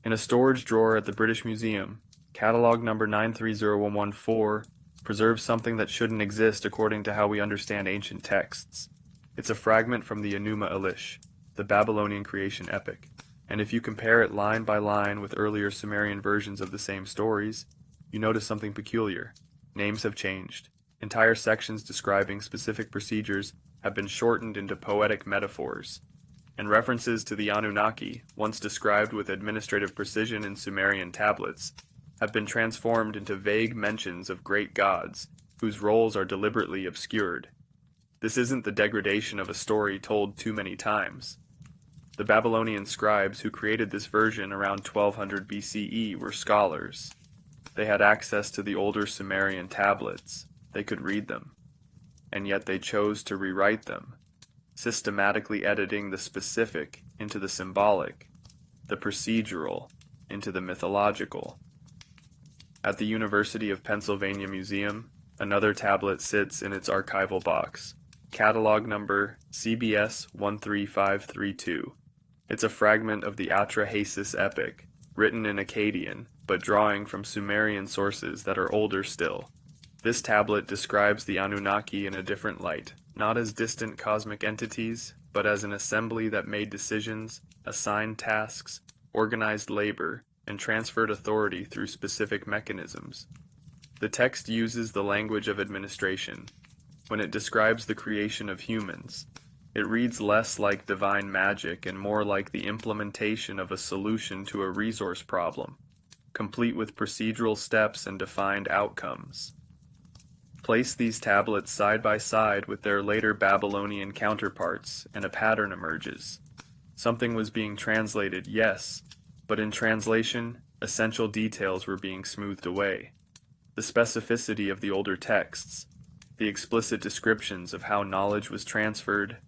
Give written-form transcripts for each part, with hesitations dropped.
In a storage drawer at the British Museum, catalog number 930114 preserves something that shouldn't exist according to how we understand ancient texts. It's a fragment from the Enuma Elish, the Babylonian creation epic, and if you compare it line by line with earlier Sumerian versions of the same stories, you notice something peculiar. Names have changed. Entire sections describing specific procedures have been shortened into poetic metaphors, and references to the Anunnaki, once described with administrative precision in Sumerian tablets, have been transformed into vague mentions of great gods whose roles are deliberately obscured. This isn't the degradation of a story told too many times. The Babylonian scribes who created this version around 1200 BCE were scholars. They had access to the older Sumerian tablets. They could read them. And yet they chose to rewrite them, systematically editing the specific into the symbolic, the procedural into the mythological. At the University of Pennsylvania Museum, another tablet sits in its archival box, catalog number CBS 13532. It's a fragment of the Atrahasis epic, written in Akkadian, but drawing from Sumerian sources that are older still. This tablet describes the Anunnaki in a different light, not as distant cosmic entities, but as an assembly that made decisions, assigned tasks, organized labor, and transferred authority through specific mechanisms. The text uses the language of administration. When it describes the creation of humans, it reads less like divine magic and more like the implementation of a solution to a resource problem, complete with procedural steps and defined outcomes. Place these tablets side by side with their later Babylonian counterparts, and a pattern emerges. Something was being translated, yes, but in translation, essential details were being smoothed away. The specificity of the older texts, the explicit descriptions of how knowledge was transferred,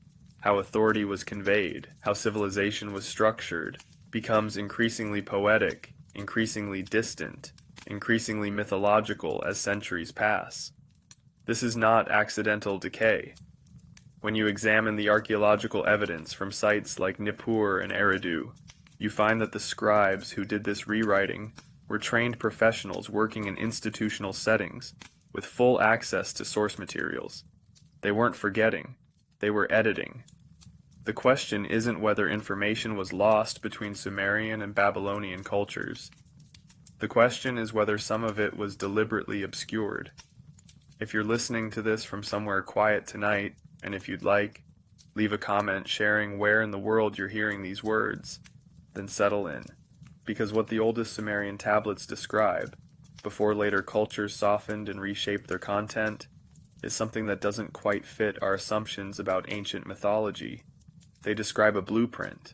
how authority was conveyed, how civilization was structured, becomes increasingly poetic, increasingly distant, increasingly mythological as centuries pass. This is not accidental decay. When you examine the archaeological evidence from sites like Nippur and Eridu, you find that the scribes who did this rewriting were trained professionals working in institutional settings, with full access to source materials. They weren't forgetting, they were editing. The question isn't whether information was lost between Sumerian and Babylonian cultures. The question is whether some of it was deliberately obscured. If you're listening to this from somewhere quiet tonight, and if you'd like, leave a comment sharing where in the world you're hearing these words, then settle in. Because what the oldest Sumerian tablets describe, before later cultures softened and reshaped their content, is something that doesn't quite fit our assumptions about ancient mythology. They describe a blueprint,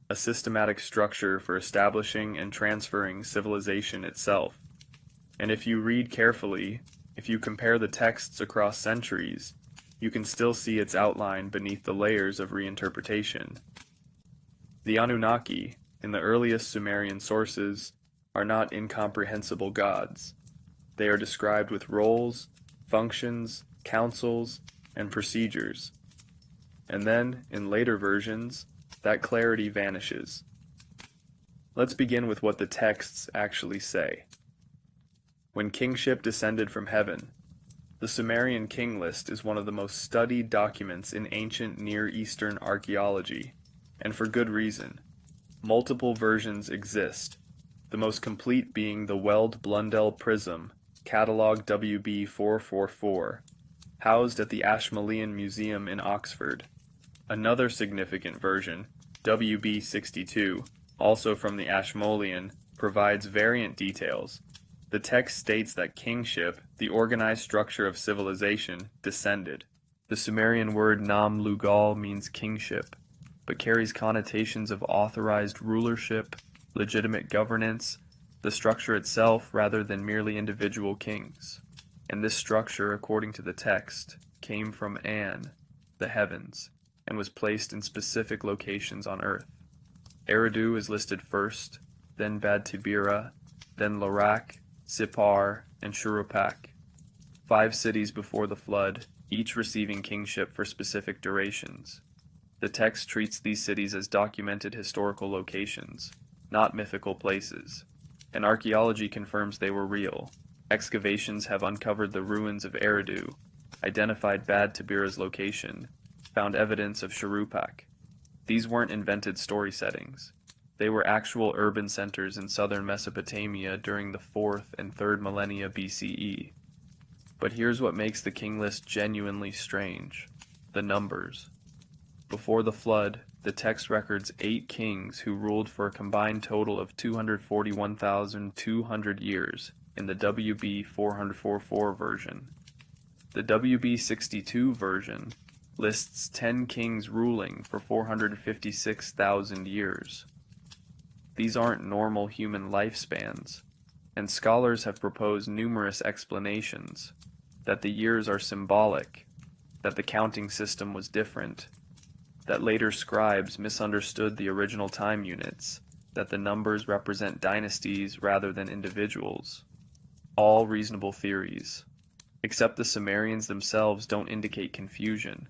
a systematic structure for establishing and transferring civilization itself. And if you read carefully, if you compare the texts across centuries, you can still see its outline beneath the layers of reinterpretation. The Anunnaki, in the earliest Sumerian sources, are not incomprehensible gods. They are described with roles, functions, councils, and procedures. And then, in later versions, that clarity vanishes. Let's begin with what the texts actually say. When kingship descended from heaven, the Sumerian king list is one of the most studied documents in ancient Near Eastern archaeology, and for good reason. Multiple versions exist, the most complete being the Weld-Blundell Prism, catalog WB 444, housed at the Ashmolean Museum in Oxford. Another significant version, WB 62, also from the Ashmolean, provides variant details. The text states that kingship, the organized structure of civilization, descended. The Sumerian word Nam Lugal means kingship, but carries connotations of authorized rulership, legitimate governance, the structure itself rather than merely individual kings. And this structure, according to the text, came from An, the heavens, and was placed in specific locations on earth. Eridu is listed first, then Bad Tibira, then Larak, Sippar, and Shurupak. 5 cities before the flood, each receiving kingship for specific durations. The text treats these cities as documented historical locations. not mythical places. And archaeology confirms they were real. Excavations have uncovered the ruins of Eridu, identified Bad Tabira's location, found evidence of Shuruppak. These weren't invented story settings. They were actual urban centers in southern Mesopotamia during the 4th and 3rd millennia BCE. But here's what makes the king list genuinely strange: the numbers. Before the flood, the text records 8 kings who ruled for a combined total of 241,200 years in the WB 444 version. The WB 62 version lists 10 kings ruling for 456,000 years. These aren't normal human lifespans, and scholars have proposed numerous explanations: that the years are symbolic, that the counting system was different, that later scribes misunderstood the original time units, that the numbers represent dynasties rather than individuals. All reasonable theories. Except the Sumerians themselves don't indicate confusion.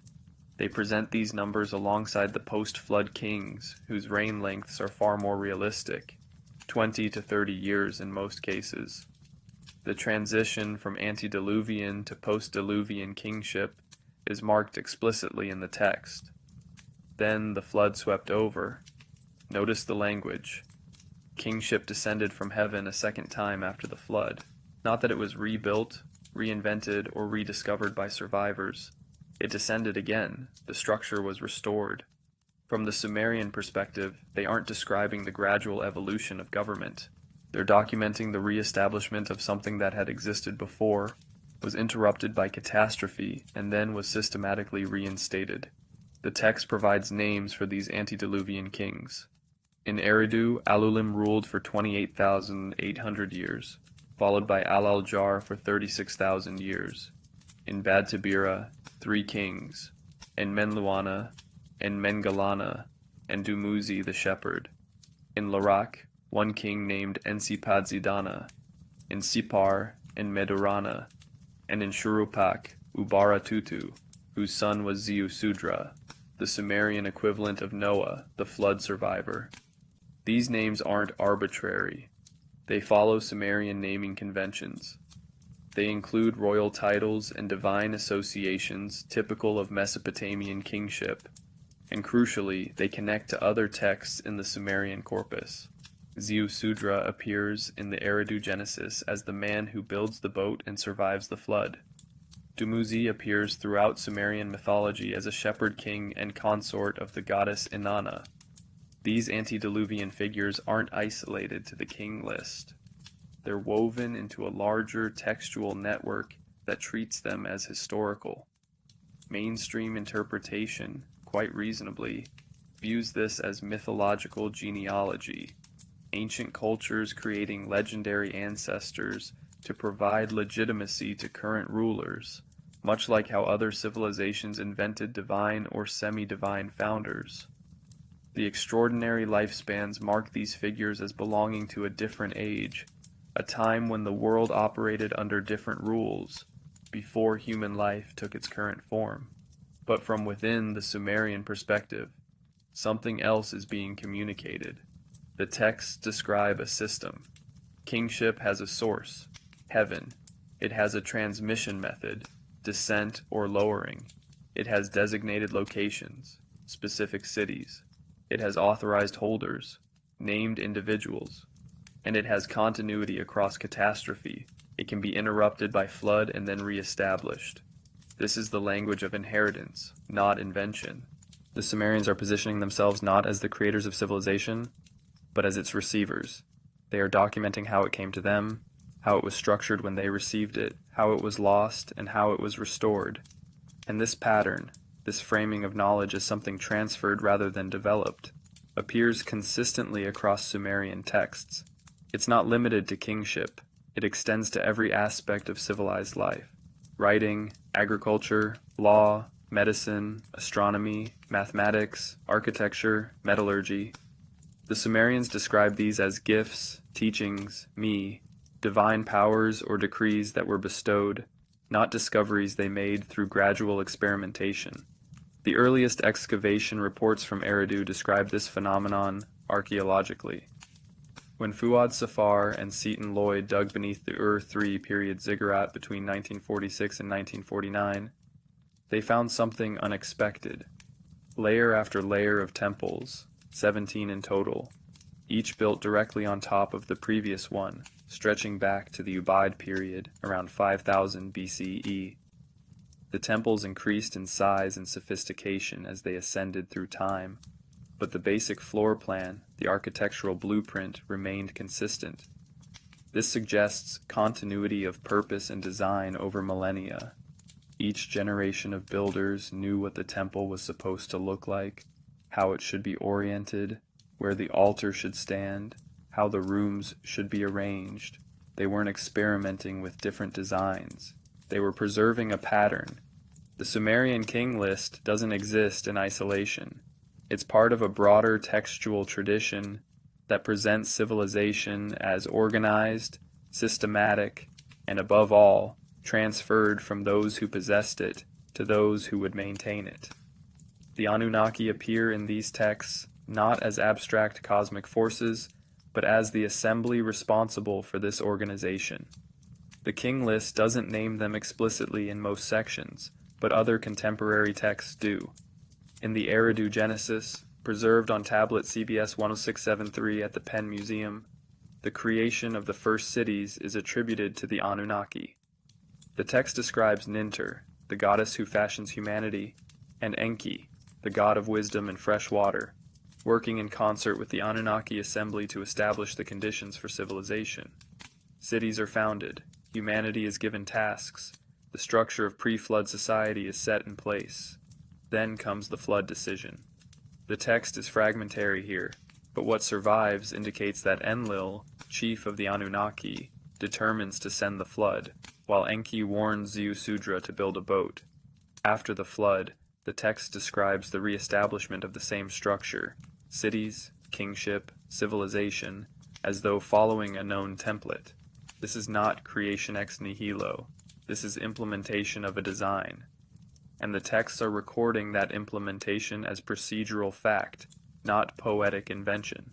They present these numbers alongside the post-flood kings, whose reign lengths are far more realistic, 20 to 30 years in most cases. The transition from antediluvian to post-diluvian kingship is marked explicitly in the text. Then the flood swept over. Notice the language. Kingship descended from heaven a second time after the flood. Not that it was rebuilt, reinvented, or rediscovered by survivors. It descended again. The structure was restored. From the Sumerian perspective, they aren't describing the gradual evolution of government. They're documenting the re-establishment of something that had existed before, was interrupted by catastrophe, and then was systematically reinstated. The text provides names for these antediluvian kings. In Eridu, Alulim ruled for 28,800 years, followed by Al-Jar for 36,000 years. In Bad Tabira, 3 kings, and Menluana, and Mengalana, and Dumuzi the shepherd. In Larak, 1 king named Ensipadzidana, in Sipar, and Medurana, and in Shuruppak, Ubaratutu, whose son was Ziusudra, the Sumerian equivalent of Noah, the flood survivor. These names aren't arbitrary. They follow Sumerian naming conventions. They include royal titles and divine associations typical of Mesopotamian kingship, and crucially, they connect to other texts in the Sumerian corpus. Ziusudra appears in the Eridu Genesis as the man who builds the boat and survives the flood. Dumuzi appears throughout Sumerian mythology as a shepherd king and consort of the goddess Inanna. These antediluvian figures aren't isolated to the king list. They're woven into a larger textual network that treats them as historical. Mainstream interpretation, quite reasonably, views this as mythological genealogy, ancient cultures creating legendary ancestors to provide legitimacy to current rulers, much like how other civilizations invented divine or semi-divine founders. The extraordinary lifespans mark these figures as belonging to a different age, a time when the world operated under different rules, before human life took its current form. But from within the Sumerian perspective, something else is being communicated. The texts describe a system. Kingship has a source, heaven. It has a transmission method, descent or lowering. It has designated locations, specific cities. It has authorized holders, named individuals. And it has continuity across catastrophe. It can be interrupted by flood and then reestablished. This is the language of inheritance, not invention. The Sumerians are positioning themselves not as the creators of civilization, but as its receivers. They are documenting how it came to them, how it was structured when they received it, how it was lost, and how it was restored. And this pattern, this framing of knowledge as something transferred rather than developed, appears consistently across Sumerian texts. It's not limited to kingship. It extends to every aspect of civilized life. Writing, agriculture, law, medicine, astronomy, mathematics, architecture, metallurgy. The Sumerians describe these as gifts, teachings, divine powers or decrees that were bestowed, not discoveries they made through gradual experimentation. The earliest excavation reports from Eridu describe this phenomenon archaeologically. When Fuad Safar and Seton Lloyd dug beneath the Ur-3 period ziggurat between 1946 and 1949, they found something unexpected. Layer after layer of temples, 17 in total, each built directly on top of the previous one, stretching back to the Ubaid period around 5000 BCE. The temples increased in size and sophistication as they ascended through time, but the basic floor plan, the architectural blueprint, remained consistent. This suggests continuity of purpose and design over millennia. Each generation of builders knew what the temple was supposed to look like, how it should be oriented, where the altar should stand, how the rooms should be arranged. They weren't experimenting with different designs. They were preserving a pattern. The Sumerian king list doesn't exist in isolation. It's part of a broader textual tradition that presents civilization as organized, systematic, and above all, transferred from those who possessed it to those who would maintain it. The Anunnaki appear in these texts not as abstract cosmic forces, but as the assembly responsible for this organization. The king list doesn't name them explicitly in most sections, but other contemporary texts do. In the Eridu Genesis, preserved on tablet CBS 10673 at the Penn Museum, the creation of the first cities is attributed to the Anunnaki. The text describes Nintur, the goddess who fashions humanity, and Enki, the god of wisdom and fresh water, working in concert with the Anunnaki assembly to establish the conditions for civilization. Cities are founded, humanity is given tasks, the structure of pre-flood society is set in place. Then comes the flood decision. The text is fragmentary here, but what survives indicates that Enlil, chief of the Anunnaki, determines to send the flood, while Enki warns Ziusudra to build a boat. After the flood, the text describes the re-establishment of the same structure, cities, kingship, civilization, as though following a known template. This is not creation ex nihilo. This is implementation of a design. And the texts are recording that implementation as procedural fact, not poetic invention.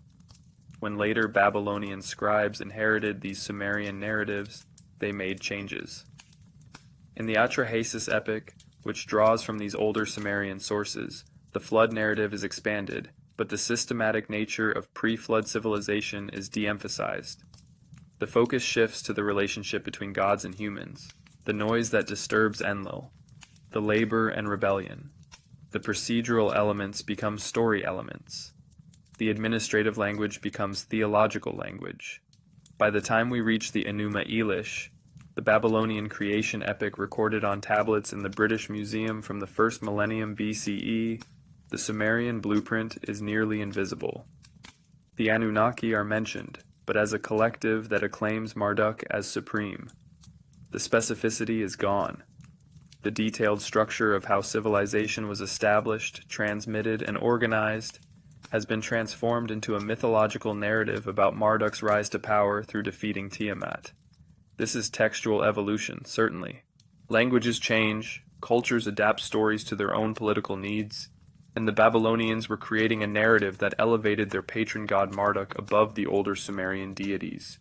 When later Babylonian scribes inherited these Sumerian narratives, they made changes. In the Atrahasis epic, which draws from these older Sumerian sources, the flood narrative is expanded, but the systematic nature of pre-flood civilization is de-emphasized. The focus shifts to the relationship between gods and humans, the noise that disturbs Enlil, the labor and rebellion. The procedural elements become story elements. The administrative language becomes theological language. By the time we reach the Enuma Elish, the Babylonian creation epic recorded on tablets in the British Museum from the first millennium BCE, the Sumerian blueprint is nearly invisible. The Anunnaki are mentioned, but as a collective that acclaims Marduk as supreme. The specificity is gone. The detailed structure of how civilization was established, transmitted, and organized has been transformed into a mythological narrative about Marduk's rise to power through defeating Tiamat. This is textual evolution, certainly. Languages change, cultures adapt stories to their own political needs, and the Babylonians were creating a narrative that elevated their patron god Marduk above the older Sumerian deities.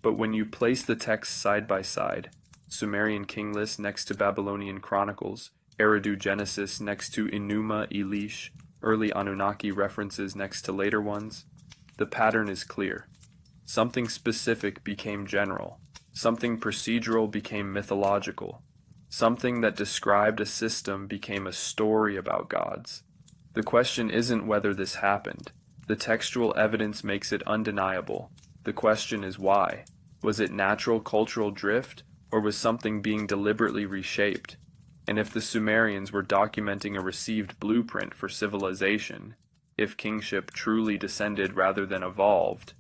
But when you place the texts side by side, Sumerian king list next to Babylonian chronicles, Eridu Genesis next to Enuma Elish, early Anunnaki references next to later ones, the pattern is clear. Something specific became general. Something procedural became mythological. Something that described a system became a story about gods. The question isn't whether this happened. The textual evidence makes it undeniable. The question is why. Was it natural cultural drift, or was something being deliberately reshaped? And if the Sumerians were documenting a received blueprint for civilization, if kingship truly descended rather than evolved,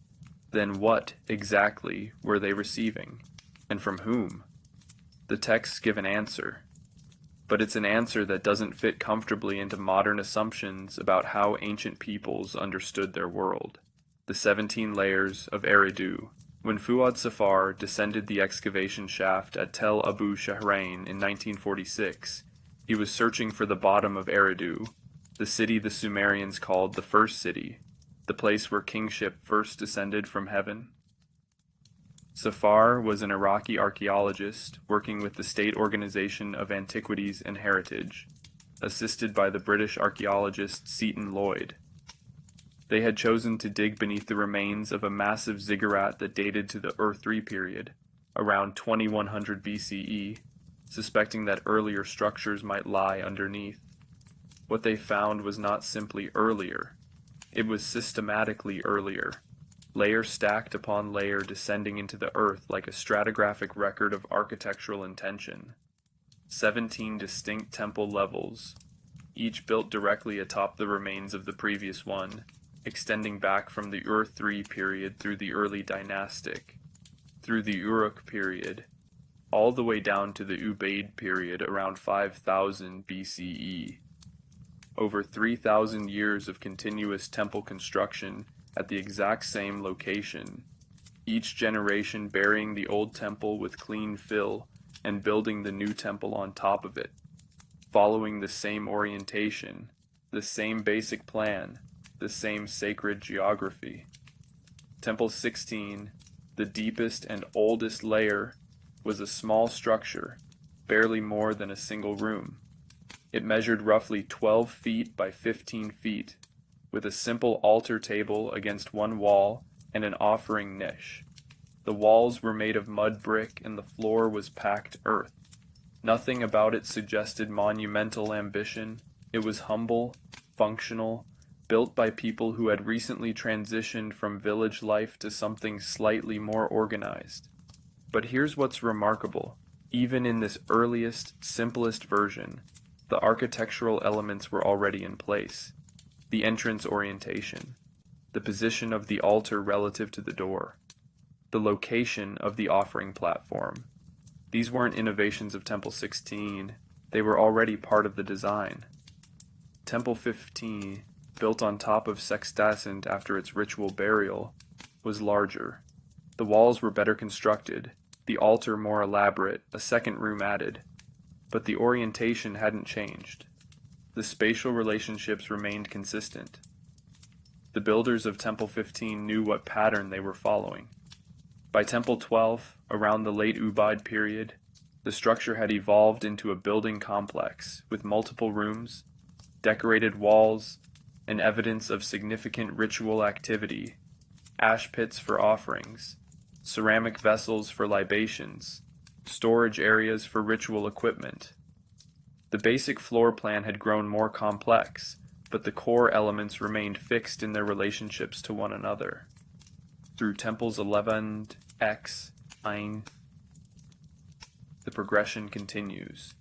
then what, exactly, were they receiving? And from whom? The texts give an answer. But it's an answer that doesn't fit comfortably into modern assumptions about how ancient peoples understood their world. The 17 layers of Eridu. When Fuad Safar descended the excavation shaft at Tel Abu Shahrain in 1946, he was searching for the bottom of Eridu, the city the Sumerians called the first city. the place where kingship first descended from heaven. Safar was an Iraqi archaeologist working with the State Organization of Antiquities and Heritage, assisted by the British archaeologist Seton Lloyd. They had chosen to dig beneath the remains of a massive ziggurat that dated to the Ur-3 period, around 2100 BCE, suspecting that earlier structures might lie underneath. What they found was not simply earlier, it was systematically earlier, layer stacked upon layer descending into the earth like a stratigraphic record of architectural intention. 17 distinct temple levels, each built directly atop the remains of the previous one, extending back from the Ur-3 period through the early dynastic, through the Uruk period, all the way down to the Ubaid period around 5000 BCE. Over 3,000 years of continuous temple construction at the exact same location, each generation burying the old temple with clean fill and building the new temple on top of it, following the same orientation, the same basic plan, the same sacred geography. Temple 16, the deepest and oldest layer, was a small structure, barely more than a single room. It measured roughly 12 feet by 15 feet, with a simple altar table against one wall and an offering niche. The walls were made of mud brick and the floor was packed earth. Nothing about it suggested monumental ambition. It was humble, functional, built by people who had recently transitioned from village life to something slightly more organized. But here's what's remarkable. Even in this earliest, simplest version, the architectural elements were already in place. The entrance orientation, the position of the altar relative to the door, the location of the offering platform. These weren't innovations of Temple 16, they were already part of the design. Temple 15, built on top of Sextascent after its ritual burial, was larger. The walls were better constructed, the altar more elaborate, a second room added. But the orientation hadn't changed. The spatial relationships remained consistent. The builders of Temple 15 knew what pattern they were following. By Temple 12, around the late Ubaid period, the structure had evolved into a building complex with multiple rooms, decorated walls, and evidence of significant ritual activity, ash pits for offerings, ceramic vessels for libations, storage areas for ritual equipment. The basic floor plan had grown more complex, but the core elements remained fixed in their relationships to one another. Through Temples 11, X, 9, the progression continues.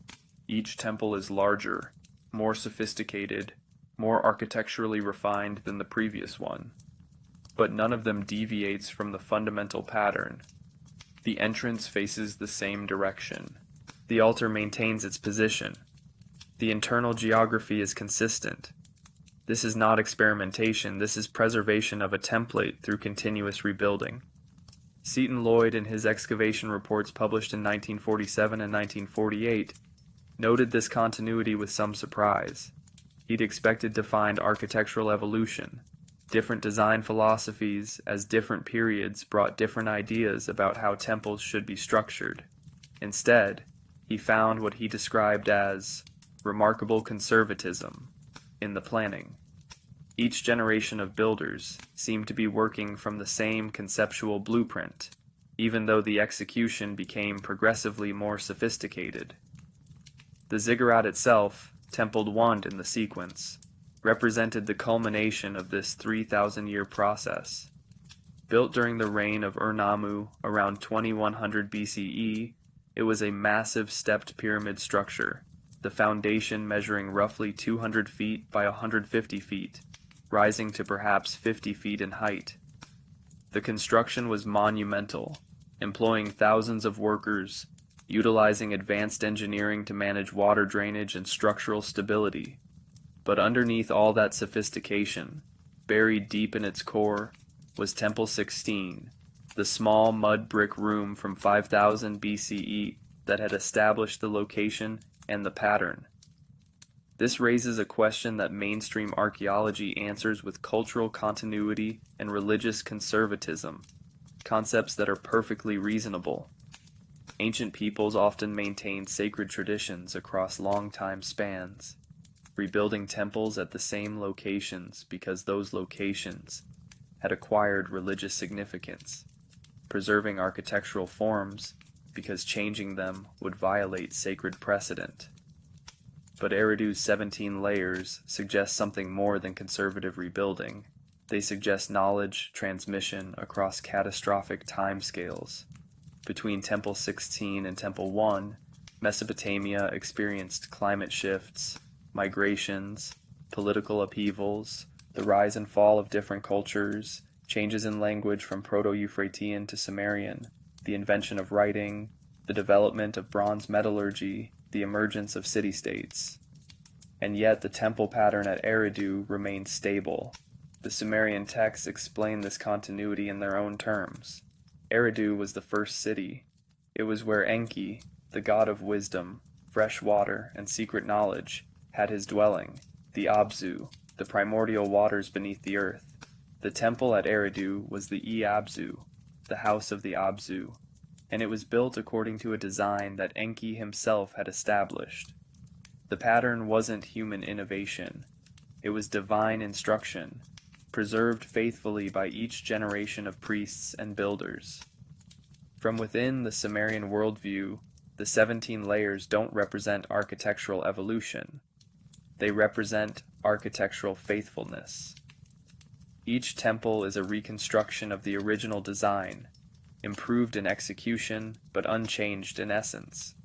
Each temple is larger, more sophisticated, more architecturally refined than the previous one. But none of them deviates from the fundamental pattern. The entrance faces the same direction. The altar maintains its position. The internal geography is consistent. This is not experimentation, this is preservation of a template through continuous rebuilding. Seton Lloyd, in his excavation reports published in 1947 and 1948, noted this continuity with some surprise. He'd expected to find architectural evolution, different design philosophies as different periods brought different ideas about how temples should be structured. Instead, he found what he described as remarkable conservatism in the planning. Each generation of builders seemed to be working from the same conceptual blueprint, even though the execution became progressively more sophisticated. The ziggurat itself, Temple 1 in the sequence, represented the culmination of this 3,000-year process. Built during the reign of Ur-Nammu around 2100 BCE, it was a massive stepped pyramid structure, the foundation measuring roughly 200 feet by 150 feet, rising to perhaps 50 feet in height. The construction was monumental, employing thousands of workers, utilizing advanced engineering to manage water drainage and structural stability. But underneath all that sophistication, buried deep in its core, was Temple 16, the small mud brick room from 5000 BCE that had established the location and the pattern. This raises a question that mainstream archaeology answers with cultural continuity and religious conservatism, concepts that are perfectly reasonable. Ancient peoples often maintained sacred traditions across long time spans, rebuilding temples at the same locations because those locations had acquired religious significance, preserving architectural forms because changing them would violate sacred precedent. But Eridu's 17 layers suggest something more than conservative rebuilding. They suggest knowledge transmission across catastrophic timescales. Between Temple 16 and Temple 1, Mesopotamia experienced climate shifts, migrations, political upheavals, the rise and fall of different cultures, changes in language from Proto-Euphratean to Sumerian, the invention of writing, the development of bronze metallurgy, the emergence of city-states. And yet the temple pattern at Eridu remained stable. The Sumerian texts explain this continuity in their own terms. Eridu was the first city. It was where Enki, the god of wisdom, fresh water, and secret knowledge, had his dwelling, the Abzu, the primordial waters beneath the earth. The temple at Eridu was the Abzu, the house of the Abzu, and it was built according to a design that Enki himself had established. The pattern wasn't human innovation. It was divine instruction, preserved faithfully by each generation of priests and builders. From within the Sumerian worldview, the 17 layers don't represent architectural evolution. They represent architectural faithfulness. Each temple is a reconstruction of the original design, improved in execution, but unchanged in essence.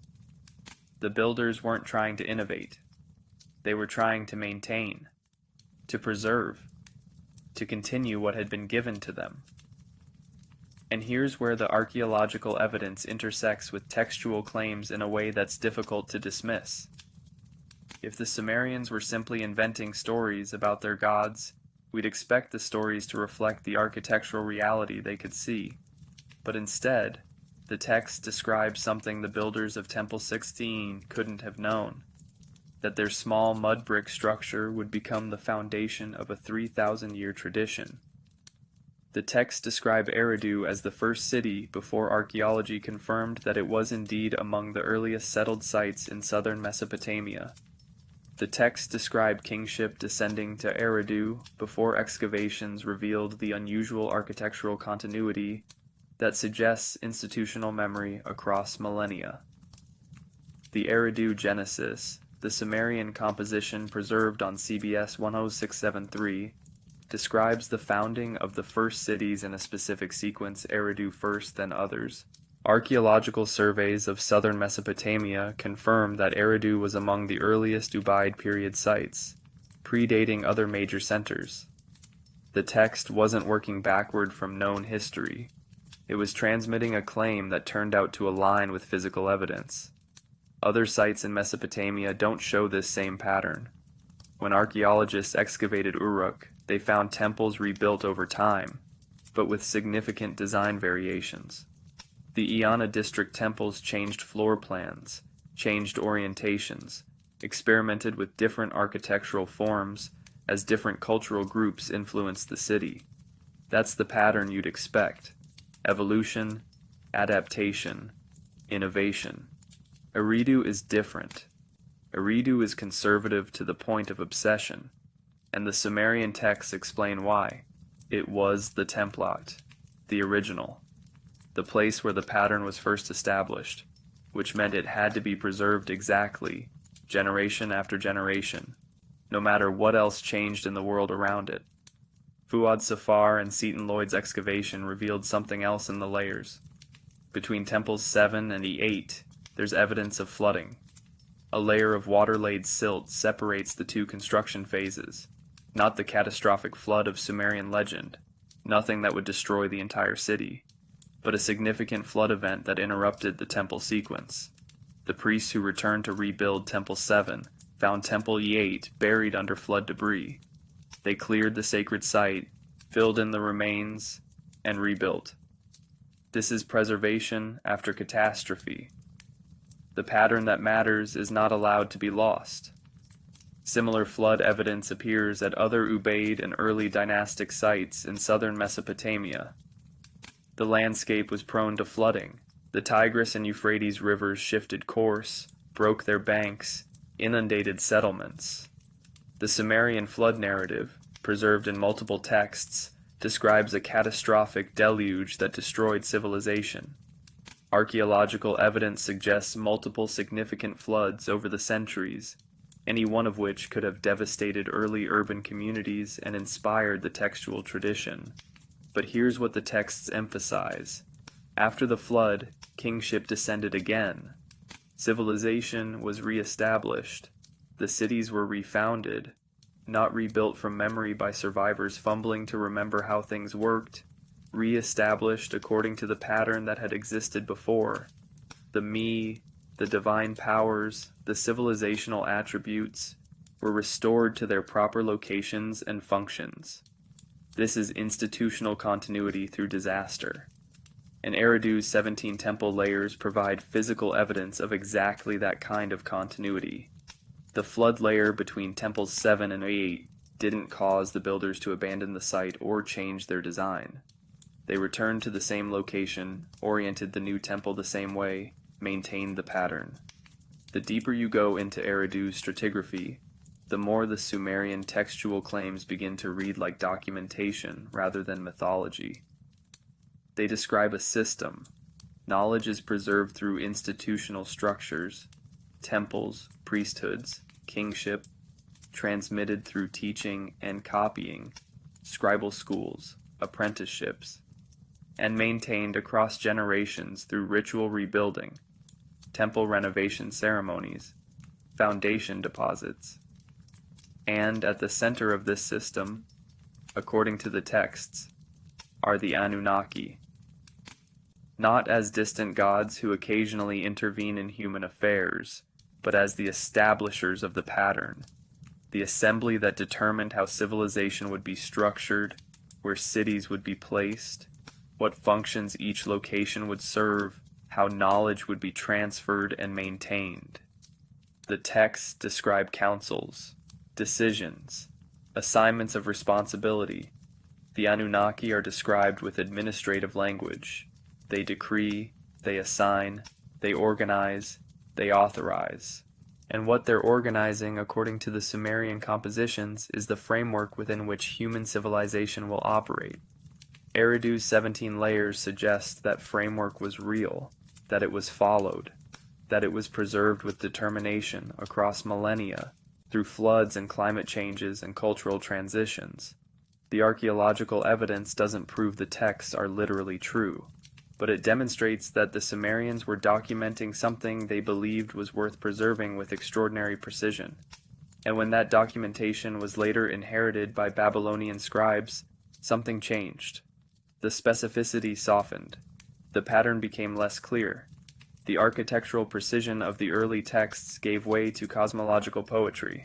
The builders weren't trying to innovate. They were trying to maintain, to preserve, to continue what had been given to them. And here's where the archaeological evidence intersects with textual claims in a way that's difficult to dismiss. If the Sumerians were simply inventing stories about their gods, we'd expect the stories to reflect the architectural reality they could see. But instead, the text describes something the builders of Temple 16 couldn't have known, that their small mud brick structure would become the foundation of a 3,000-year tradition. The texts describe Eridu as the first city before archaeology confirmed that it was indeed among the earliest settled sites in southern Mesopotamia. The texts describe kingship descending to Eridu before excavations revealed the unusual architectural continuity that suggests institutional memory across millennia. The Eridu Genesis, the Sumerian composition preserved on CBS 10673, describes the founding of the first cities in a specific sequence, Eridu first, then others. Archaeological surveys of southern Mesopotamia confirm that Eridu was among the earliest Ubaid period sites, predating other major centers. The text wasn't working backward from known history. It was transmitting a claim that turned out to align with physical evidence. Other sites in Mesopotamia don't show this same pattern. When archaeologists excavated Uruk, they found temples rebuilt over time, but with significant design variations. The Iana district temples changed floor plans, changed orientations, experimented with different architectural forms as different cultural groups influenced the city. That's the pattern you'd expect: evolution, adaptation, innovation. Eridu is different. Eridu is conservative to the point of obsession, and the Sumerian texts explain why. It was the template, the original, the place where the pattern was first established, which meant it had to be preserved exactly, generation after generation, no matter what else changed in the world around it. Fuad Safar and Seton Lloyd's excavation revealed something else in the layers. Between temples 7 and E8, there's evidence of flooding. A layer of water-laid silt separates the two construction phases, not the catastrophic flood of Sumerian legend, nothing that would destroy the entire city, but a significant flood event that interrupted the temple sequence. The priests who returned to rebuild Temple 7 found Temple E8 buried under flood debris. They cleared the sacred site, filled in the remains, and rebuilt. This is preservation after catastrophe. The pattern that matters is not allowed to be lost. Similar flood evidence appears at other Ubaid and early dynastic sites in southern Mesopotamia. The landscape was prone to flooding. The Tigris and Euphrates rivers shifted course, broke their banks, inundated settlements. The Sumerian flood narrative, preserved in multiple texts, describes a catastrophic deluge that destroyed civilization. Archaeological evidence suggests multiple significant floods over the centuries, any one of which could have devastated early urban communities and inspired the textual tradition. But here's what the texts emphasize. After the flood, kingship descended again. Civilization was re-established. The cities were refounded, not rebuilt from memory by survivors fumbling to remember how things worked, re-established according to the pattern that had existed before. The me, the divine powers, the civilizational attributes were restored to their proper locations and functions. This is institutional continuity through disaster. And Eridu's 17 temple layers provide physical evidence of exactly that kind of continuity. The flood layer between temples 7 and 8 didn't cause the builders to abandon the site or change their design. They returned to the same location, oriented the new temple the same way, maintained the pattern. The deeper you go into Eridu's stratigraphy, the more the Sumerian textual claims begin to read like documentation rather than mythology. They describe a system. Knowledge is preserved through institutional structures, temples, priesthoods, kingship, transmitted through teaching and copying, scribal schools, apprenticeships, and maintained across generations through ritual rebuilding, temple renovation ceremonies, foundation deposits. And at the center of this system, according to the texts, are the Anunnaki. Not as distant gods who occasionally intervene in human affairs, but as the establishers of the pattern, the assembly that determined how civilization would be structured, where cities would be placed, what functions each location would serve, how knowledge would be transferred and maintained. The texts describe councils, decisions, assignments of responsibility. The Anunnaki are described with administrative language. They decree, they assign, they organize, they authorize. And what they're organizing, according to the Sumerian compositions, is the framework within which human civilization will operate. Eridu's 17 layers suggest that framework was real, that it was followed, that it was preserved with determination across millennia, through floods and climate changes and cultural transitions. The archaeological evidence doesn't prove the texts are literally true, but it demonstrates that the Sumerians were documenting something they believed was worth preserving with extraordinary precision. And when that documentation was later inherited by Babylonian scribes, something changed. The specificity softened. The pattern became less clear. The architectural precision of the early texts gave way to cosmological poetry.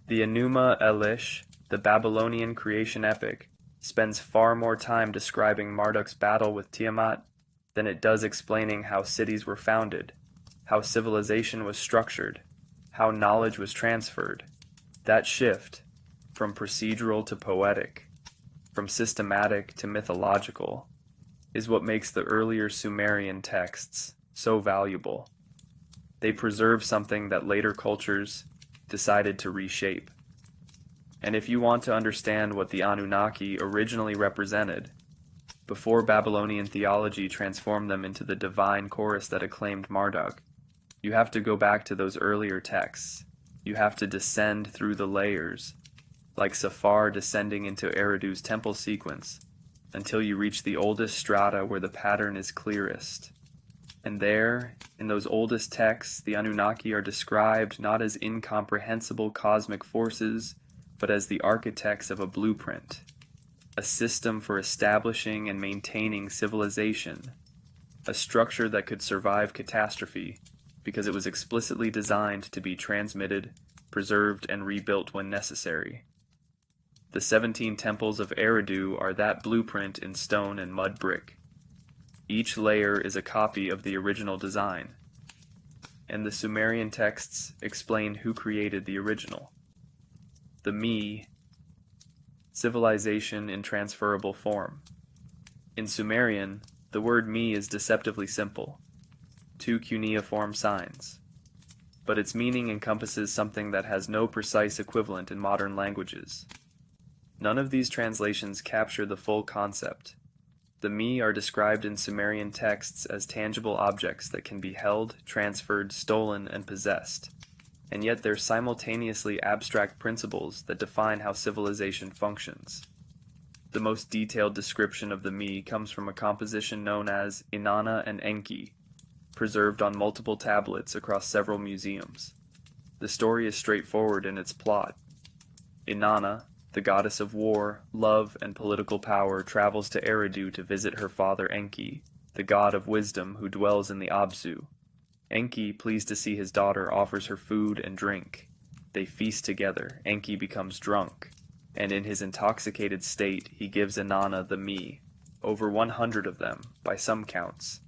The Enuma Elish, the Babylonian creation epic, spends far more time describing Marduk's battle with Tiamat than it does explaining how cities were founded, how civilization was structured, how knowledge was transferred. That shift, from procedural to poetic, from systematic to mythological, is what makes the earlier Sumerian texts so valuable. They preserve something that later cultures decided to reshape. And if you want to understand what the Anunnaki originally represented, before Babylonian theology transformed them into the divine chorus that acclaimed Marduk, you have to go back to those earlier texts. You have to descend through the layers, like Safar descending into Eridu's temple sequence, until you reach the oldest strata where the pattern is clearest. And there, in those oldest texts, the Anunnaki are described not as incomprehensible cosmic forces, but as the architects of a blueprint, a system for establishing and maintaining civilization, a structure that could survive catastrophe because it was explicitly designed to be transmitted, preserved, and rebuilt when necessary. The 17 temples of Eridu are that blueprint in stone and mud brick. Each layer is a copy of the original design, and the Sumerian texts explain who created the original. The me, civilization in transferable form. In Sumerian, the word me is deceptively simple, two cuneiform signs, but its meaning encompasses something that has no precise equivalent in modern languages. None of these translations capture the full concept. The me are described in Sumerian texts as tangible objects that can be held, transferred, stolen, and possessed, and yet they're simultaneously abstract principles that define how civilization functions. The most detailed description of the me comes from a composition known as Inanna and Enki, preserved on multiple tablets across several museums. The story is straightforward in its plot. Inanna, the goddess of war, love, and political power, travels to Eridu to visit her father Enki, the god of wisdom who dwells in the Abzu. Enki, pleased to see his daughter, offers her food and drink. They feast together. Enki becomes drunk, and in his intoxicated state he gives Inanna the me, over 100 of them, by some counts,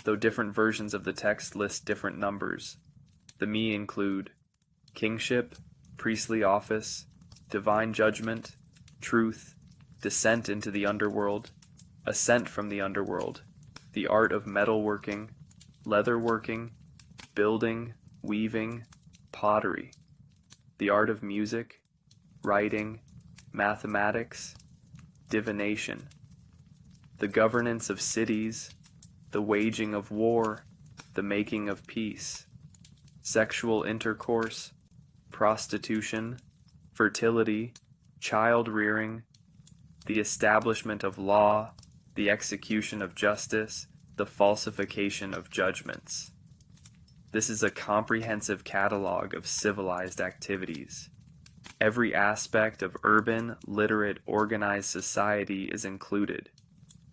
though different versions of the text list different numbers. The me include kingship, priestly office, divine judgment, truth, descent into the underworld, ascent from the underworld, the art of metalworking, leatherworking, building, weaving, pottery, the art of music, writing, mathematics, divination, the governance of cities, the waging of war, the making of peace, sexual intercourse, prostitution, fertility, child rearing, the establishment of law, the execution of justice, the falsification of judgments. This is a comprehensive catalog of civilized activities. Every aspect of urban, literate, organized society is included,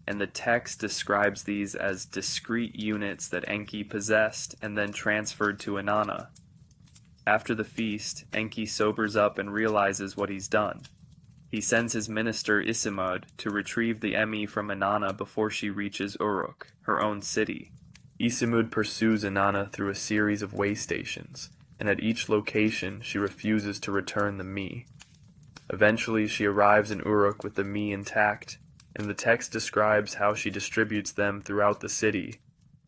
and the text describes these as discrete units that Enki possessed and then transferred to Inanna. After the feast, Enki sobers up and realizes what he's done. He sends his minister Isimud to retrieve the Emmy from Inanna before she reaches Uruk, her own city. Isimud pursues Inanna through a series of way stations, and at each location she refuses to return the me. Eventually she arrives in Uruk with the me intact, and the text describes how she distributes them throughout the city,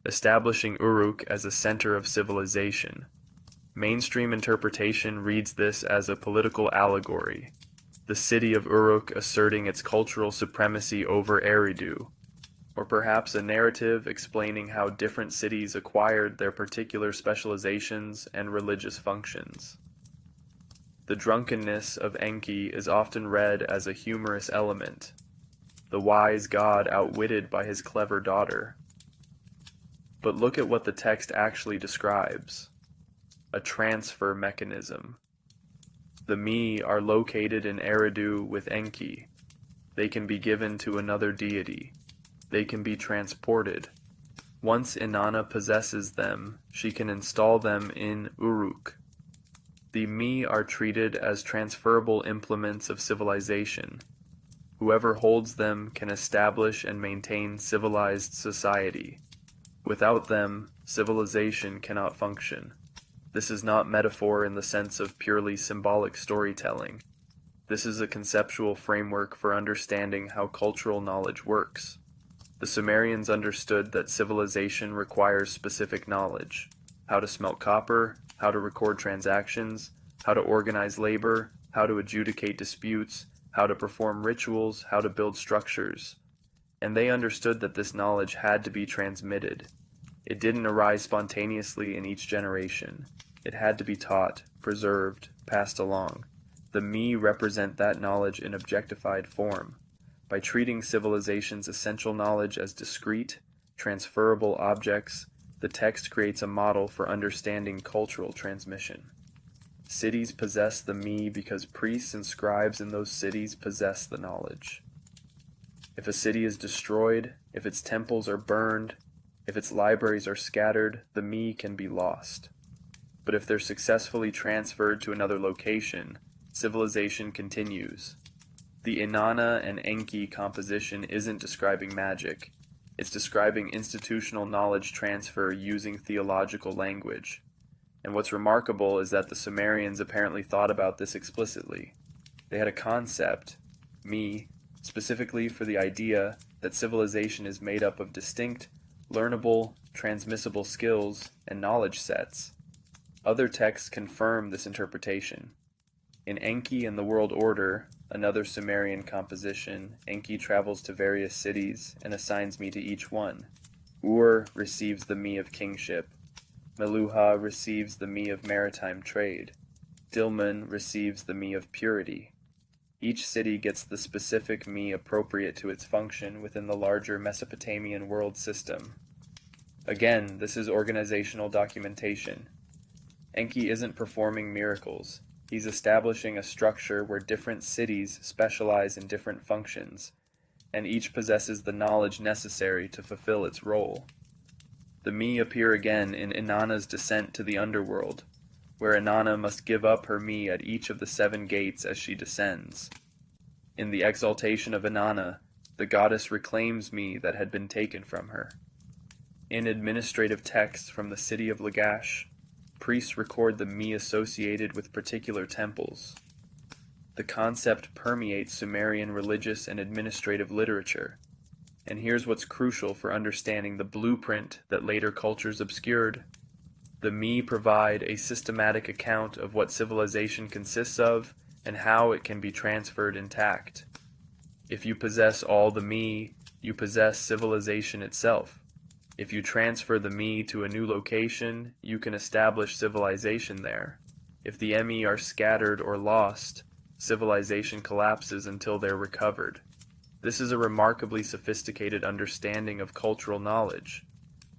establishing Uruk as a center of civilization. Mainstream interpretation reads this as a political allegory, the city of Uruk asserting its cultural supremacy over Eridu, or perhaps a narrative explaining how different cities acquired their particular specializations and religious functions. The drunkenness of Enki is often read as a humorous element, the wise god outwitted by his clever daughter. But look at what the text actually describes: a transfer mechanism. The me are located in Eridu with Enki. They can be given to another deity. They can be transported. Once Inanna possesses them, she can install them in Uruk. The me are treated as transferable implements of civilization. Whoever holds them can establish and maintain civilized society. Without them, civilization cannot function. This is not metaphor in the sense of purely symbolic storytelling. This is a conceptual framework for understanding how cultural knowledge works. The Sumerians understood that civilization requires specific knowledge: how to smelt copper, how to record transactions, how to organize labor, how to adjudicate disputes, how to perform rituals, how to build structures. And they understood that this knowledge had to be transmitted. It didn't arise spontaneously in each generation. It had to be taught, preserved, passed along. The me represent that knowledge in objectified form. By treating civilization's essential knowledge as discrete, transferable objects, the text creates a model for understanding cultural transmission. Cities possess the me because priests and scribes in those cities possess the knowledge. If a city is destroyed, if its temples are burned, if its libraries are scattered, the me can be lost. But if they're successfully transferred to another location, civilization continues. The Inanna and Enki composition isn't describing magic. It's describing institutional knowledge transfer using theological language. And what's remarkable is that the Sumerians apparently thought about this explicitly. They had a concept, me, specifically for the idea that civilization is made up of distinct, learnable, transmissible skills and knowledge sets. Other texts confirm this interpretation. In Enki and the World Order, another Sumerian composition, Enki travels to various cities and assigns me to each one. Ur receives the me of kingship. Meluha receives the me of maritime trade. Dilmun receives the me of purity. Each city gets the specific me appropriate to its function within the larger Mesopotamian world system. Again, this is organizational documentation. Enki isn't performing miracles. He's establishing a structure where different cities specialize in different functions, and each possesses the knowledge necessary to fulfill its role. The me appear again in Inanna's descent to the underworld, where Inanna must give up her me at each of the 7 gates as she descends. In the exaltation of Inanna, the goddess reclaims me that had been taken from her. In administrative texts from the city of Lagash, priests record the me associated with particular temples. The concept permeates Sumerian religious and administrative literature, and here's what's crucial for understanding the blueprint that later cultures obscured. The me provide a systematic account of what civilization consists of and how it can be transferred intact. If you possess all the me, you possess civilization itself. If you transfer the me to a new location, you can establish civilization there. If the me are scattered or lost, civilization collapses until they're recovered. This is a remarkably sophisticated understanding of cultural knowledge.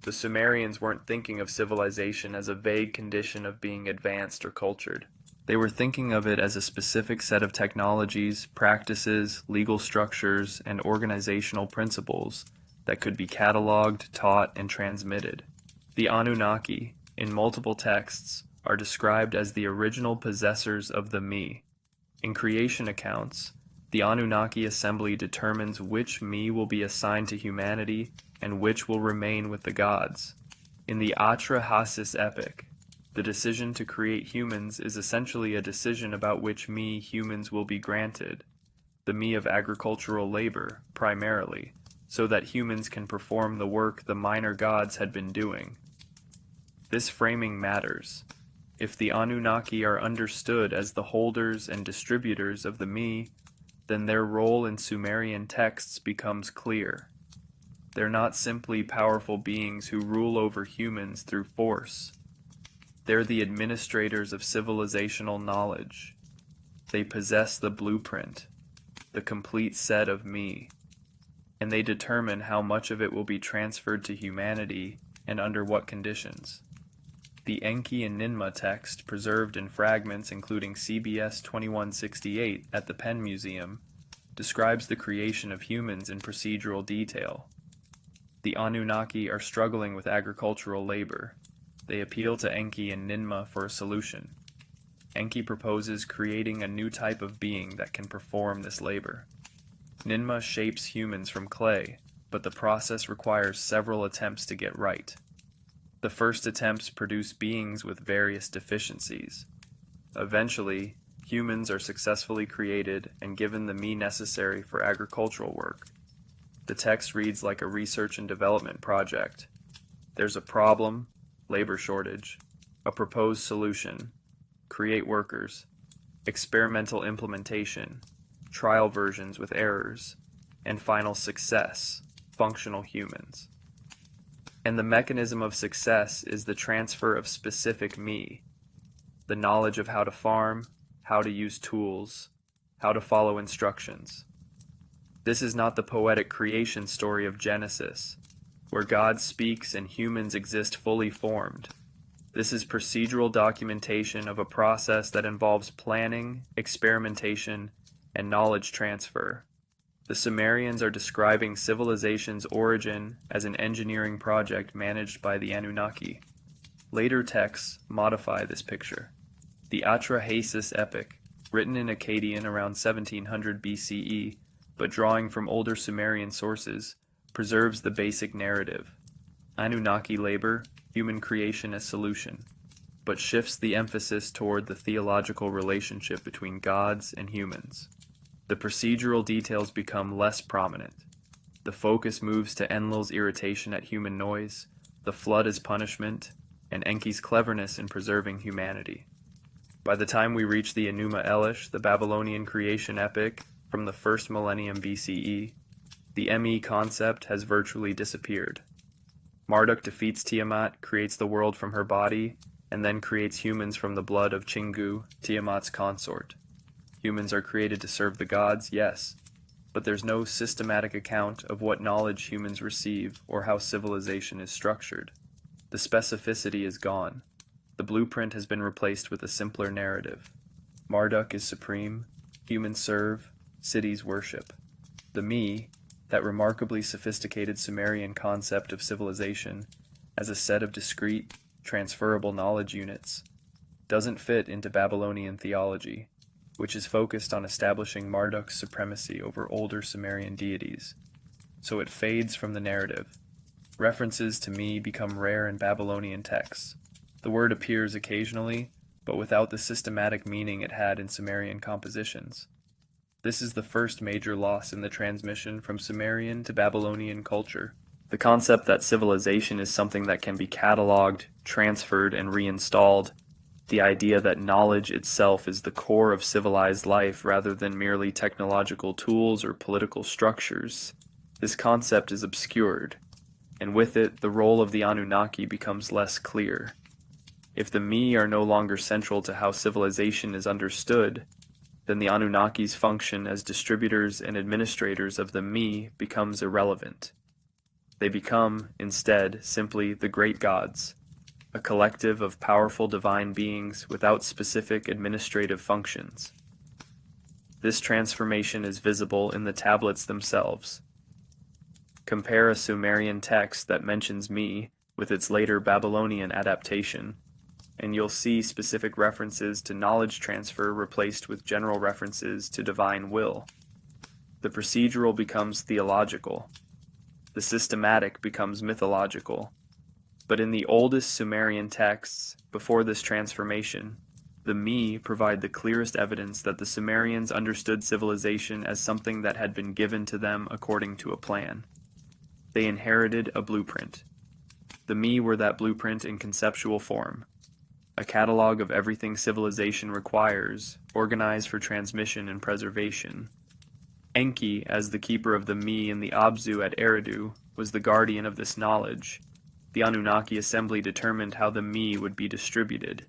The Sumerians weren't thinking of civilization as a vague condition of being advanced or cultured. They were thinking of it as a specific set of technologies, practices, legal structures, and organizational principles that could be cataloged, taught, and transmitted. The Anunnaki, in multiple texts, are described as the original possessors of the me. In creation accounts, the Anunnaki assembly determines which me will be assigned to humanity and which will remain with the gods. In the Atrahasis epic, the decision to create humans is essentially a decision about which me humans will be granted, the me of agricultural labor, primarily, so that humans can perform the work the minor gods had been doing. This framing matters. If the Anunnaki are understood as the holders and distributors of the me, then their role in Sumerian texts becomes clear. They're not simply powerful beings who rule over humans through force. They're the administrators of civilizational knowledge. They possess the blueprint, the complete set of me, and they determine how much of it will be transferred to humanity and under what conditions. The Enki and Ninmah text, preserved in fragments including CBS 2168 at the Penn Museum, describes the creation of humans in procedural detail. The Anunnaki are struggling with agricultural labor. They appeal to Enki and Ninmah for a solution. Enki proposes creating a new type of being that can perform this labor. Ninmah shapes humans from clay, but the process requires several attempts to get right. The first attempts produce beings with various deficiencies. Eventually, humans are successfully created and given the me necessary for agricultural work. The text reads like a research and development project. There's a problem, labor shortage, a proposed solution, create workers, experimental implementation, trial versions with errors, and final success, functional humans. And the mechanism of success is the transfer of specific me, the knowledge of how to farm, how to use tools, how to follow instructions. This is not the poetic creation story of Genesis, where God speaks and humans exist fully formed. This is procedural documentation of a process that involves planning, experimentation, and knowledge transfer. The Sumerians are describing civilization's origin as an engineering project managed by the Anunnaki. Later texts modify this picture. The Atrahasis epic, written in Akkadian around 1700 BCE, but drawing from older Sumerian sources, preserves the basic narrative. Anunnaki labor, human creation as solution. but shifts the emphasis toward the theological relationship between gods and humans. The procedural details become less prominent. The focus moves to Enlil's irritation at human noise, the flood as punishment, and Enki's cleverness in preserving humanity. By the time we reach the Enuma Elish, the Babylonian creation epic from the 1st millennium BCE, the ME concept has virtually disappeared. Marduk defeats Tiamat, creates the world from her body, and then creates humans from the blood of Chingu, Tiamat's consort. Humans are created to serve the gods, yes, but there's no systematic account of what knowledge humans receive or how civilization is structured. The specificity is gone. The blueprint has been replaced with a simpler narrative. Marduk is supreme, humans serve, cities worship. The me, that remarkably sophisticated Sumerian concept of civilization, as a set of discrete, transferable knowledge units, doesn't fit into Babylonian theology, which is focused on establishing Marduk's supremacy over older Sumerian deities. So it fades from the narrative. References to me become rare in Babylonian texts. The word appears occasionally, but without the systematic meaning it had in Sumerian compositions. This is the first major loss in the transmission from Sumerian to Babylonian culture. The concept that civilization is something that can be cataloged, transferred, and reinstalled, the idea that knowledge itself is the core of civilized life rather than merely technological tools or political structures. This concept is obscured, and with it, the role of the Anunnaki becomes less clear. If the me are no longer central to how civilization is understood, then the Anunnaki's function as distributors and administrators of the me becomes irrelevant. They become, instead, simply the great gods, a collective of powerful divine beings without specific administrative functions. This transformation is visible in the tablets themselves. Compare a Sumerian text that mentions me with its later Babylonian adaptation, and you'll see specific references to knowledge transfer replaced with general references to divine will. The procedural becomes theological. The systematic becomes mythological. But in the oldest Sumerian texts, before this transformation, the me provide the clearest evidence that the Sumerians understood civilization as something that had been given to them according to a plan. They inherited a blueprint. The me were that blueprint in conceptual form, a catalog of everything civilization requires, organized for transmission and preservation. Enki, as the keeper of the me in the Abzu at Eridu, was the guardian of this knowledge. The Anunnaki assembly determined how the me would be distributed.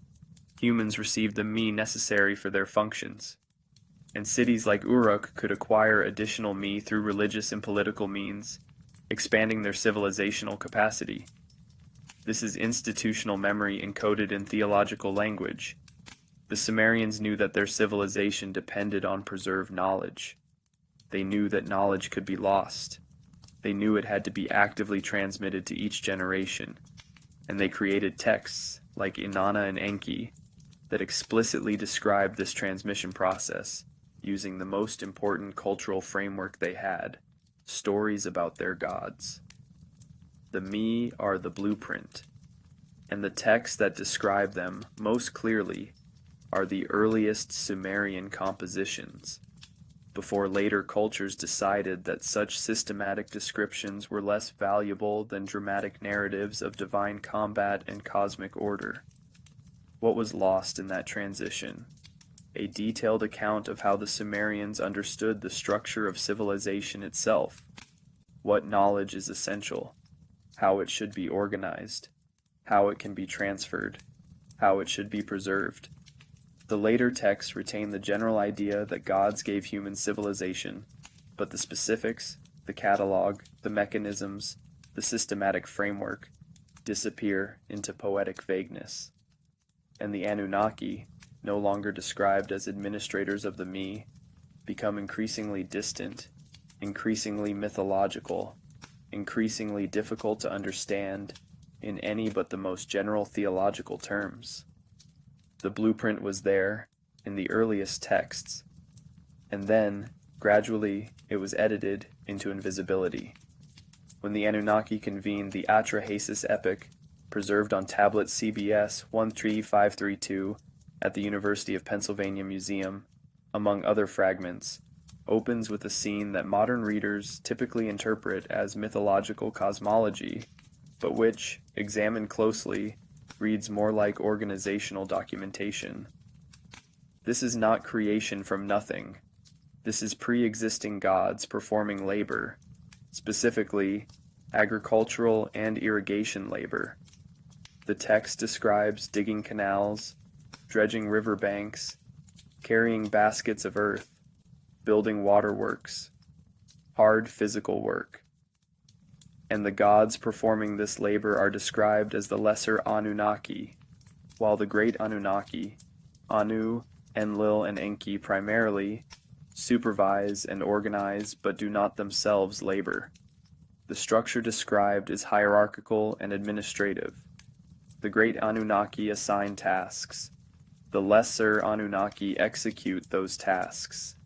Humans received the me necessary for their functions. And cities like Uruk could acquire additional me through religious and political means, expanding their civilizational capacity. This is institutional memory encoded in theological language. The Sumerians knew that their civilization depended on preserved knowledge. They knew that knowledge could be lost. They knew it had to be actively transmitted to each generation, and they created texts, like Inanna and Enki, that explicitly described this transmission process, using the most important cultural framework they had, stories about their gods. The me are the blueprint, and the texts that describe them most clearly are the earliest Sumerian compositions, before later cultures decided that such systematic descriptions were less valuable than dramatic narratives of divine combat and cosmic order. What was lost in that transition? A detailed account of how the Sumerians understood the structure of civilization itself, what knowledge is essential, how it should be organized, how it can be transferred, how it should be preserved. The later texts retain the general idea that gods gave human civilization, but the specifics, the catalog, the mechanisms, the systematic framework disappear into poetic vagueness. And the Anunnaki, no longer described as administrators of the me, become increasingly distant, increasingly mythological, increasingly difficult to understand in any but the most general theological terms. The blueprint was there in the earliest texts, and then, gradually, it was edited into invisibility. When the Anunnaki convened the Atrahasis epic, preserved on tablet CBS 13532 at the University of Pennsylvania Museum, among other fragments, opens with a scene that modern readers typically interpret as mythological cosmology, but which, examined closely, reads more like organizational documentation. This is not creation from nothing. This is pre-existing gods performing labor, specifically agricultural and irrigation labor. The text describes digging canals, dredging riverbanks, carrying baskets of earth, building waterworks, hard physical work. And the gods performing this labor are described as the lesser Anunnaki, while the great Anunnaki, Anu, Enlil, and Enki primarily, supervise and organize but do not themselves labor. The structure described is hierarchical and administrative. The great Anunnaki assign tasks. The lesser Anunnaki execute those tasks.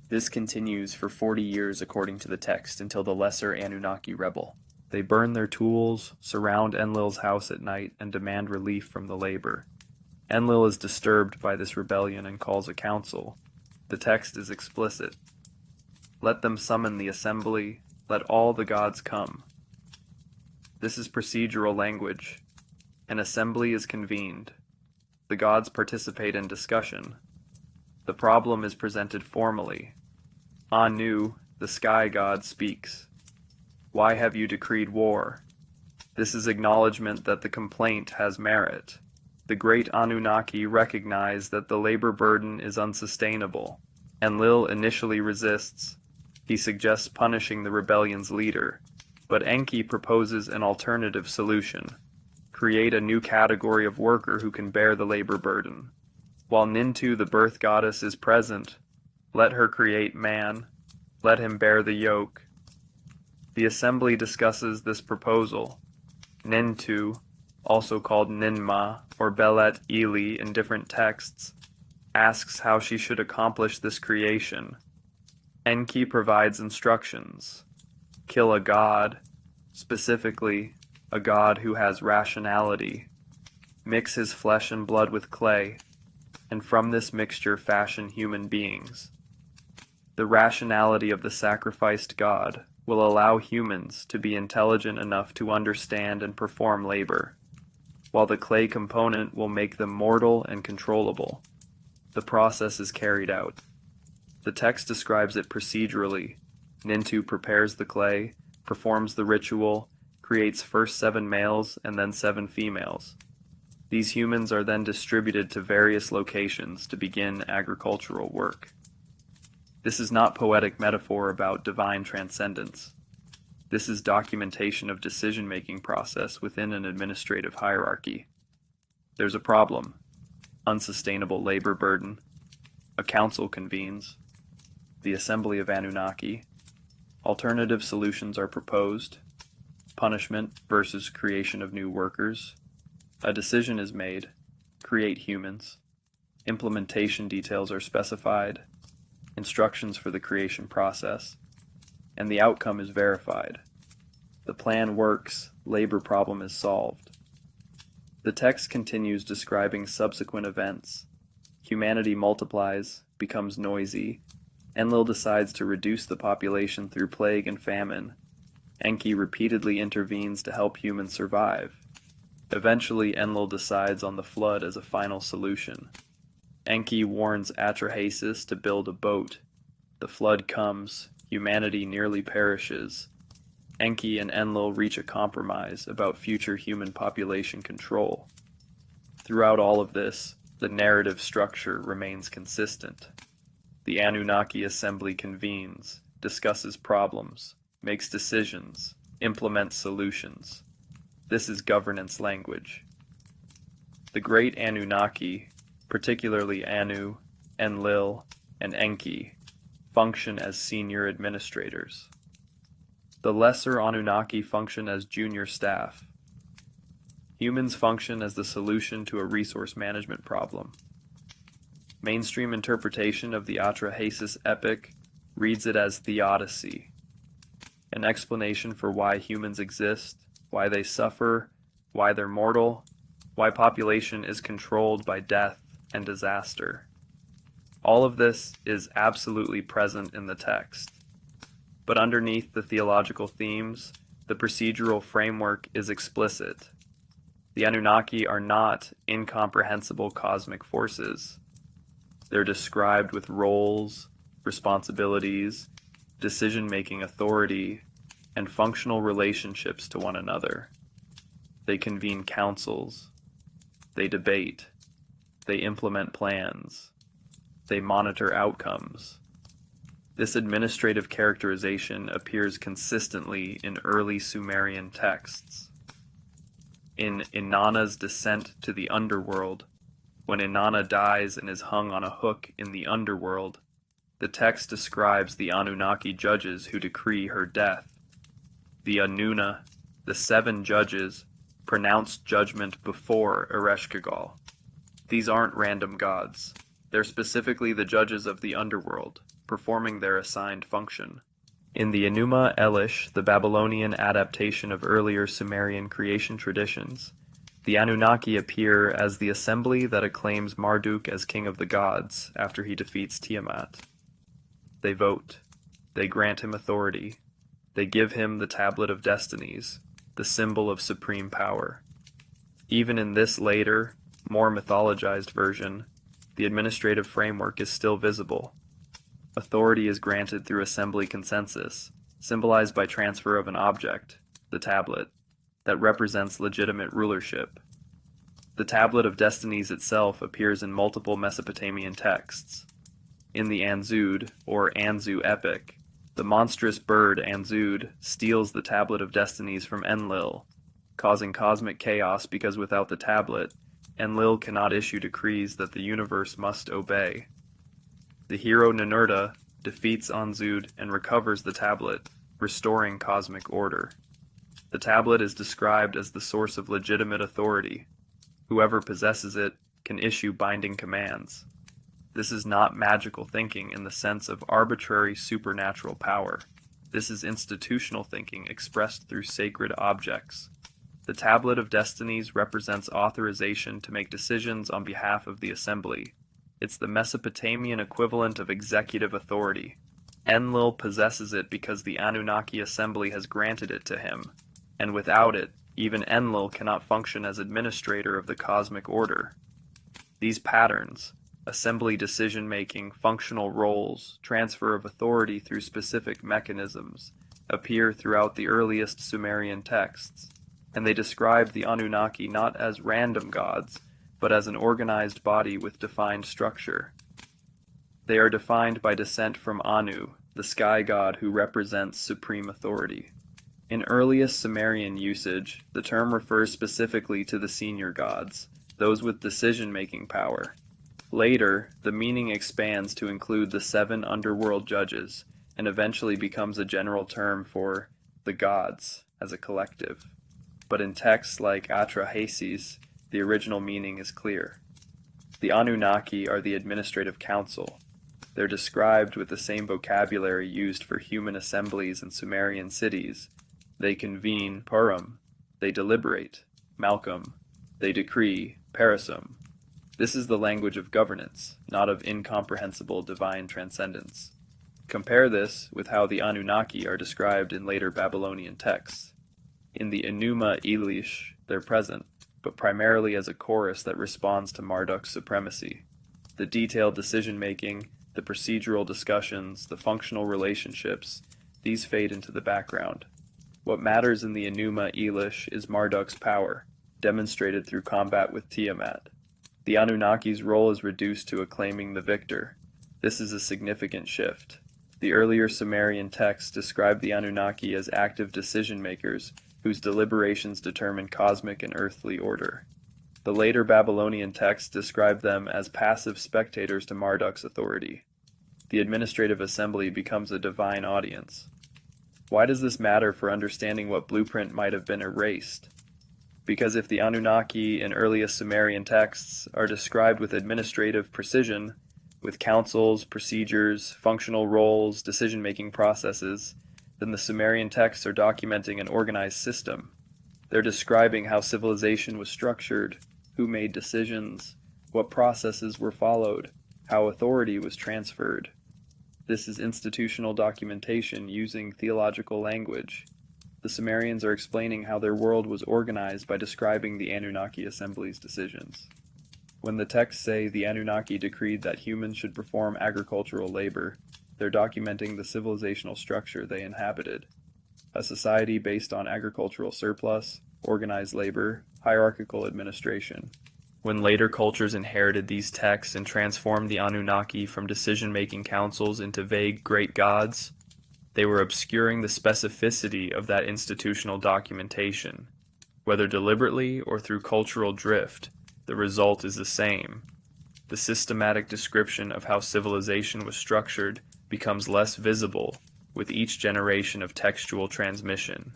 This continues for 40 years according to the text until the lesser Anunnaki rebel. They burn their tools, surround Enlil's house at night, and demand relief from the labor. Enlil is disturbed by this rebellion and calls a council. The text is explicit. Let them summon the assembly, let all the gods come. This is procedural language. An assembly is convened. The gods participate in discussion. The problem is presented formally. Anu, the sky god, speaks. Why have you decreed war? This is acknowledgement that the complaint has merit. The great Anunnaki recognize that the labor burden is unsustainable. Enlil initially resists. He suggests punishing the rebellion's leader, but Enki proposes an alternative solution. Create a new category of worker who can bear the labor burden. While Nintu, the birth goddess, is present, let her create man. Let him bear the yoke. The assembly discusses this proposal. Nintu, also called Ninma or Belet Eli in different texts, asks how she should accomplish this creation. Enki provides instructions. Kill a god, specifically a god who has rationality. Mix his flesh and blood with clay, and from this mixture fashion human beings. The rationality of the sacrificed god will allow humans to be intelligent enough to understand and perform labor, while the clay component will make them mortal and controllable. The process is carried out. The text describes it procedurally. Nintu prepares the clay, performs the ritual, creates first 7 males and then 7 females. These humans are then distributed to various locations to begin agricultural work. This is not poetic metaphor about divine transcendence. This is documentation of decision-making process within an administrative hierarchy. There's a problem. Unsustainable labor burden. A council convenes. The assembly of Anunnaki. Alternative solutions are proposed. Punishment versus creation of new workers. A decision is made. Create humans. Implementation details are specified. Instructions for the creation process. And the outcome is verified. The plan works. Labor problem is solved. The text continues describing subsequent events. Humanity multiplies, becomes noisy. Enlil decides to reduce the population through plague and famine. Enki repeatedly intervenes to help humans survive. Eventually, Enlil decides on the flood as a final solution. Enki warns Atrahasis to build a boat. The flood comes. Humanity nearly perishes. Enki and Enlil reach a compromise about future human population control. Throughout all of this, the narrative structure remains consistent. The Anunnaki assembly convenes, discusses problems, makes decisions, implements solutions. This is governance language. The great Anunnaki, particularly Anu, Enlil, and Enki, function as senior administrators. The lesser Anunnaki function as junior staff. Humans function as the solution to a resource management problem. Mainstream interpretation of the Atrahasis epic reads it as theodicy, an explanation for why humans exist, why they suffer, why they're mortal, why population is controlled by death and disaster. All of this is absolutely present in the text. But underneath the theological themes, the procedural framework is explicit. The Anunnaki are not incomprehensible cosmic forces. They're described with roles, responsibilities, decision-making authority, and functional relationships to one another. They convene councils. They debate. They implement plans. They monitor outcomes. This administrative characterization appears consistently in early Sumerian texts. In Inanna's Descent to the Underworld, when Inanna dies and is hung on a hook in the underworld, the text describes the Anunnaki judges who decree her death. The Anunna, the 7 judges, pronounced judgment before Ereshkigal. These aren't random gods. They're specifically the judges of the underworld, performing their assigned function. In the Enuma Elish, the Babylonian adaptation of earlier Sumerian creation traditions, the Anunnaki appear as the assembly that acclaims Marduk as king of the gods after he defeats Tiamat. They vote. They grant him authority. They give him the Tablet of Destinies, the symbol of supreme power. Even in this later, more mythologized version, the administrative framework is still visible. Authority is granted through assembly consensus, symbolized by transfer of an object, the tablet, that represents legitimate rulership. The Tablet of Destinies itself appears in multiple Mesopotamian texts. In the Anzud, or Anzu epic, the monstrous bird Anzud steals the Tablet of Destinies from Enlil, causing cosmic chaos because without the tablet, Enlil cannot issue decrees that the universe must obey. The hero Ninurta defeats Anzud and recovers the tablet, restoring cosmic order. The tablet is described as the source of legitimate authority. Whoever possesses it can issue binding commands. This is not magical thinking in the sense of arbitrary supernatural power. This is institutional thinking expressed through sacred objects. The Tablet of Destinies represents authorization to make decisions on behalf of the assembly. It's the Mesopotamian equivalent of executive authority. Enlil possesses it because the Anunnaki assembly has granted it to him, and without it, even Enlil cannot function as administrator of the cosmic order. These patterns, assembly decision-making, functional roles, transfer of authority through specific mechanisms, appear throughout the earliest Sumerian texts, and they describe the Anunnaki not as random gods, but as an organized body with defined structure. They are defined by descent from Anu, the sky god who represents supreme authority. In earliest Sumerian usage, the term refers specifically to the senior gods, those with decision-making power. Later, the meaning expands to include the 7 underworld judges, and eventually becomes a general term for the gods as a collective. But in texts like Atrahasis, the original meaning is clear. The Anunnaki are the administrative council. They're described with the same vocabulary used for human assemblies in Sumerian cities. They convene, Purim. They deliberate, Malcolm. They decree, Parasum. This is the language of governance, not of incomprehensible divine transcendence. Compare this with how the Anunnaki are described in later Babylonian texts. In the Enuma Elish, they're present, but primarily as a chorus that responds to Marduk's supremacy. The detailed decision-making, the procedural discussions, the functional relationships, these fade into the background. What matters in the Enuma Elish is Marduk's power, demonstrated through combat with Tiamat. The Anunnaki's role is reduced to acclaiming the victor. This is a significant shift. The earlier Sumerian texts describe the Anunnaki as active decision-makers whose deliberations determine cosmic and earthly order. The later Babylonian texts describe them as passive spectators to Marduk's authority. The administrative assembly becomes a divine audience. Why does this matter for understanding what blueprint might have been erased? Because if the Anunnaki in earliest Sumerian texts are described with administrative precision, with councils, procedures, functional roles, decision-making processes, then the Sumerian texts are documenting an organized system. They're describing how civilization was structured, who made decisions, what processes were followed, how authority was transferred. This is institutional documentation using theological language. The Sumerians are explaining how their world was organized by describing the Anunnaki Assembly's decisions. When the texts say the Anunnaki decreed that humans should perform agricultural labor, they're documenting the civilizational structure they inhabited. A society based on agricultural surplus, organized labor, hierarchical administration. When later cultures inherited these texts and transformed the Anunnaki from decision-making councils into vague great gods, they were obscuring the specificity of that institutional documentation. Whether deliberately or through cultural drift, the result is the same. The systematic description of how civilization was structured becomes less visible with each generation of textual transmission.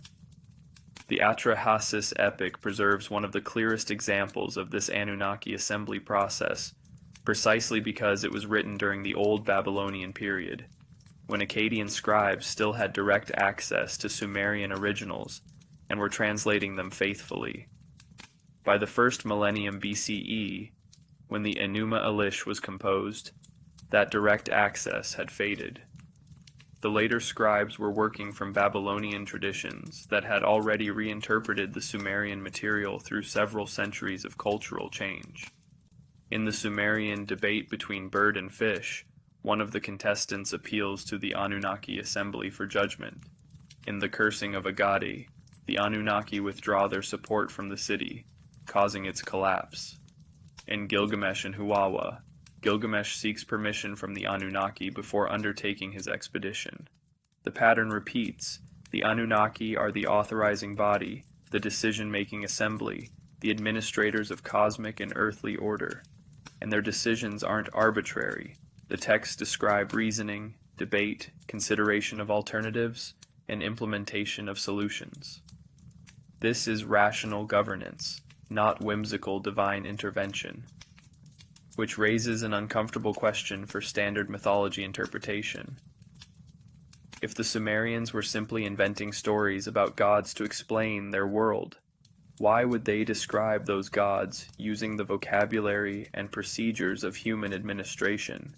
The Atrahasis epic preserves one of the clearest examples of this Anunnaki assembly process, precisely because it was written during the Old Babylonian period, when Akkadian scribes still had direct access to Sumerian originals and were translating them faithfully. By the first millennium BCE, when the Enuma Elish was composed, that direct access had faded. The later scribes were working from Babylonian traditions that had already reinterpreted the Sumerian material through several centuries of cultural change. In the Sumerian debate between bird and fish, one of the contestants appeals to the Anunnaki assembly for judgment. In the cursing of Agadi, the Anunnaki withdraw their support from the city, causing its collapse. In Gilgamesh and Huwawa, Gilgamesh seeks permission from the Anunnaki before undertaking his expedition. The pattern repeats. The Anunnaki are the authorizing body, the decision-making assembly, the administrators of cosmic and earthly order. And their decisions aren't arbitrary. The texts describe reasoning, debate, consideration of alternatives, and implementation of solutions. This is rational governance, not whimsical divine intervention, which raises an uncomfortable question for standard mythology interpretation. If the Sumerians were simply inventing stories about gods to explain their world, why would they describe those gods using the vocabulary and procedures of human administration?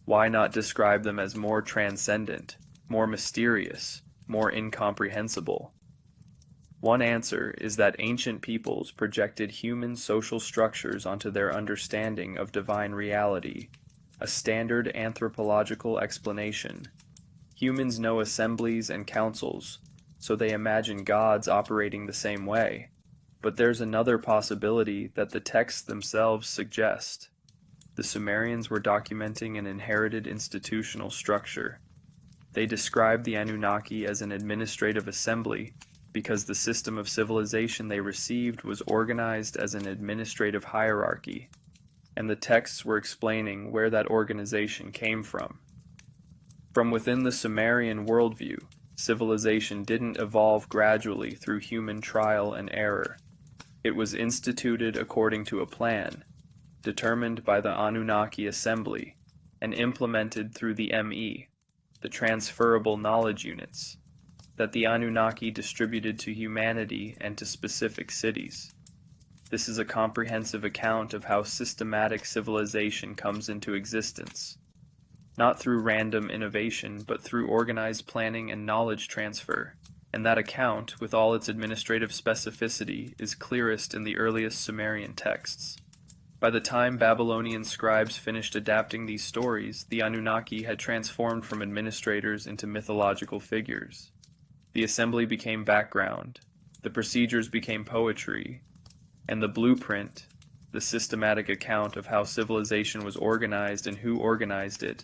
Why not describe them as more transcendent, more mysterious, more incomprehensible? One answer is that ancient peoples projected human social structures onto their understanding of divine reality, a standard anthropological explanation. Humans know assemblies and councils, so they imagine gods operating the same way. But there's another possibility that the texts themselves suggest. The Sumerians were documenting an inherited institutional structure. They described the Anunnaki as an administrative assembly because the system of civilization they received was organized as an administrative hierarchy, and the texts were explaining where that organization came from. From within the Sumerian worldview, civilization didn't evolve gradually through human trial and error. It was instituted according to a plan, determined by the Anunnaki assembly, and implemented through the ME, the transferable knowledge units, that the Anunnaki distributed to humanity and to specific cities. This is a comprehensive account of how systematic civilization comes into existence, not through random innovation, but through organized planning and knowledge transfer. And that account, with all its administrative specificity, is clearest in the earliest Sumerian texts. By the time Babylonian scribes finished adapting these stories, the Anunnaki had transformed from administrators into mythological figures. The assembly became background, the procedures became poetry, and the blueprint, the systematic account of how civilization was organized and who organized it,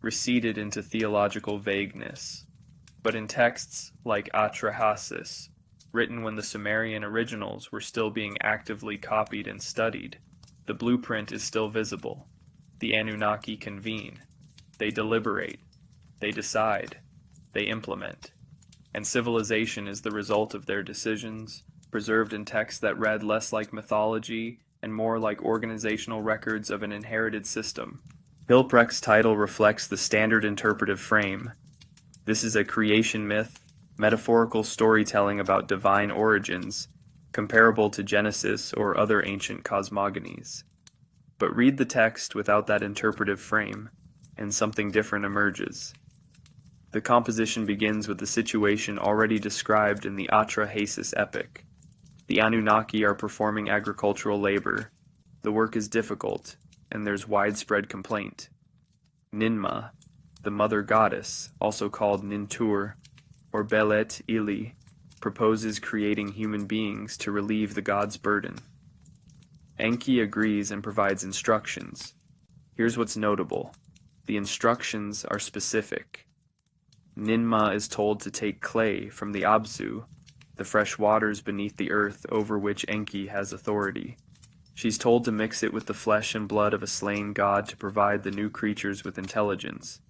receded into theological vagueness. But in texts like Atrahasis, written when the Sumerian originals were still being actively copied and studied, the blueprint is still visible. The Anunnaki convene. They deliberate. They decide. They implement. And civilization is the result of their decisions, preserved in texts that read less like mythology and more like organizational records of an inherited system. Hilprecht's title reflects the standard interpretive frame. This is a creation myth, metaphorical storytelling about divine origins, comparable to Genesis or other ancient cosmogonies. But read the text without that interpretive frame, and something different emerges. The composition begins with the situation already described in the Atrahasis epic. The Anunnaki are performing agricultural labor. The work is difficult, and there's widespread complaint. Ninma, the mother goddess, also called Nintur, or Belet Ili, proposes creating human beings to relieve the god's burden. Enki agrees and provides instructions. Here's what's notable. The instructions are specific. Ninma is told to take clay from the Abzu, the fresh waters beneath the earth over which Enki has authority. She's told to mix it with the flesh and blood of a slain god to provide the new creatures with intelligence.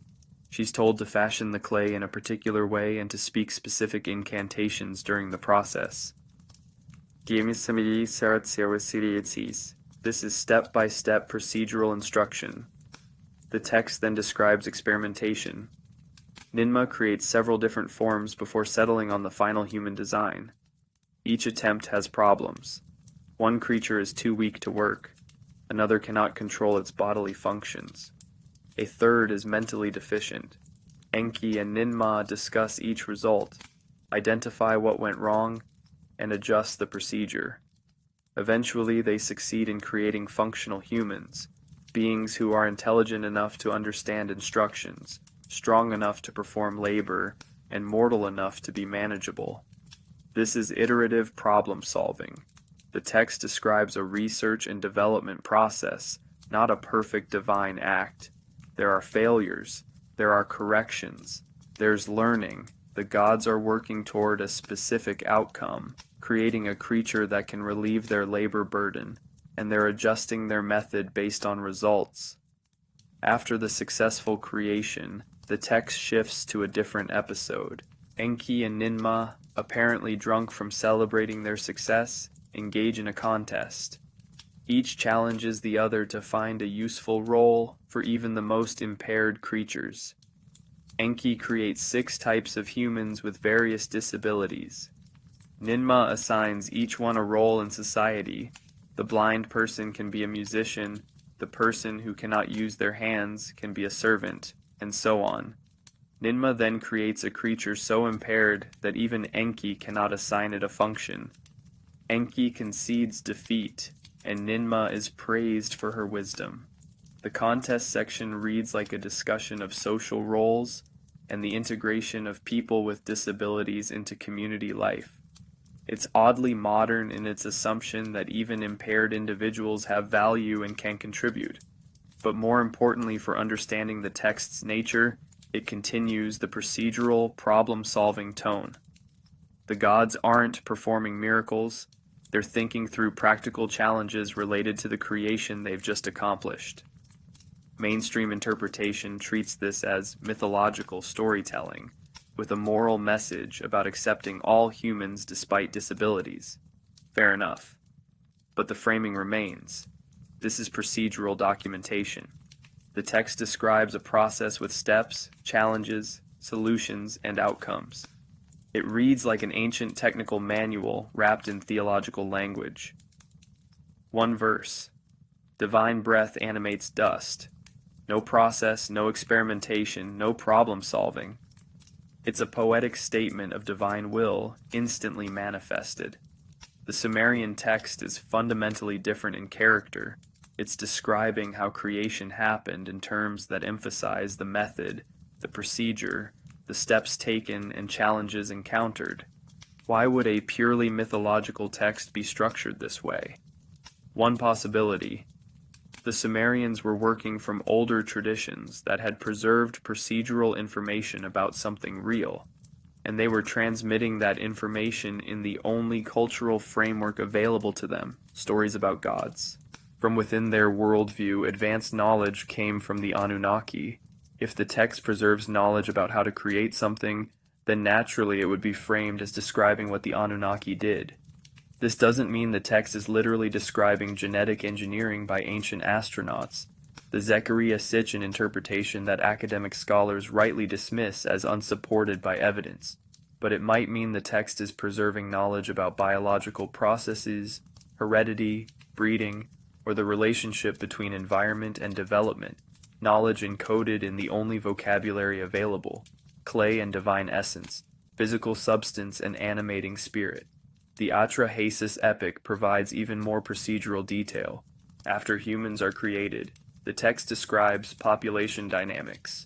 She's told to fashion the clay in a particular way and to speak specific incantations during the process. This is step-by-step procedural instruction. The text then describes experimentation. Ninma creates several different forms before settling on the final human design. Each attempt has problems. One creature is too weak to work. Another cannot control its bodily functions. A third is mentally deficient. Enki and Ninma discuss each result, identify what went wrong, and adjust the procedure. Eventually, they succeed in creating functional humans, beings who are intelligent enough to understand instructions, strong enough to perform labor, and mortal enough to be manageable. This is iterative problem solving. The text describes a research and development process, not a perfect divine act. There are failures, there are corrections, there's learning. The gods are working toward a specific outcome, creating a creature that can relieve their labor burden, and they're adjusting their method based on results. After the successful creation, the text shifts to a different episode. Enki and Ninma, apparently drunk from celebrating their success, engage in a contest. Each challenges the other to find a useful role for even the most impaired creatures. Enki creates 6 types of humans with various disabilities. Ninma assigns each one a role in society. The blind person can be a musician, the person who cannot use their hands can be a servant, and so on. Ninma then creates a creature so impaired that even Enki cannot assign it a function. Enki concedes defeat, and Ninma is praised for her wisdom. The contest section reads like a discussion of social roles and the integration of people with disabilities into community life. It's oddly modern in its assumption that even impaired individuals have value and can contribute. But more importantly for understanding the text's nature, it continues the procedural, problem-solving tone. The gods aren't performing miracles. They're thinking through practical challenges related to the creation they've just accomplished. Mainstream interpretation treats this as mythological storytelling, with a moral message about accepting all humans despite disabilities. Fair enough. But the framing remains. This is procedural documentation. The text describes a process with steps, challenges, solutions, and outcomes. It reads like an ancient technical manual wrapped in theological language. One verse. Divine breath animates dust. No process, no experimentation, no problem solving. It's a poetic statement of divine will, instantly manifested. The Sumerian text is fundamentally different in character. It's describing how creation happened in terms that emphasize the method, the procedure, the steps taken, and challenges encountered. Why would a purely mythological text be structured this way? One possibility. The Sumerians were working from older traditions that had preserved procedural information about something real, and they were transmitting that information in the only cultural framework available to them, stories about gods. From within their worldview, advanced knowledge came from the Anunnaki. If the text preserves knowledge about how to create something, then naturally it would be framed as describing what the Anunnaki did. This doesn't mean the text is literally describing genetic engineering by ancient astronauts, the Zecharia Sitchin interpretation that academic scholars rightly dismiss as unsupported by evidence. but it might mean the text is preserving knowledge about biological processes, heredity, breeding, or the relationship between environment and development, knowledge encoded in the only vocabulary available, clay and divine essence, physical substance and animating spirit. The Atrahasis epic provides even more procedural detail. After humans are created, the text describes population dynamics.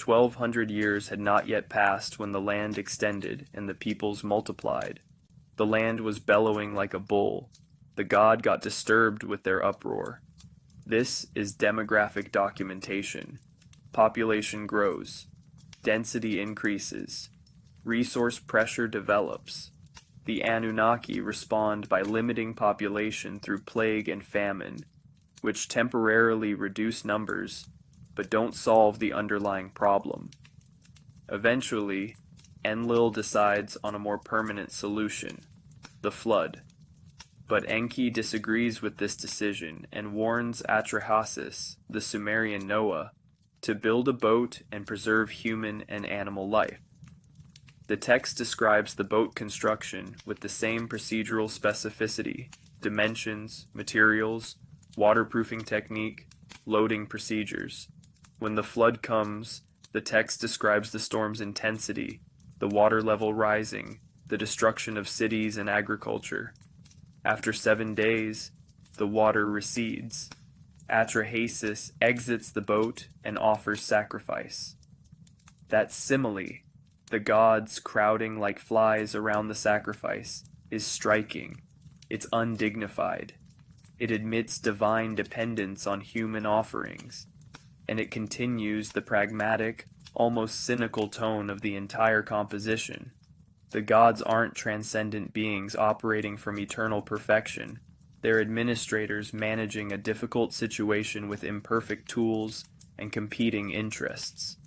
1,200 years had not yet passed when the land extended and the peoples multiplied. The land was bellowing like a bull. The god got disturbed with their uproar. This is demographic documentation. Population grows. Density increases. Resource pressure develops. The Anunnaki respond by limiting population through plague and famine, which temporarily reduce numbers, but don't solve the underlying problem. Eventually, Enlil decides on a more permanent solution, the flood. But Enki disagrees with this decision and warns Atrahasis, the Sumerian Noah, to build a boat and preserve human and animal life. The text describes the boat construction with the same procedural specificity, dimensions, materials, waterproofing technique, loading procedures. When the flood comes, the text describes the storm's intensity, the water level rising, the destruction of cities and agriculture. After 7 days, the water recedes. Atrahasis exits the boat and offers sacrifice. That simile, the gods crowding like flies around the sacrifice, is striking. It's undignified. It admits divine dependence on human offerings, and it continues the pragmatic, almost cynical tone of the entire composition. The gods aren't transcendent beings operating from eternal perfection. They're administrators managing a difficult situation with imperfect tools and competing interests.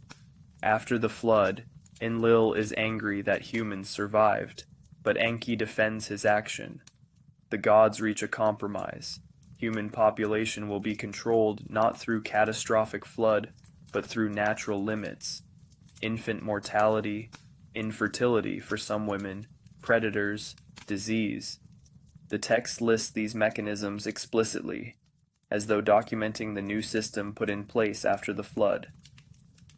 After the flood, Enlil is angry that humans survived, but Enki defends his action. The gods reach a compromise. Human population will be controlled not through catastrophic flood, but through natural limits. Infant mortality, infertility for some women, predators, disease. The text lists these mechanisms explicitly, as though documenting the new system put in place after the flood.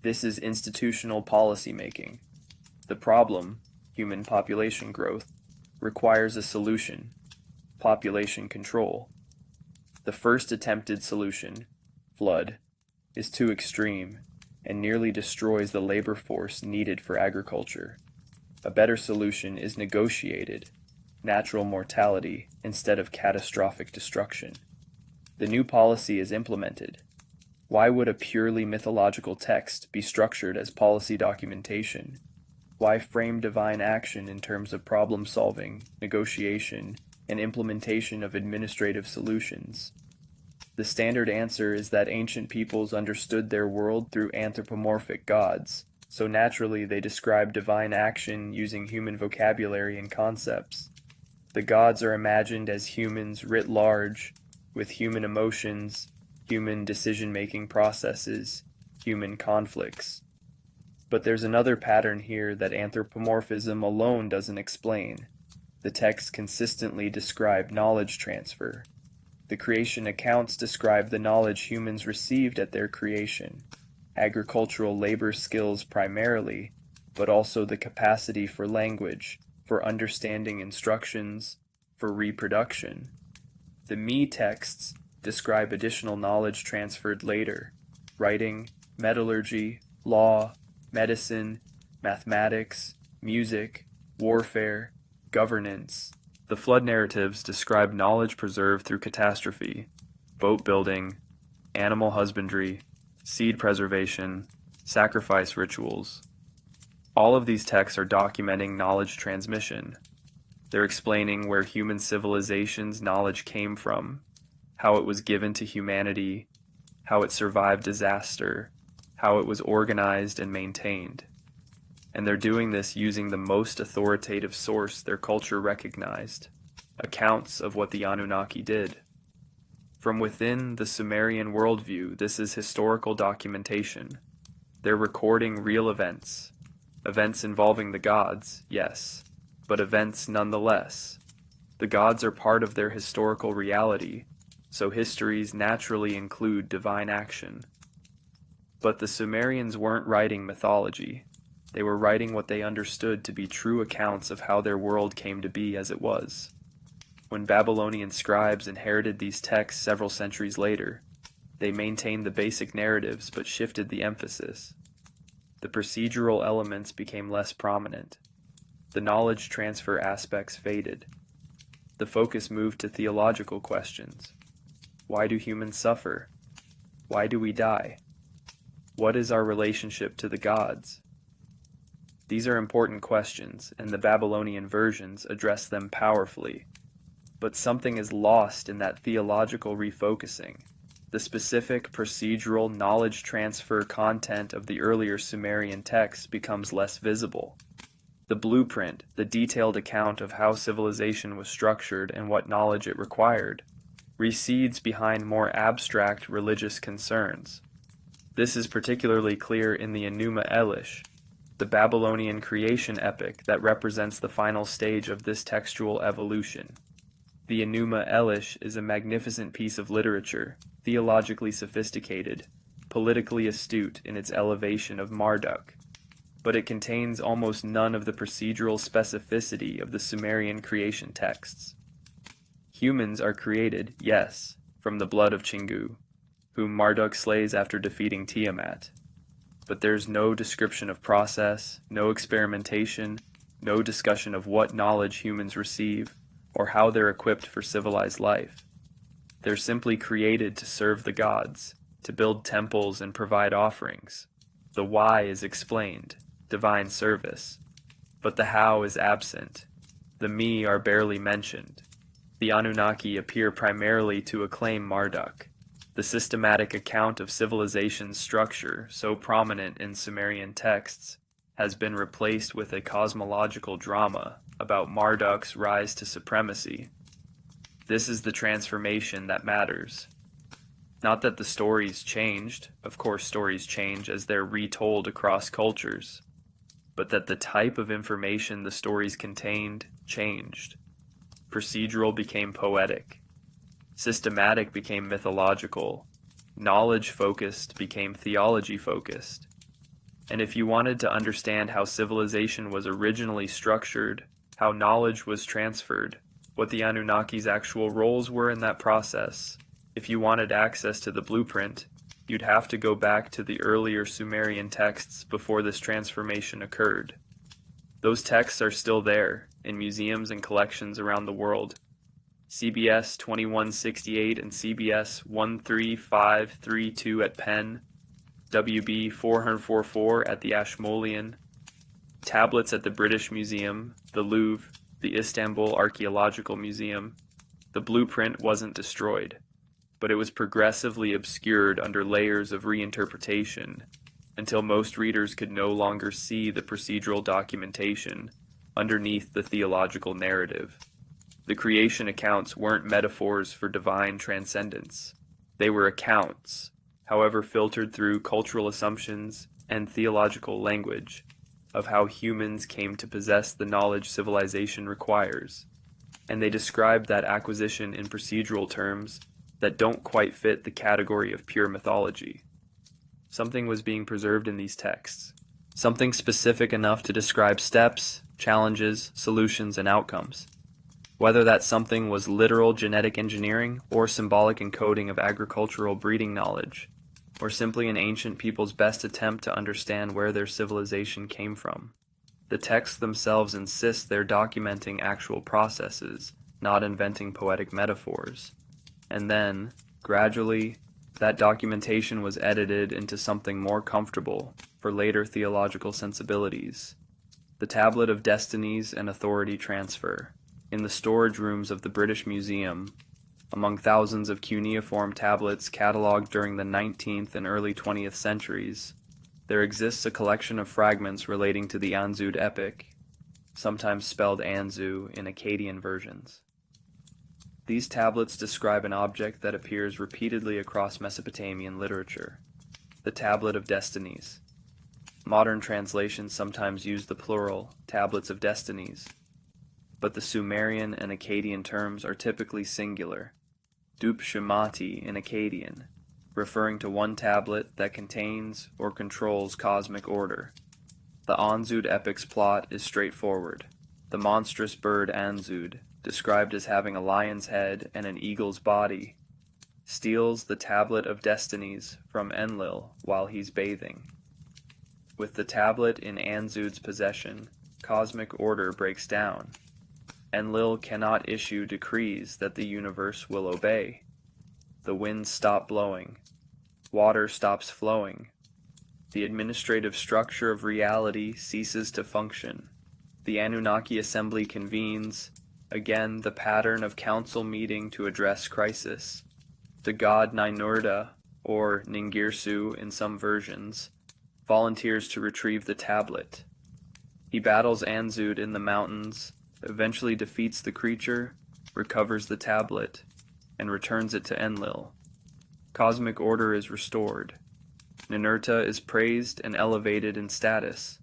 This is institutional policymaking. The problem, human population growth, requires a solution, population control. The first attempted solution, flood, is too extreme and nearly destroys the labor force needed for agriculture. A better solution is negotiated, natural mortality instead of catastrophic destruction. The new policy is implemented. Why would a purely mythological text be structured as policy documentation? Why frame divine action in terms of problem solving, negotiation, and implementation of administrative solutions? The standard answer is that ancient peoples understood their world through anthropomorphic gods, so naturally they describe divine action using human vocabulary and concepts. The gods are imagined as humans writ large, with human emotions, human decision-making processes, human conflicts. But there's another pattern here that anthropomorphism alone doesn't explain. The texts consistently describe knowledge transfer. The creation accounts describe the knowledge humans received at their creation, agricultural labor skills primarily, but also the capacity for language, for understanding instructions, for reproduction. The Me texts describe additional knowledge transferred later: writing, metallurgy, law, medicine, mathematics, music, warfare, governance. The flood narratives describe knowledge preserved through catastrophe, boat building, animal husbandry, seed preservation, sacrifice rituals. All of these texts are documenting knowledge transmission. They're explaining where human civilization's knowledge came from, how it was given to humanity, how it survived disaster, how it was organized and maintained. And they're doing this using the most authoritative source their culture recognized, accounts of what the Anunnaki did. From within the Sumerian worldview, this is historical documentation. They're recording real events. Events involving the gods, yes, but events nonetheless. The gods are part of their historical reality, so histories naturally include divine action. But the Sumerians weren't writing mythology. They were writing what they understood to be true accounts of how their world came to be as it was. When Babylonian scribes inherited these texts several centuries later, they maintained the basic narratives but shifted the emphasis. The procedural elements became less prominent. The knowledge transfer aspects faded. The focus moved to theological questions. Why do humans suffer? Why do we die? What is our relationship to the gods? These are important questions, and the Babylonian versions address them powerfully. But something is lost in that theological refocusing. The specific procedural knowledge transfer content of the earlier Sumerian texts becomes less visible. The blueprint, the detailed account of how civilization was structured and what knowledge it required, recedes behind more abstract religious concerns. This is particularly clear in the Enuma Elish, the Babylonian creation epic that represents the final stage of this textual evolution. The Enuma Elish is a magnificent piece of literature, theologically sophisticated, politically astute in its elevation of Marduk, but it contains almost none of the procedural specificity of the Sumerian creation texts. Humans are created, yes, from the blood of Chingu, whom Marduk slays after defeating Tiamat. But there's no description of process, no experimentation, no discussion of what knowledge humans receive, or how they're equipped for civilized life. They're simply created to serve the gods, to build temples and provide offerings. The why is explained, divine service. But the how is absent. The me are barely mentioned. The Anunnaki appear primarily to acclaim Marduk. The systematic account of civilization's structure, so prominent in Sumerian texts, has been replaced with a cosmological drama about Marduk's rise to supremacy. This is the transformation that matters. Not that the stories changed, of course stories change as they're retold across cultures, but that the type of information the stories contained changed. Procedural became poetic. Systematic became mythological. Knowledge-focused became theology-focused. And if you wanted to understand how civilization was originally structured, how knowledge was transferred, what the Anunnaki's actual roles were in that process, if you wanted access to the blueprint, you'd have to go back to the earlier Sumerian texts before this transformation occurred. Those texts are still there, in museums and collections around the world. CBS 2168 and CBS 13532 at Penn, WB 444 at the Ashmolean, tablets at the British Museum, the Louvre, the Istanbul Archaeological Museum. The blueprint wasn't destroyed, but it was progressively obscured under layers of reinterpretation until most readers could no longer see the procedural documentation underneath the theological narrative. The creation accounts weren't metaphors for divine transcendence. They were accounts, however filtered through cultural assumptions and theological language, of how humans came to possess the knowledge civilization requires, and they described that acquisition in procedural terms that don't quite fit the category of pure mythology. Something was being preserved in these texts, something specific enough to describe steps, challenges, solutions, and outcomes. Whether that something was literal genetic engineering or symbolic encoding of agricultural breeding knowledge, or simply an ancient people's best attempt to understand where their civilization came from. The texts themselves insist they're documenting actual processes, not inventing poetic metaphors. And then, gradually, that documentation was edited into something more comfortable for later theological sensibilities. The Tablet of Destinies and Authority Transfer. In the storage rooms of the British Museum, among thousands of cuneiform tablets catalogued during the 19th and early 20th centuries, there exists a collection of fragments relating to the Anzud epic, sometimes spelled Anzu in Akkadian versions. These tablets describe an object that appears repeatedly across Mesopotamian literature, the Tablet of Destinies. Modern translations sometimes use the plural, tablets of destinies, but the Sumerian and Akkadian terms are typically singular, Dupshimati in Akkadian, referring to one tablet that contains or controls cosmic order. The Anzud epic's plot is straightforward. The monstrous bird Anzud, described as having a lion's head and an eagle's body, steals the tablet of destinies from Enlil while he's bathing. With the tablet in Anzud's possession, cosmic order breaks down. Enlil cannot issue decrees that the universe will obey. The winds stop blowing. Water stops flowing. The administrative structure of reality ceases to function. The Anunnaki assembly convenes, again the pattern of council meeting to address crisis. The god Ninurta, or Ningirsu in some versions, volunteers to retrieve the tablet. He battles Anzud in the mountains, eventually defeats the creature, recovers the tablet, and returns it to Enlil. Cosmic order is restored. Ninurta is praised and elevated in status.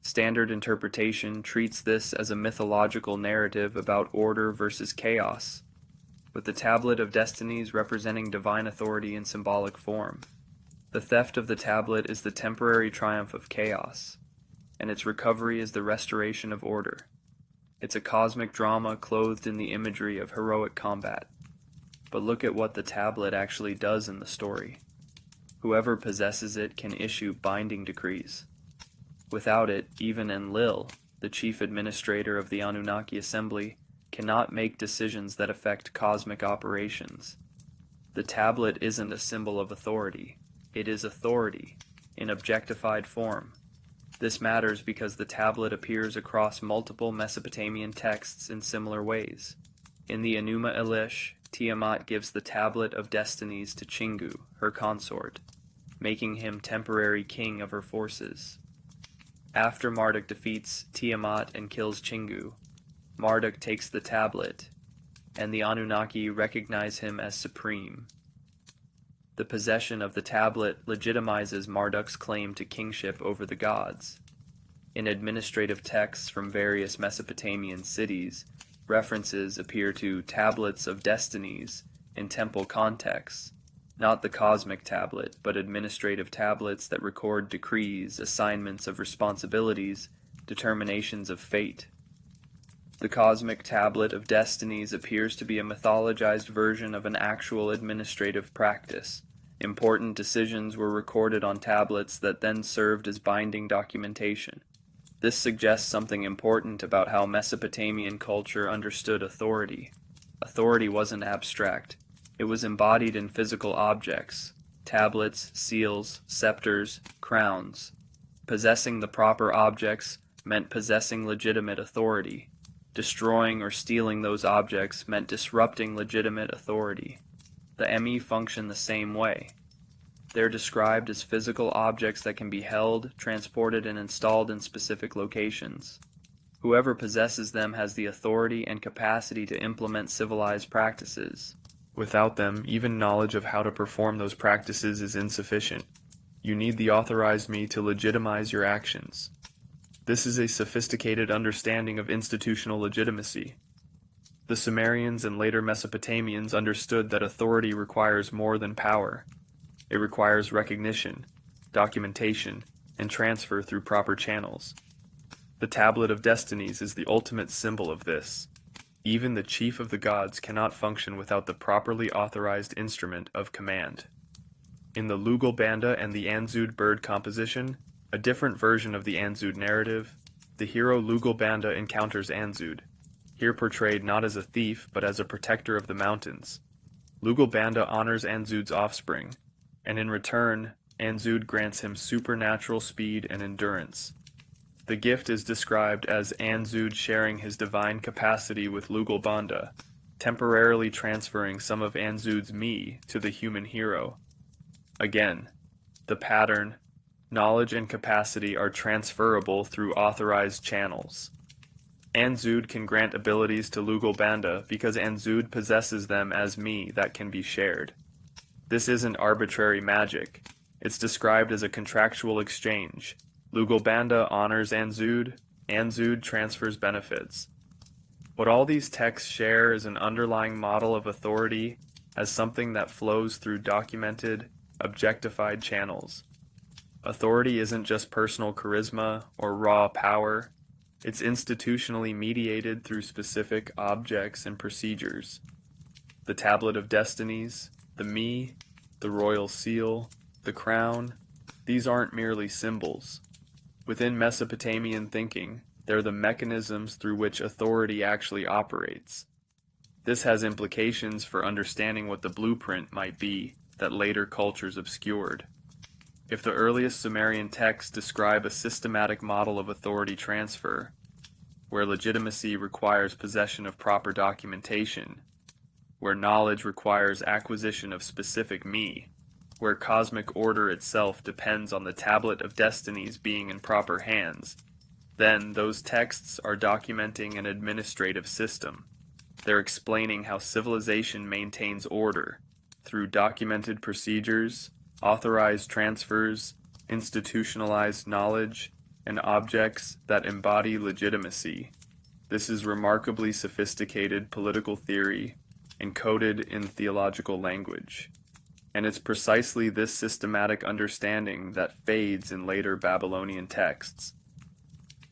Standard interpretation treats this as a mythological narrative about order versus chaos, with the tablet of destinies representing divine authority in symbolic form. The theft of the tablet is the temporary triumph of chaos, and its recovery is the restoration of order. It's a cosmic drama clothed in the imagery of heroic combat. But look at what the tablet actually does in the story. Whoever possesses it can issue binding decrees. Without it, even Enlil, the chief administrator of the Anunnaki assembly, cannot make decisions that affect cosmic operations. The tablet isn't a symbol of authority. It is authority, in objectified form. This matters because the tablet appears across multiple Mesopotamian texts in similar ways. In the Enuma Elish, Tiamat gives the tablet of destinies to Chingu, her consort, making him temporary king of her forces. After Marduk defeats Tiamat and kills Chingu, Marduk takes the tablet, and the Anunnaki recognize him as supreme. The possession of the tablet legitimizes Marduk's claim to kingship over the gods. In administrative texts from various Mesopotamian cities, references appear to tablets of destinies in temple contexts, not the cosmic tablet, but administrative tablets that record decrees, assignments of responsibilities, determinations of fate. The cosmic tablet of destinies appears to be a mythologized version of an actual administrative practice. Important decisions were recorded on tablets that then served as binding documentation. This suggests something important about how Mesopotamian culture understood authority. Authority wasn't abstract. It was embodied in physical objects: tablets, seals, scepters, crowns. Possessing the proper objects meant possessing legitimate authority. Destroying or stealing those objects meant disrupting legitimate authority. The Emi function the same way. They're described as physical objects that can be held, transported, and installed in specific locations. Whoever possesses them has the authority and capacity to implement civilized practices. Without them, even knowledge of how to perform those practices is insufficient. You need the authorized me to legitimize your actions. This is a sophisticated understanding of institutional legitimacy. The Sumerians and later Mesopotamians understood that authority requires more than power. It requires recognition, documentation, and transfer through proper channels. The Tablet of Destinies is the ultimate symbol of this. Even the chief of the gods cannot function without the properly authorized instrument of command. In the Lugal Banda and the Anzud bird composition, a different version of the Anzud narrative, the hero Lugal Banda encounters Anzud, here portrayed not as a thief but as a protector of the mountains. Lugal Banda honors Anzud's offspring, and in return, Anzud grants him supernatural speed and endurance. The gift is described as Anzud sharing his divine capacity with Lugal Banda, temporarily transferring some of Anzud's me to the human hero. Again, the pattern, knowledge and capacity are transferable through authorized channels. Anzud can grant abilities to Lugal Banda because Anzud possesses them as me that can be shared. This isn't arbitrary magic. It's described as a contractual exchange. Lugolbanda honors Anzud, Anzud transfers benefits. What all these texts share is an underlying model of authority as something that flows through documented, objectified channels. Authority isn't just personal charisma or raw power, it's institutionally mediated through specific objects and procedures. The Tablet of Destinies, the Me, the Royal Seal, the Crown, these aren't merely symbols. Within Mesopotamian thinking, they're the mechanisms through which authority actually operates. This has implications for understanding what the blueprint might be that later cultures obscured. If the earliest Sumerian texts describe a systematic model of authority transfer, where legitimacy requires possession of proper documentation, where knowledge requires acquisition of specific me, where cosmic order itself depends on the Tablet of Destinies being in proper hands, then those texts are documenting an administrative system. They're explaining how civilization maintains order through documented procedures, authorized transfers, institutionalized knowledge, and objects that embody legitimacy. This is remarkably sophisticated political theory encoded in theological language. And it's precisely this systematic understanding that fades in later Babylonian texts.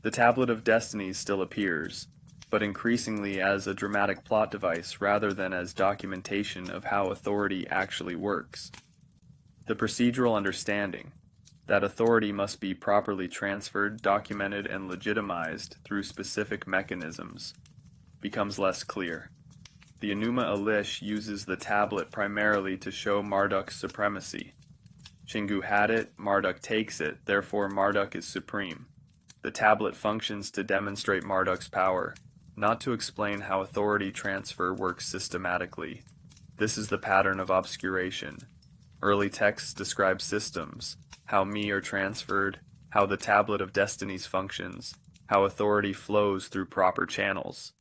The Tablet of Destinies still appears, but increasingly as a dramatic plot device rather than as documentation of how authority actually works. The procedural understanding that authority must be properly transferred, documented, and legitimized through specific mechanisms becomes less clear. The Enuma Elish uses the tablet primarily to show Marduk's supremacy. Chingu had it, Marduk takes it, therefore Marduk is supreme. The tablet functions to demonstrate Marduk's power, not to explain how authority transfer works systematically. This is the pattern of obscuration. Early texts describe systems, how me are transferred, how the Tablet of Destinies functions, how authority flows through proper channels.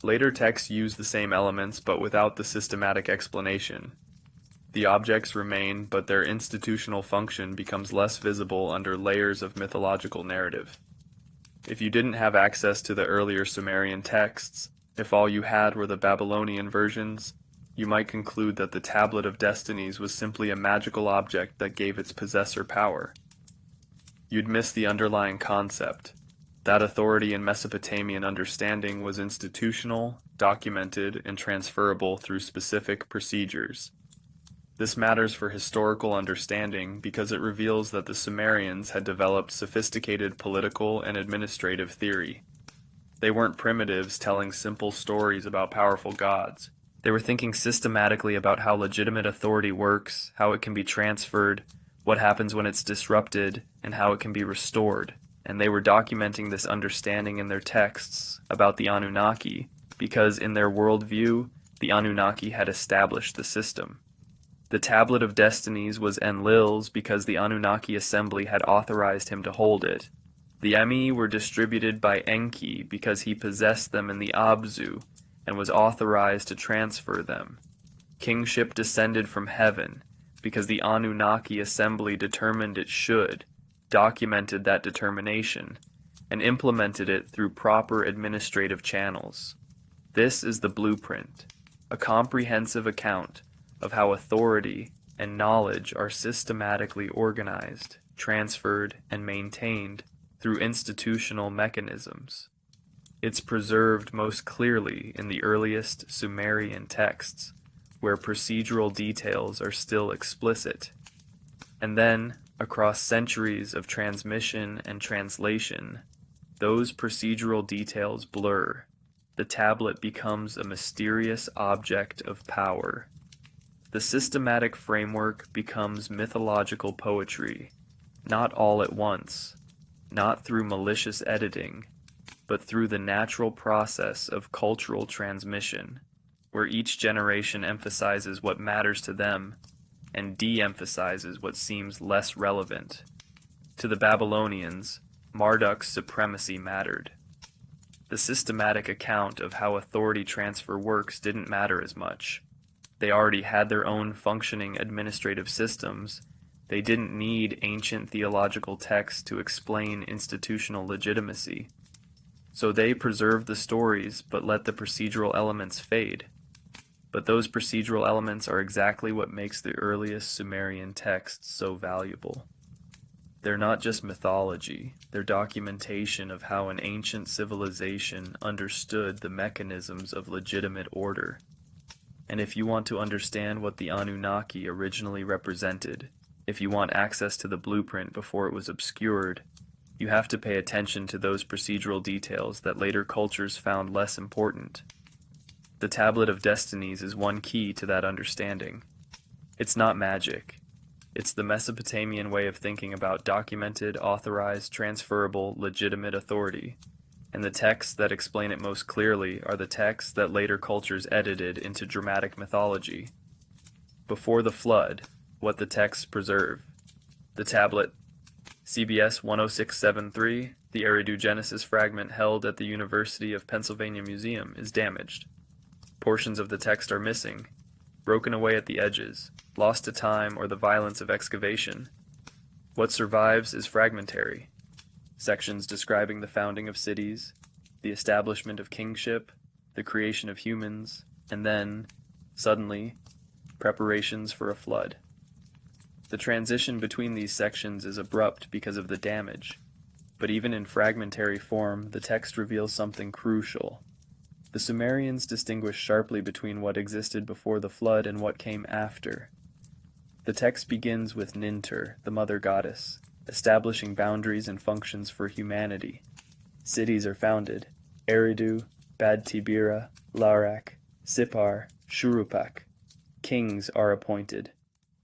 Later texts use the same elements but without the systematic explanation. The objects remain, but their institutional function becomes less visible under layers of mythological narrative. If you didn't have access to the earlier Sumerian texts, if all you had were the Babylonian versions, you might conclude that the Tablet of Destinies was simply a magical object that gave its possessor power. You'd miss the underlying concept. That authority in Mesopotamian understanding was institutional, documented, and transferable through specific procedures. This matters for historical understanding because it reveals that the Sumerians had developed sophisticated political and administrative theory. They weren't primitives telling simple stories about powerful gods. They were thinking systematically about how legitimate authority works, how it can be transferred, what happens when it's disrupted, and how it can be restored. And they were documenting this understanding in their texts about the Anunnaki, because in their worldview, the Anunnaki had established the system. The Tablet of Destinies was Enlil's because the Anunnaki assembly had authorized him to hold it. The Emi were distributed by Enki because he possessed them in the Abzu, and was authorized to transfer them. Kingship descended from heaven, because the Anunnaki assembly determined it should, documented that determination, and implemented it through proper administrative channels. This is the blueprint, a comprehensive account of how authority and knowledge are systematically organized, transferred, and maintained through institutional mechanisms. It's preserved most clearly in the earliest Sumerian texts, where procedural details are still explicit. And then, across centuries of transmission and translation, those procedural details blur. The tablet becomes a mysterious object of power. The systematic framework becomes mythological poetry, not all at once, not through malicious editing, but through the natural process of cultural transmission, where each generation emphasizes what matters to them and de-emphasizes what seems less relevant. To the Babylonians, Marduk's supremacy mattered. The systematic account of how authority transfer works didn't matter as much. They already had their own functioning administrative systems, They didn't need ancient theological texts to explain institutional legitimacy. So they preserved the stories but let the procedural elements fade. But those procedural elements are exactly what makes the earliest Sumerian texts so valuable. They're not just mythology, they're documentation of how an ancient civilization understood the mechanisms of legitimate order. And if you want to understand what the Anunnaki originally represented, if you want access to the blueprint before it was obscured, you have to pay attention to those procedural details that later cultures found less important. The Tablet of Destinies is one key to that understanding. It's not magic. It's the Mesopotamian way of thinking about documented, authorized, transferable, legitimate authority. And the texts that explain it most clearly are the texts that later cultures edited into dramatic mythology. Before the flood, what the texts preserve. The tablet, CBS 10673, the Eridu Genesis fragment held at the University of Pennsylvania Museum, is damaged. Portions of the text are missing, broken away at the edges, lost to time or the violence of excavation. What survives is fragmentary. Sections describing the founding of cities, the establishment of kingship, the creation of humans, and then, suddenly, preparations for a flood. The transition between these sections is abrupt because of the damage, but even in fragmentary form, the text reveals something crucial. The Sumerians distinguished sharply between what existed before the flood and what came after. The text begins with Nintur, the mother goddess, establishing boundaries and functions for humanity. Cities are founded: Eridu, Bad Tibira, Larak, Sippar, Shurupak. Kings are appointed.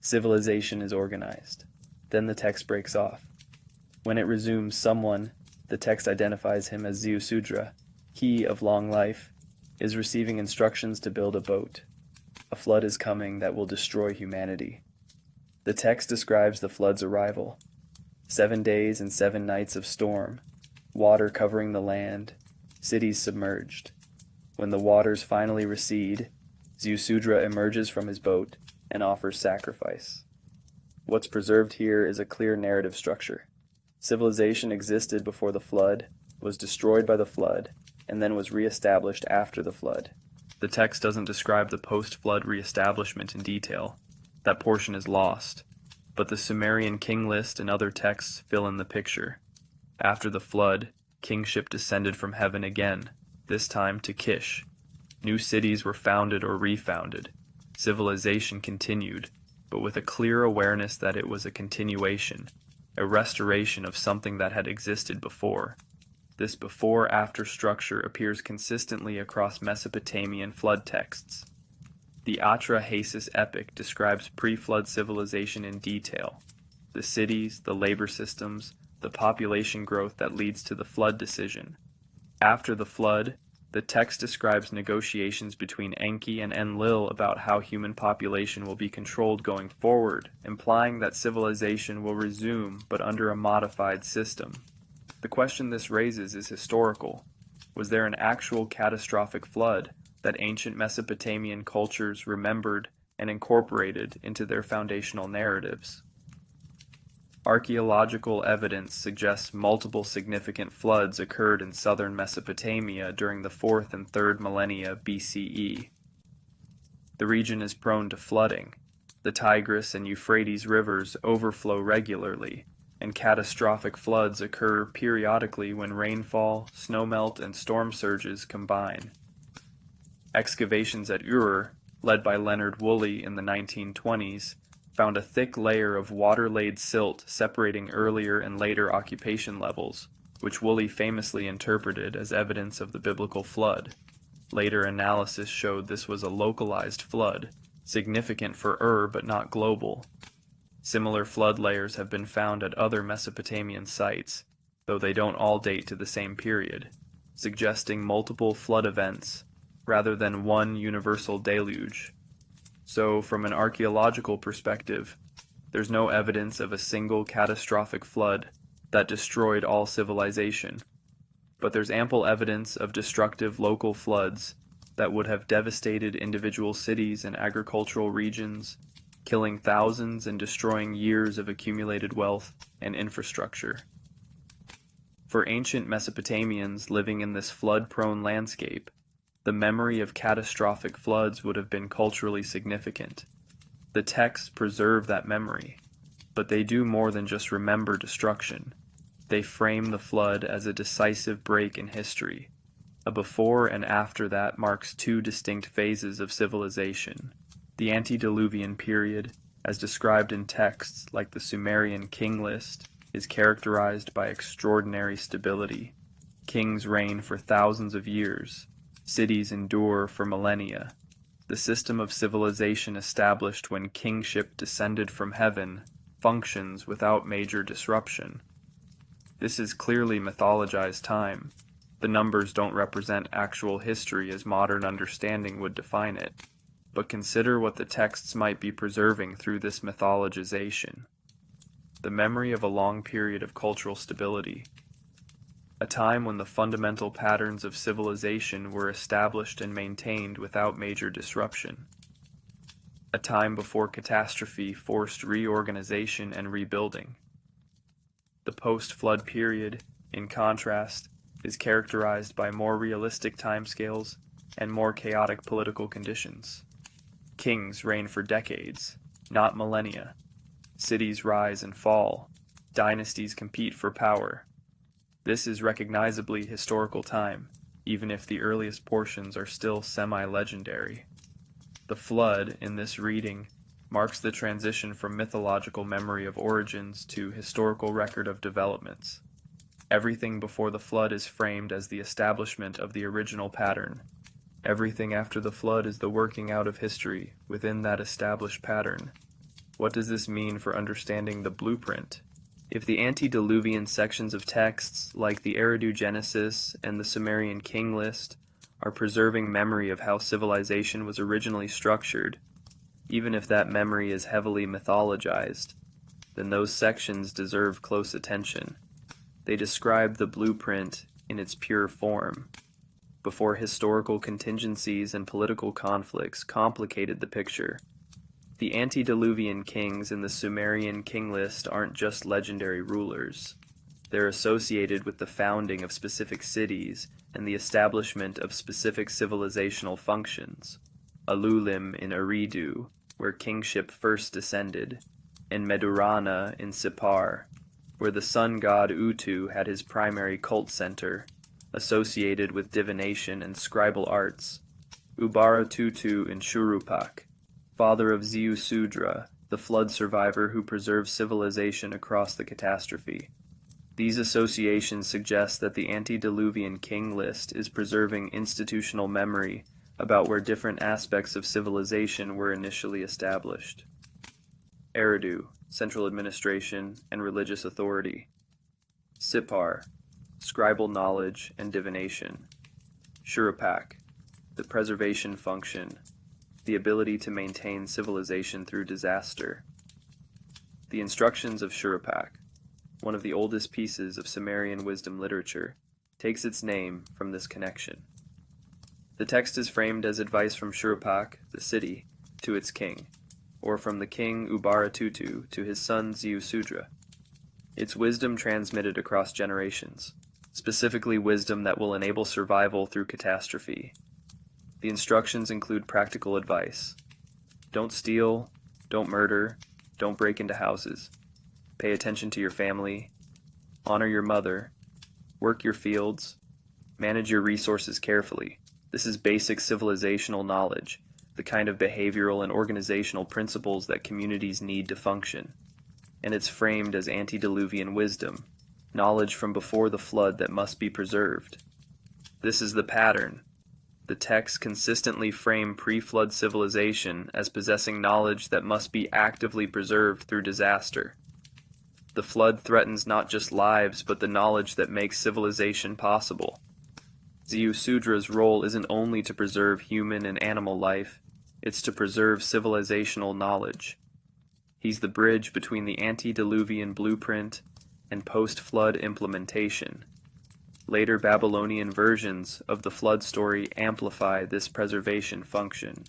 Civilization is organized. Then the text breaks off. When it resumes someone, the text identifies him as Ziusudra. He, of long life, is receiving instructions to build a boat. A flood is coming that will destroy humanity. The text describes the flood's arrival. 7 days and 7 nights of storm, water covering the land, cities submerged. When the waters finally recede, Ziusudra emerges from his boat and offers sacrifice. What's preserved here is a clear narrative structure. Civilization existed before the flood, was destroyed by the flood, and then was reestablished after the flood. The text doesn't describe the post-flood reestablishment in detail. That portion is lost. But the Sumerian king list and other texts fill in the picture. After the flood, kingship descended from heaven again, this time to Kish. New cities were founded or refounded. Civilization continued, but with a clear awareness that it was a continuation, a restoration of something that had existed before. This before-after structure appears consistently across Mesopotamian flood texts. The Atrahasis epic describes pre-flood civilization in detail. The cities, the labor systems, the population growth that leads to the flood decision. After the flood, the text describes negotiations between Enki and Enlil about how human population will be controlled going forward, implying that civilization will resume but under a modified system. The question this raises is historical. Was there an actual catastrophic flood that ancient Mesopotamian cultures remembered and incorporated into their foundational narratives? Archaeological evidence suggests multiple significant floods occurred in southern Mesopotamia during the 4th and 3rd millennia BCE. The region is prone to flooding. The Tigris and Euphrates rivers overflow regularly, and catastrophic floods occur periodically when rainfall, snowmelt, and storm surges combine. Excavations at Ur, led by Leonard Woolley in the 1920s, found a thick layer of water-laid silt separating earlier and later occupation levels, which Woolley famously interpreted as evidence of the biblical flood. Later analysis showed this was a localized flood, significant for Ur but not global. Similar flood layers have been found at other Mesopotamian sites, though they don't all date to the same period, suggesting multiple flood events rather than one universal deluge. So, from an archaeological perspective, there's no evidence of a single catastrophic flood that destroyed all civilization, but there's ample evidence of destructive local floods that would have devastated individual cities and agricultural regions, killing thousands and destroying years of accumulated wealth and infrastructure. For ancient Mesopotamians living in this flood-prone landscape, the memory of catastrophic floods would have been culturally significant. The texts preserve that memory, but they do more than just remember destruction. They frame the flood as a decisive break in history. A before and after that marks two distinct phases of civilization. The antediluvian period, as described in texts like the Sumerian king list, is characterized by extraordinary stability. Kings reign for thousands of years. Cities endure for millennia. The system of civilization established when kingship descended from heaven functions without major disruption. This is clearly mythologized time. The numbers don't represent actual history as modern understanding would define it, but consider what the texts might be preserving through this mythologization. The memory of a long period of cultural stability, a time when the fundamental patterns of civilization were established and maintained without major disruption, a time before catastrophe forced reorganization and rebuilding. The post-flood period, in contrast, is characterized by more realistic timescales and more chaotic political conditions. Kings reign for decades, not millennia. Cities rise and fall. Dynasties compete for power. This is recognizably historical time, even if the earliest portions are still semi-legendary. The flood, in this reading, marks the transition from mythological memory of origins to historical record of developments. Everything before the flood is framed as the establishment of the original pattern. Everything after the flood is the working out of history within that established pattern. What does this mean for understanding the blueprint? If the antediluvian sections of texts, like the Eridu Genesis and the Sumerian king list, are preserving memory of how civilization was originally structured, even if that memory is heavily mythologized, then those sections deserve close attention. They describe the blueprint in its pure form, before historical contingencies and political conflicts complicated the picture. The antediluvian kings in the Sumerian king list aren't just legendary rulers. They're associated with the founding of specific cities and the establishment of specific civilizational functions. Alulim in Eridu, where kingship first descended, and Medurana in Sippar, where the sun god Utu had his primary cult center, associated with divination and scribal arts. Ubaratutu in Shurupak, father of Ziusudra, the flood survivor who preserved civilization across the catastrophe. These associations suggest that the antediluvian king list is preserving institutional memory about where different aspects of civilization were initially established. Eridu, central administration and religious authority. Sippar, scribal knowledge and divination. Shurupak, the preservation function, the ability to maintain civilization through disaster. The instructions of Shurupak, one of the oldest pieces of Sumerian wisdom literature, takes its name from this connection. The text is framed as advice from Shurupak, the city, to its king, or from the king Ubaratutu to his son Ziusudra. It's wisdom transmitted across generations, specifically wisdom that will enable survival through catastrophe. The instructions include practical advice. Don't steal, don't murder, don't break into houses. Pay attention to your family, honor your mother, work your fields, manage your resources carefully. This is basic civilizational knowledge, the kind of behavioral and organizational principles that communities need to function. And it's framed as antediluvian wisdom, knowledge from before the flood that must be preserved. This is the pattern. The texts consistently frame pre-flood civilization as possessing knowledge that must be actively preserved through disaster. The flood threatens not just lives, but the knowledge that makes civilization possible. Ziusudra's role isn't only to preserve human and animal life, it's to preserve civilizational knowledge. He's the bridge between the antediluvian blueprint and post-flood implementation. Later Babylonian versions of the flood story amplify this preservation function.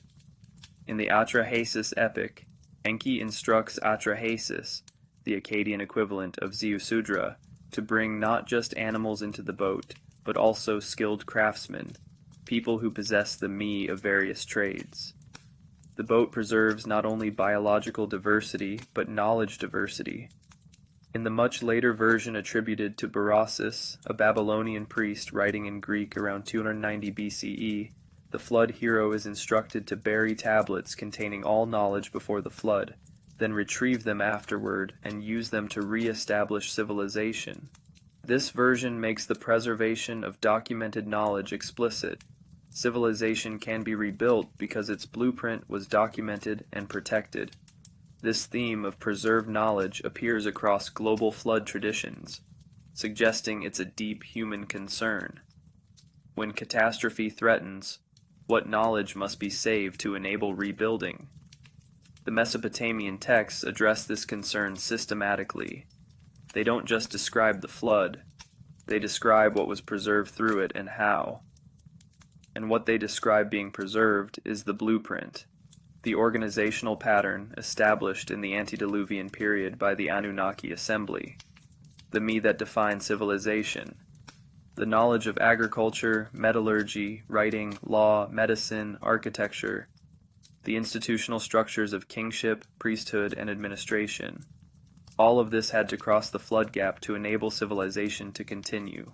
In the Atrahasis epic, Enki instructs Atrahasis, the Akkadian equivalent of Ziusudra, to bring not just animals into the boat, but also skilled craftsmen, people who possess the me of various trades. The boat preserves not only biological diversity, but knowledge diversity. In the much later version attributed to Berossus, a Babylonian priest writing in Greek around 290 BCE, the flood hero is instructed to bury tablets containing all knowledge before the flood, then retrieve them afterward and use them to re-establish civilization. This version makes the preservation of documented knowledge explicit. Civilization can be rebuilt because its blueprint was documented and protected. This theme of preserved knowledge appears across global flood traditions, suggesting it's a deep human concern. When catastrophe threatens, what knowledge must be saved to enable rebuilding? The Mesopotamian texts address this concern systematically. They don't just describe the flood, they describe what was preserved through it and how. And what they describe being preserved is the blueprint, the organizational pattern established in the antediluvian period by the Anunnaki assembly, the me that defines civilization, the knowledge of agriculture, metallurgy, writing, law, medicine, architecture, the institutional structures of kingship, priesthood, and administration. All of this had to cross the flood gap to enable civilization to continue.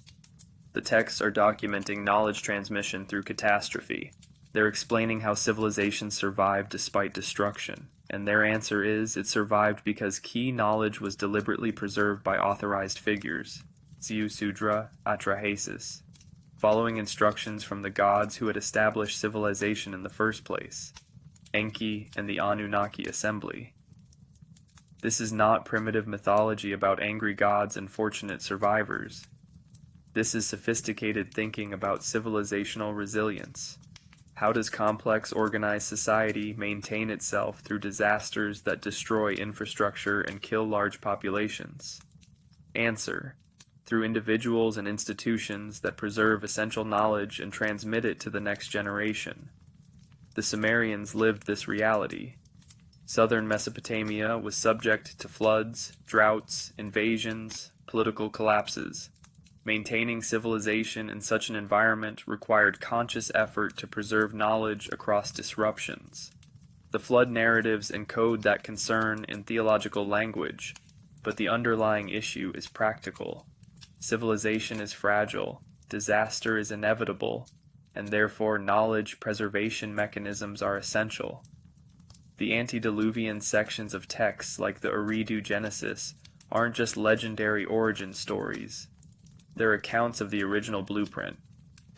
The texts are documenting knowledge transmission through catastrophe. They're explaining how civilization survived despite destruction, and their answer is it survived because key knowledge was deliberately preserved by authorized figures, Ziusudra, Atrahasis, following instructions from the gods who had established civilization in the first place, Enki and the Anunnaki assembly. This is not primitive mythology about angry gods and fortunate survivors. This is sophisticated thinking about civilizational resilience. How does complex organized society maintain itself through disasters that destroy infrastructure and kill large populations? Answer: through individuals and institutions that preserve essential knowledge and transmit it to the next generation. The Sumerians lived this reality. Southern Mesopotamia was subject to floods, droughts, invasions, political collapses. Maintaining civilization in such an environment required conscious effort to preserve knowledge across disruptions. The flood narratives encode that concern in theological language, but the underlying issue is practical. Civilization is fragile, disaster is inevitable, and therefore knowledge preservation mechanisms are essential. The antediluvian sections of texts like the Eridu Genesis aren't just legendary origin stories. They're accounts of the original blueprint,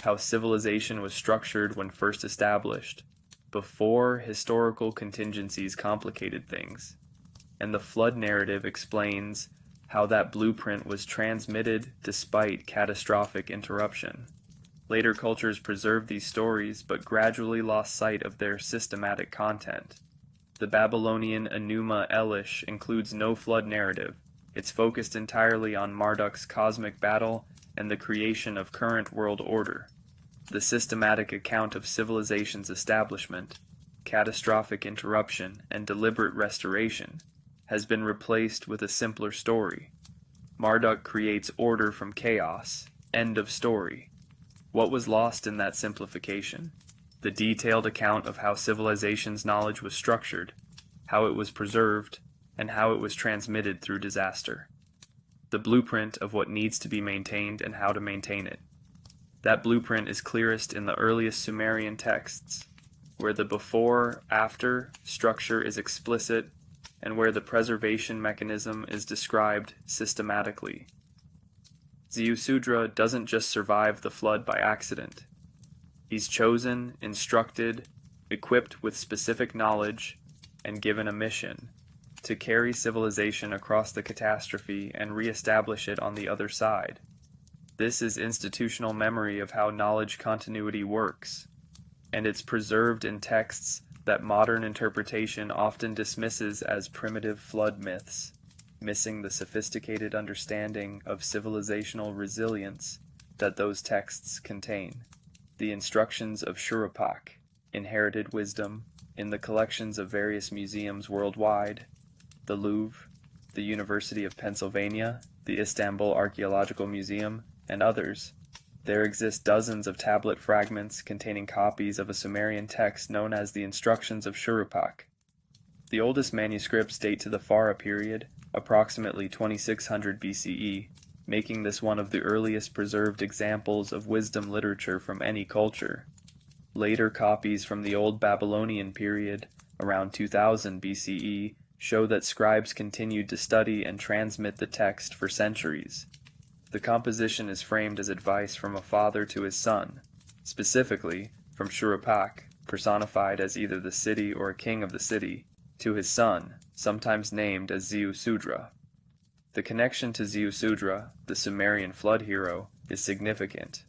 how civilization was structured when first established, before historical contingencies complicated things. And the flood narrative explains how that blueprint was transmitted despite catastrophic interruption. Later cultures preserved these stories but gradually lost sight of their systematic content. The Babylonian Enuma Elish includes no flood narrative. It's focused entirely on Marduk's cosmic battle and the creation of current world order. The systematic account of civilization's establishment, catastrophic interruption, and deliberate restoration has been replaced with a simpler story. Marduk creates order from chaos. End of story. What was lost in that simplification? The detailed account of how civilization's knowledge was structured, how it was preserved, and how it was transmitted through disaster. The blueprint of what needs to be maintained and how to maintain it. That blueprint is clearest in the earliest Sumerian texts, where the before-after structure is explicit and where the preservation mechanism is described systematically. Ziusudra doesn't just survive the flood by accident. He's chosen, instructed, equipped with specific knowledge, and given a mission to carry civilization across the catastrophe and re-establish it on the other side. This is institutional memory of how knowledge continuity works, and it's preserved in texts that modern interpretation often dismisses as primitive flood myths, missing the sophisticated understanding of civilizational resilience that those texts contain. The instructions of Shurupak, inherited wisdom, in the collections of various museums worldwide, the Louvre, the University of Pennsylvania, the Istanbul Archaeological Museum, and others. There exist dozens of tablet fragments containing copies of a Sumerian text known as the Instructions of Shurupak. The oldest manuscripts date to the Fara period, approximately 2600 BCE, making this one of the earliest preserved examples of wisdom literature from any culture. Later copies from the Old Babylonian period, around 2000 BCE, show that scribes continued to study and transmit the text for centuries. The composition is framed as advice from a father to his son, specifically from Shurupak, personified as either the city or a king of the city, to his son, sometimes named as Ziusudra. The connection to Ziusudra, the Sumerian flood hero, is significant.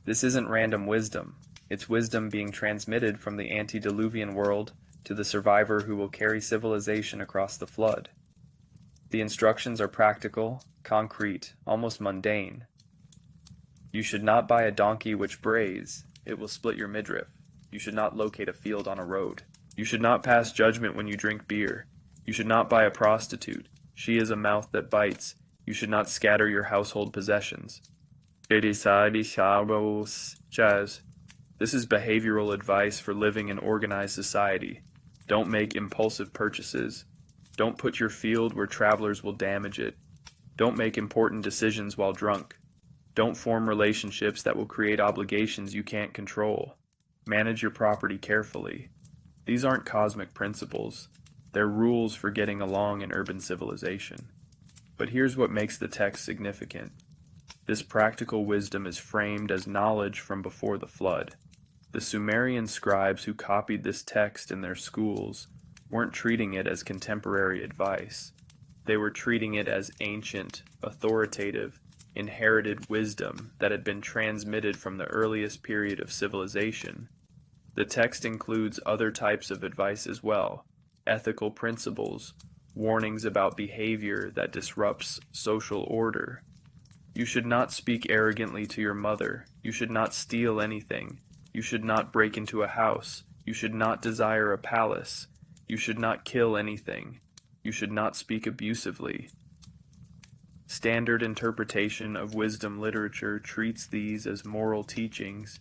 This isn't random wisdom, it's wisdom being transmitted from the antediluvian world to the survivor who will carry civilization across the flood. The instructions are practical, concrete, almost mundane. You should not buy a donkey which brays, it will split your midriff. You should not locate a field on a road. You should not pass judgment when you drink beer. You should not buy a prostitute. She is a mouth that bites. You should not scatter your household possessions. This is behavioral advice for living in organized society. Don't make impulsive purchases. Don't put your field where travelers will damage it. Don't make important decisions while drunk. Don't form relationships that will create obligations you can't control. Manage your property carefully. These aren't cosmic principles. They're rules for getting along in urban civilization. But here's what makes the text significant. This practical wisdom is framed as knowledge from before the flood. The Sumerian scribes who copied this text in their schools weren't treating it as contemporary advice. They were treating it as ancient, authoritative, inherited wisdom that had been transmitted from the earliest period of civilization. The text includes other types of advice as well, ethical principles, warnings about behavior that disrupts social order. You should not speak arrogantly to your mother. You should not steal anything. You should not break into a house. You should not desire a palace. You should not kill anything. You should not speak abusively. Standard interpretation of wisdom literature treats these as moral teachings,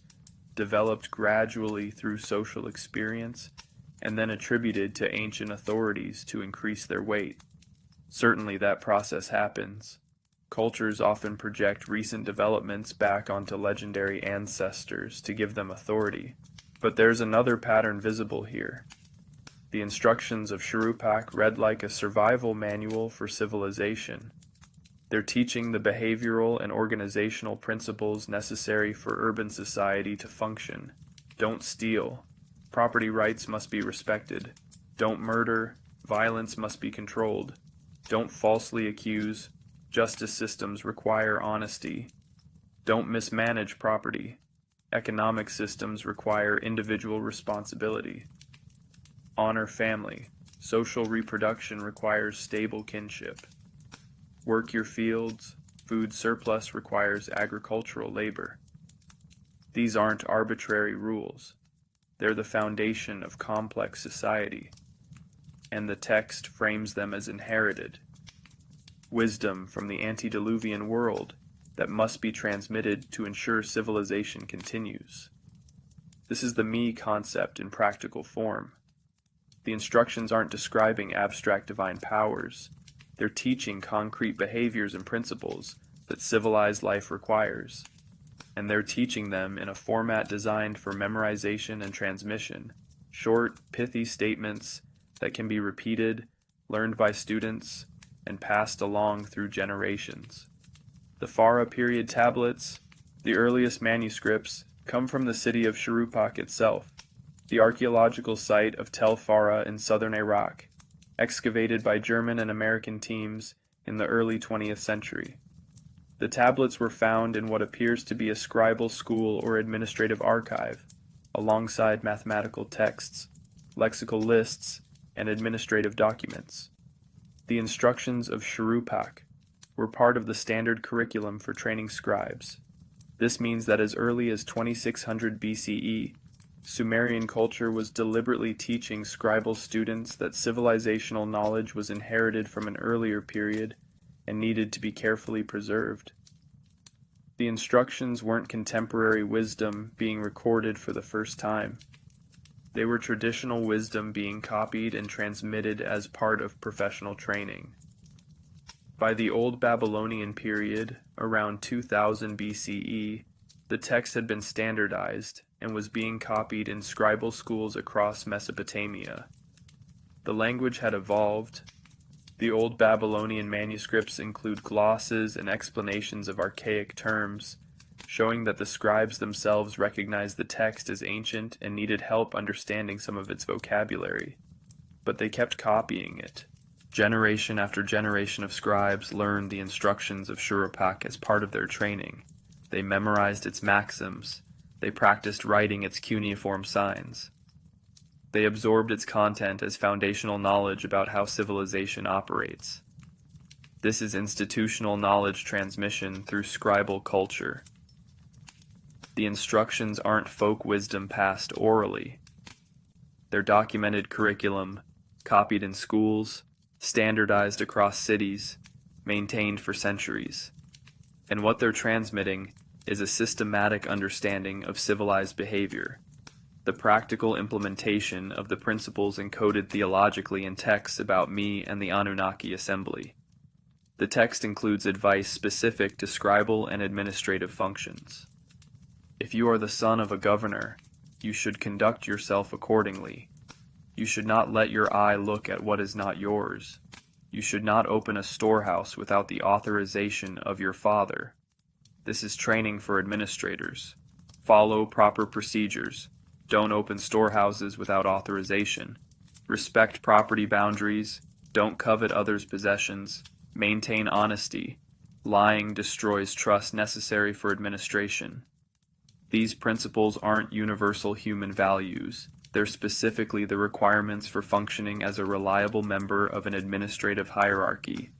developed gradually through social experience, and then attributed to ancient authorities to increase their weight. Certainly that process happens. Cultures often project recent developments back onto legendary ancestors to give them authority. But there's another pattern visible here. The instructions of Shurupak read like a survival manual for civilization. They're teaching the behavioral and organizational principles necessary for urban society to function. Don't steal. Property rights must be respected. Don't murder. Violence must be controlled. Don't falsely accuse. Justice systems require honesty. Don't mismanage property. Economic systems require individual responsibility. Honor family. Social reproduction requires stable kinship. Work your fields. Food surplus requires agricultural labor. These aren't arbitrary rules. They're the foundation of complex society, and the text frames them as inherited. Wisdom from the antediluvian world that must be transmitted to ensure civilization continues. This is the me concept in practical form. The instructions aren't describing abstract divine powers. They're teaching concrete behaviors and principles that civilized life requires. And they're teaching them in a format designed for memorization and transmission. Short, pithy statements that can be repeated, learned by students, and passed along through generations. The Fara period tablets, the earliest manuscripts, come from the city of Shurupak itself, the archaeological site of Tel Fara in southern Iraq, excavated by German and American teams in the early 20th century. The tablets were found in what appears to be a scribal school or administrative archive, alongside mathematical texts, lexical lists, and administrative documents. The instructions of Shurupak were part of the standard curriculum for training scribes. This means that as early as 2600 BCE, Sumerian culture was deliberately teaching scribal students that civilizational knowledge was inherited from an earlier period and needed to be carefully preserved. The instructions weren't contemporary wisdom being recorded for the first time. They were traditional wisdom being copied and transmitted as part of professional training. By the Old Babylonian period, around 2000 BCE, the text had been standardized and was being copied in scribal schools across Mesopotamia. The language had evolved. The Old Babylonian manuscripts include glosses and explanations of archaic terms, showing that the scribes themselves recognized the text as ancient and needed help understanding some of its vocabulary. But they kept copying it. Generation after generation of scribes learned the instructions of Shuruppak as part of their training. They memorized its maxims. They practiced writing its cuneiform signs. They absorbed its content as foundational knowledge about how civilization operates. This is institutional knowledge transmission through scribal culture. The instructions aren't folk wisdom passed orally. They're documented curriculum, copied in schools, standardized across cities, maintained for centuries. And what they're transmitting is a systematic understanding of civilized behavior, the practical implementation of the principles encoded theologically in texts about me and the Anunnaki assembly. The text includes advice specific to scribal and administrative functions. If you are the son of a governor, you should conduct yourself accordingly. You should not let your eye look at what is not yours. You should not open a storehouse without the authorization of your father. This is training for administrators. Follow proper procedures. Don't open storehouses without authorization. Respect property boundaries. Don't covet others' possessions. Maintain honesty. Lying destroys trust necessary for administration. These principles aren't universal human values. They're specifically the requirements for functioning as a reliable member of an administrative hierarchy.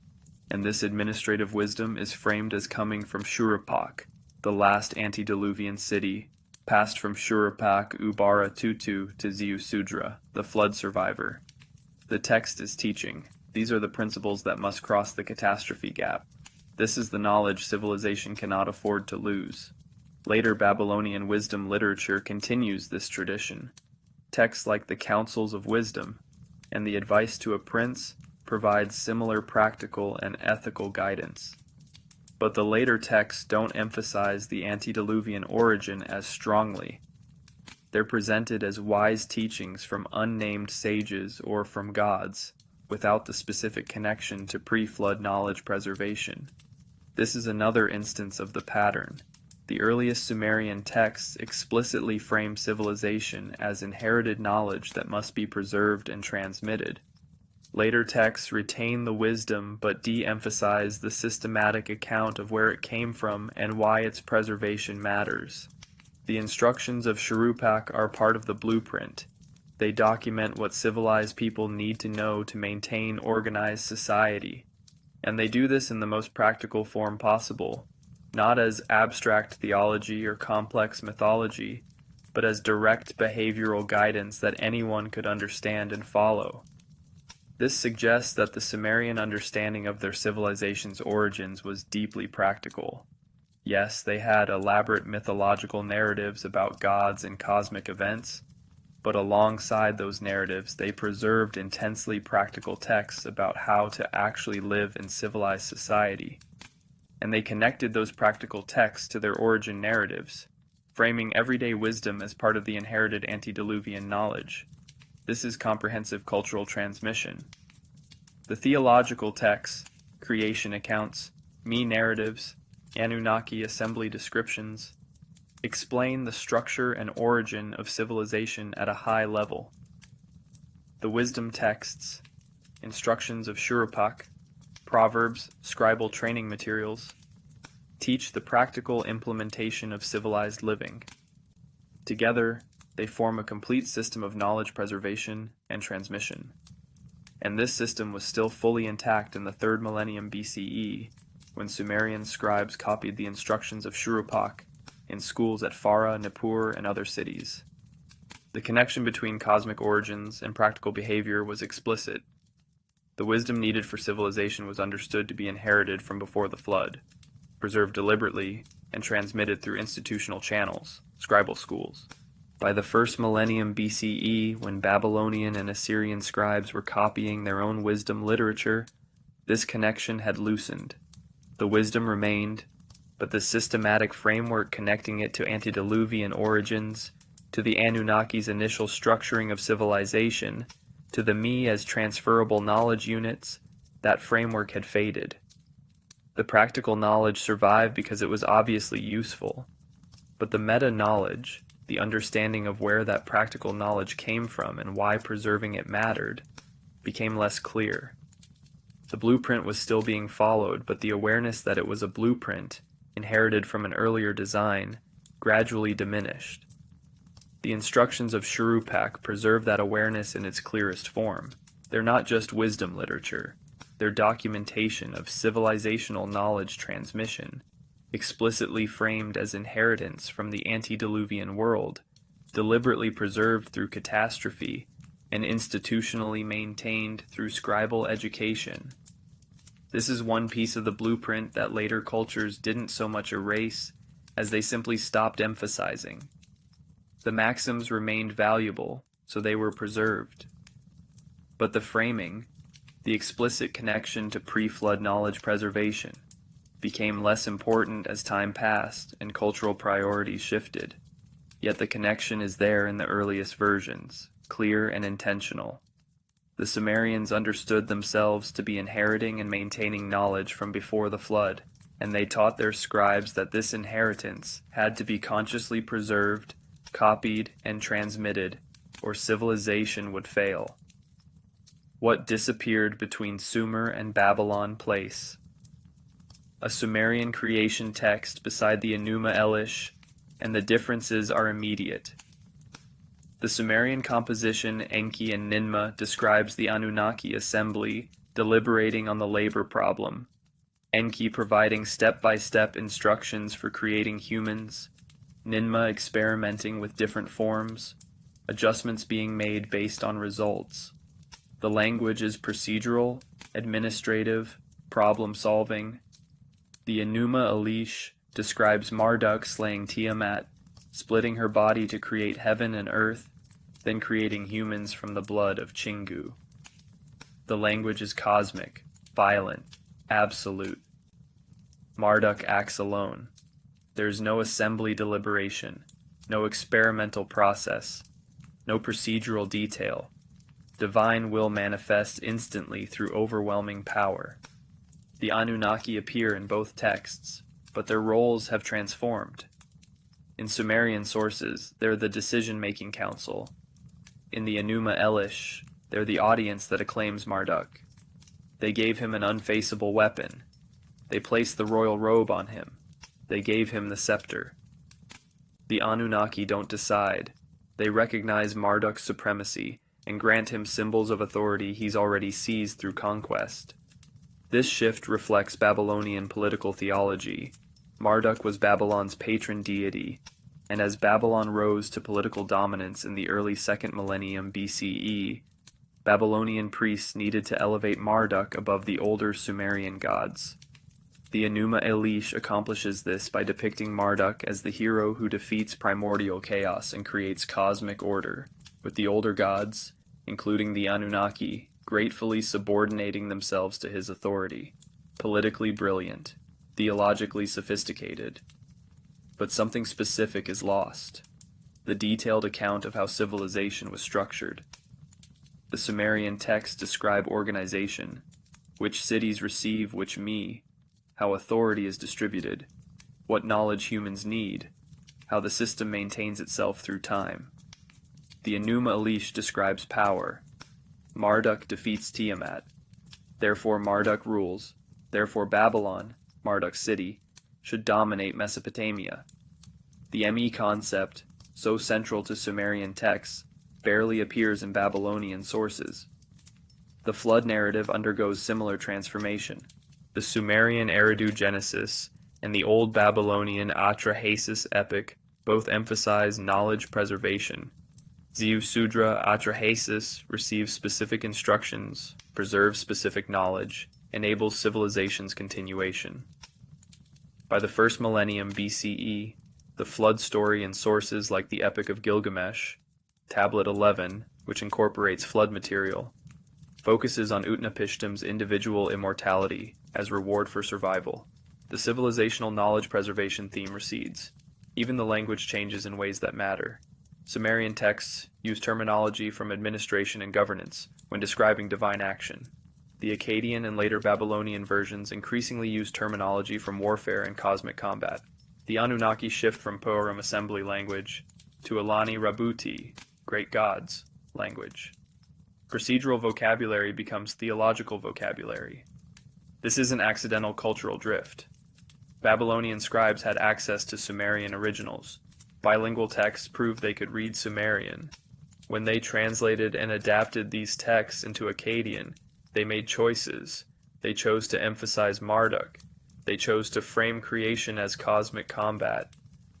And this administrative wisdom is framed as coming from Shuruppak, the last antediluvian city, passed from Shuruppak Ubara Tutu to Ziusudra, the flood survivor. The text is teaching. These are the principles that must cross the catastrophe gap. This is the knowledge civilization cannot afford to lose. Later Babylonian wisdom literature continues this tradition. Texts like the Counsels of Wisdom and the Advice to a Prince provide similar practical and ethical guidance. But the later texts don't emphasize the antediluvian origin as strongly. They're presented as wise teachings from unnamed sages or from gods, without the specific connection to pre-flood knowledge preservation. This is another instance of the pattern. The earliest Sumerian texts explicitly frame civilization as inherited knowledge that must be preserved and transmitted. Later texts retain the wisdom but de-emphasize the systematic account of where it came from and why its preservation matters. The instructions of Shuruppak are part of the blueprint. They document what civilized people need to know to maintain organized society. And they do this in the most practical form possible, not as abstract theology or complex mythology, but as direct behavioral guidance that anyone could understand and follow. This suggests that the Sumerian understanding of their civilization's origins was deeply practical. Yes, they had elaborate mythological narratives about gods and cosmic events, but alongside those narratives, they preserved intensely practical texts about how to actually live in civilized society. And they connected those practical texts to their origin narratives, framing everyday wisdom as part of the inherited antediluvian knowledge. This is comprehensive cultural transmission. The theological texts, creation accounts, me narratives, Anunnaki assembly descriptions, explain the structure and origin of civilization at a high level. The wisdom texts, instructions of Shuruppak, proverbs, scribal training materials, teach the practical implementation of civilized living. Together, they form a complete system of knowledge preservation and transmission. And this system was still fully intact in the 3rd millennium BCE, when Sumerian scribes copied the instructions of Shuruppak in schools at Farah, Nippur, and other cities. The connection between cosmic origins and practical behavior was explicit. The wisdom needed for civilization was understood to be inherited from before the flood, preserved deliberately, and transmitted through institutional channels, scribal schools. By the first millennium BCE, when Babylonian and Assyrian scribes were copying their own wisdom literature, this connection had loosened. The wisdom remained, but the systematic framework connecting it to antediluvian origins, to the Anunnaki's initial structuring of civilization, to the me as transferable knowledge units, that framework had faded. The practical knowledge survived because it was obviously useful, but the meta-knowledge, the understanding of where that practical knowledge came from and why preserving it mattered, became less clear. The blueprint was still being followed, but the awareness that it was a blueprint, inherited from an earlier design, gradually diminished. The instructions of Shurupak preserve that awareness in its clearest form. They're not just wisdom literature. They're documentation of civilizational knowledge transmission, explicitly framed as inheritance from the antediluvian world, deliberately preserved through catastrophe, and institutionally maintained through scribal education. This is one piece of the blueprint that later cultures didn't so much erase as they simply stopped emphasizing. The maxims remained valuable, so they were preserved. But the framing, the explicit connection to pre-flood knowledge preservation, became less important as time passed and cultural priorities shifted. Yet the connection is there in the earliest versions, clear and intentional. The Sumerians understood themselves to be inheriting and maintaining knowledge from before the flood, and they taught their scribes that this inheritance had to be consciously preserved, copied, and transmitted, or civilization would fail. What disappeared between Sumer and Babylon Place? A Sumerian creation text beside the Enuma Elish, and the differences are immediate. The Sumerian composition Enki and Ninmah describes the Anunnaki assembly deliberating on the labor problem, Enki providing step-by-step instructions for creating humans, Ninmah experimenting with different forms, adjustments being made based on results. The language is procedural, administrative, problem-solving. The Enuma Elish describes Marduk slaying Tiamat, splitting her body to create heaven and earth, then creating humans from the blood of Chingu. The language is cosmic, violent, absolute. Marduk acts alone. There is no assembly deliberation, no experimental process, no procedural detail. Divine will manifests instantly through overwhelming power. The Anunnaki appear in both texts, but their roles have transformed. In Sumerian sources, they're the decision-making council. In the Enuma Elish, they're the audience that acclaims Marduk. They gave him an unfaceable weapon. They placed the royal robe on him. They gave him the scepter. The Anunnaki don't decide. They recognize Marduk's supremacy and grant him symbols of authority he's already seized through conquest. This shift reflects Babylonian political theology. Marduk was Babylon's patron deity, and as Babylon rose to political dominance in the early 2nd millennium BCE, Babylonian priests needed to elevate Marduk above the older Sumerian gods. The Enuma Elish accomplishes this by depicting Marduk as the hero who defeats primordial chaos and creates cosmic order, with the older gods, including the Anunnaki, gratefully subordinating themselves to his authority. Politically brilliant, theologically sophisticated. But something specific is lost: the detailed account of how civilization was structured. The Sumerian texts describe organization, which cities receive which me, how authority is distributed, what knowledge humans need, how the system maintains itself through time. The Enuma Elish describes power. Marduk defeats Tiamat. Therefore Marduk rules. Therefore Babylon, Marduk's city, should dominate Mesopotamia. The ME concept, so central to Sumerian texts, barely appears in Babylonian sources. The flood narrative undergoes similar transformation. The Sumerian Eridu Genesis and the Old Babylonian Atrahasis epic both emphasize knowledge preservation. Ziu Sudra Atrahasis receives specific instructions, preserves specific knowledge, enables civilization's continuation. By the first millennium BCE, the flood story and sources like the Epic of Gilgamesh, Tablet 11, which incorporates flood material, focuses on Utnapishtim's individual immortality as reward for survival. The civilizational knowledge preservation theme recedes. Even the language changes in ways that matter. Sumerian texts use terminology from administration and governance when describing divine action. The Akkadian and later Babylonian versions increasingly use terminology from warfare and cosmic combat. The Anunnaki shift from Purim assembly language to Alani Rabuti, great gods, language. Procedural vocabulary becomes theological vocabulary. This isn't accidental cultural drift. Babylonian scribes had access to Sumerian originals. Bilingual texts proved they could read Sumerian. When they translated and adapted these texts into Akkadian, they made choices. They chose to emphasize Marduk. They chose to frame creation as cosmic combat.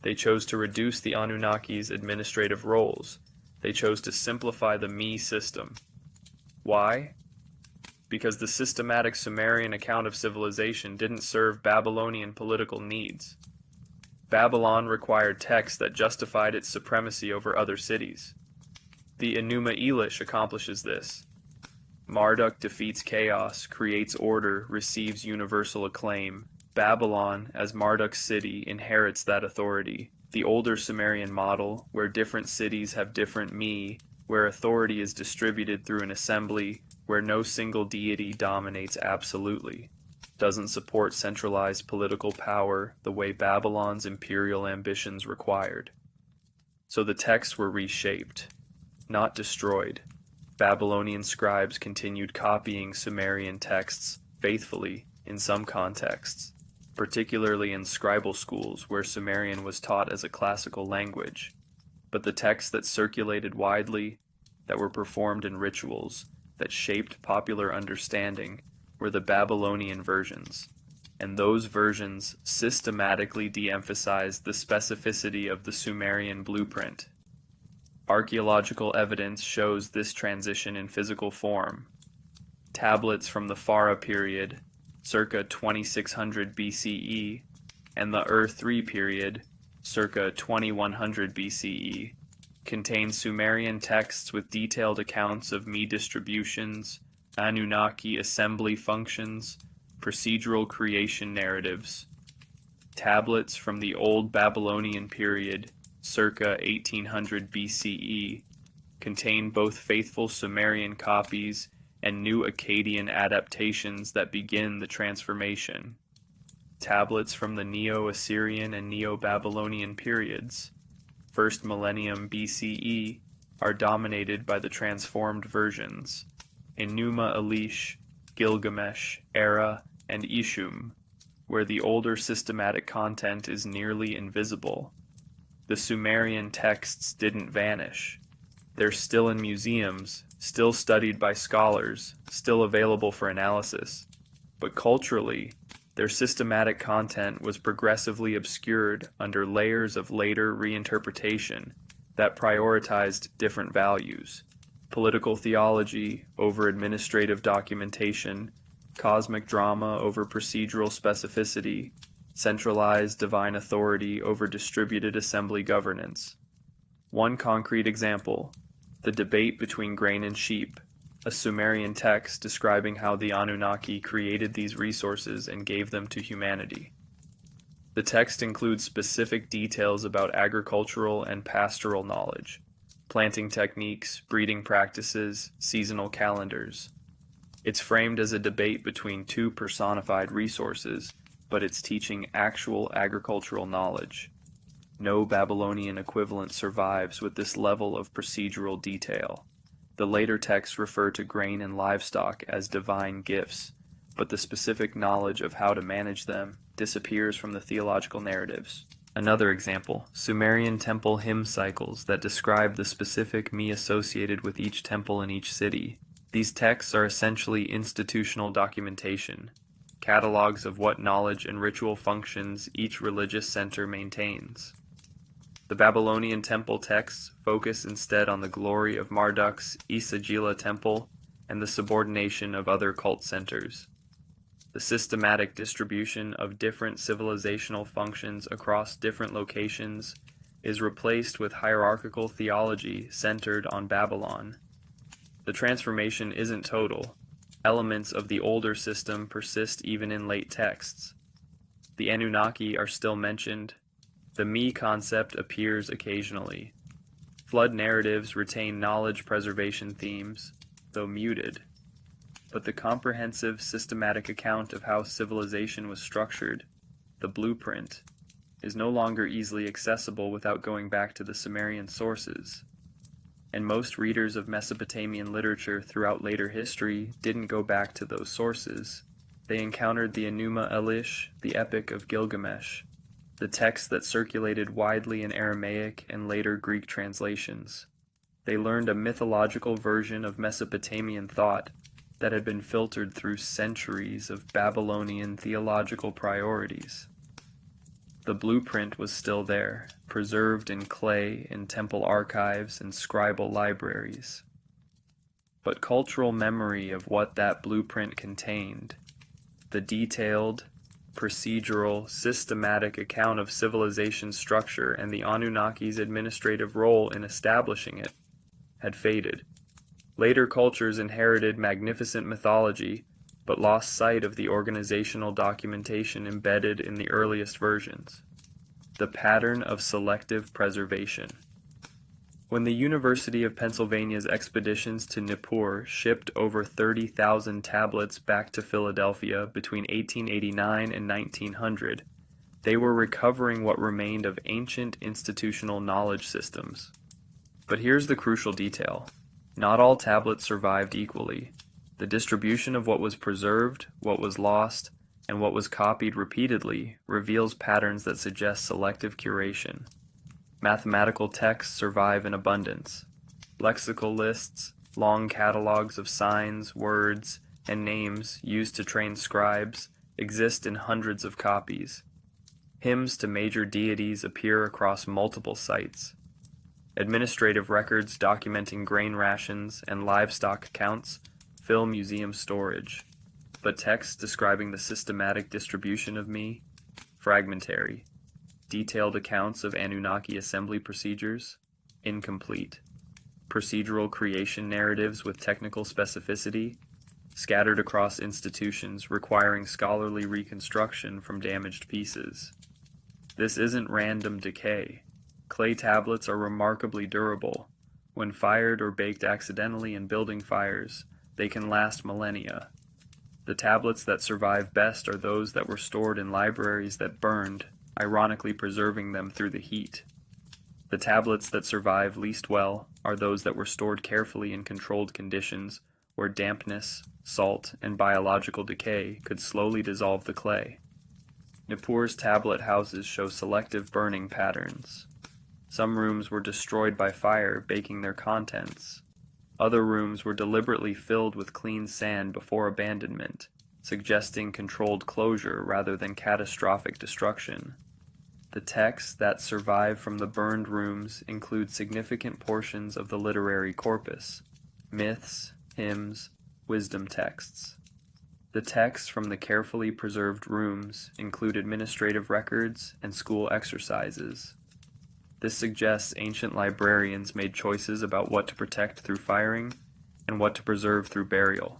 They chose to reduce the Anunnaki's administrative roles. They chose to simplify the me system. Why? Because the systematic Sumerian account of civilization didn't serve Babylonian political needs. Babylon required texts that justified its supremacy over other cities. The Enuma Elish accomplishes this. Marduk defeats chaos, creates order, receives universal acclaim. Babylon, as Marduk's city, inherits that authority. The older Sumerian model, where different cities have different me, where authority is distributed through an assembly, where no single deity dominates absolutely, doesn't support centralized political power the way Babylon's imperial ambitions required. So the texts were reshaped, not destroyed. Babylonian scribes continued copying Sumerian texts faithfully in some contexts, particularly in scribal schools where Sumerian was taught as a classical language. But the texts that circulated widely, that were performed in rituals, that shaped popular understanding, were the Babylonian versions, and those versions systematically de-emphasized the specificity of the Sumerian blueprint. Archaeological evidence shows this transition in physical form. Tablets from the Farah period, circa 2600 BCE, and the Ur-3 period, circa 2100 BCE, contain Sumerian texts with detailed accounts of me distributions, Anunnaki assembly functions, procedural creation narratives. Tablets from the Old Babylonian period, circa 1800 BCE, contain both faithful Sumerian copies and new Akkadian adaptations that begin the transformation. Tablets from the Neo-Assyrian and Neo-Babylonian periods, first millennium BCE, are dominated by the transformed versions, Enuma Elish, Gilgamesh, Era, and Ishum, where the older systematic content is nearly invisible. The Sumerian texts didn't vanish. They're still in museums, still studied by scholars, still available for analysis. But culturally, their systematic content was progressively obscured under layers of later reinterpretation that prioritized different values: political theology over administrative documentation, cosmic drama over procedural specificity, centralized divine authority over distributed assembly governance. One concrete example: the debate between grain and sheep, a Sumerian text describing how the Anunnaki created these resources and gave them to humanity. The text includes specific details about agricultural and pastoral knowledge, planting techniques, breeding practices, seasonal calendars. It's framed as a debate between two personified resources, but it's teaching actual agricultural knowledge. No Babylonian equivalent survives with this level of procedural detail. The later texts refer to grain and livestock as divine gifts, but the specific knowledge of how to manage them disappears from the theological narratives. Another example, Sumerian temple hymn cycles that describe the specific me associated with each temple in each city. These texts are essentially institutional documentation, catalogs of what knowledge and ritual functions each religious center maintains. The Babylonian temple texts focus instead on the glory of Marduk's E-sagila temple and the subordination of other cult centers. The systematic distribution of different civilizational functions across different locations is replaced with hierarchical theology centered on Babylon. The transformation isn't total. Elements of the older system persist even in late texts. The Anunnaki are still mentioned. The me concept appears occasionally. Flood narratives retain knowledge preservation themes, though muted. But the comprehensive, systematic account of how civilization was structured, the blueprint, is no longer easily accessible without going back to the Sumerian sources. And most readers of Mesopotamian literature throughout later history didn't go back to those sources. They encountered the Enuma Elish, the Epic of Gilgamesh, the text that circulated widely in Aramaic and later Greek translations. They learned a mythological version of Mesopotamian thought that had been filtered through centuries of Babylonian theological priorities. The blueprint was still there, preserved in clay in temple archives and scribal libraries. But cultural memory of what that blueprint contained, the detailed, procedural, systematic account of civilization's structure and the Anunnaki's administrative role in establishing it, had faded. Later cultures inherited magnificent mythology, but lost sight of the organizational documentation embedded in the earliest versions. The pattern of selective preservation. When the University of Pennsylvania's expeditions to Nippur shipped over 30,000 tablets back to Philadelphia between 1889 and 1900, they were recovering what remained of ancient institutional knowledge systems. But here's the crucial detail. Not all tablets survived equally. The distribution of what was preserved, what was lost, and what was copied repeatedly reveals patterns that suggest selective curation. Mathematical texts survive in abundance. Lexical lists, long catalogs of signs, words, and names used to train scribes exist in hundreds of copies. Hymns to major deities appear across multiple sites. Administrative records documenting grain rations and livestock accounts fill museum storage, but texts describing the systematic distribution of me, fragmentary. Detailed accounts of Anunnaki assembly procedures, incomplete. Procedural creation narratives with technical specificity, scattered across institutions requiring scholarly reconstruction from damaged pieces. This isn't random decay. Clay tablets are remarkably durable. When fired or baked accidentally in building fires, they can last millennia. The tablets that survive best are those that were stored in libraries that burned, ironically preserving them through the heat. The tablets that survive least well are those that were stored carefully in controlled conditions where dampness, salt, and biological decay could slowly dissolve the clay. Nippur's tablet houses show selective burning patterns. Some rooms were destroyed by fire, baking their contents. Other rooms were deliberately filled with clean sand before abandonment, suggesting controlled closure rather than catastrophic destruction. The texts that survive from the burned rooms include significant portions of the literary corpus, myths, hymns, wisdom texts. The texts from the carefully preserved rooms include administrative records and school exercises. This suggests ancient librarians made choices about what to protect through firing and what to preserve through burial,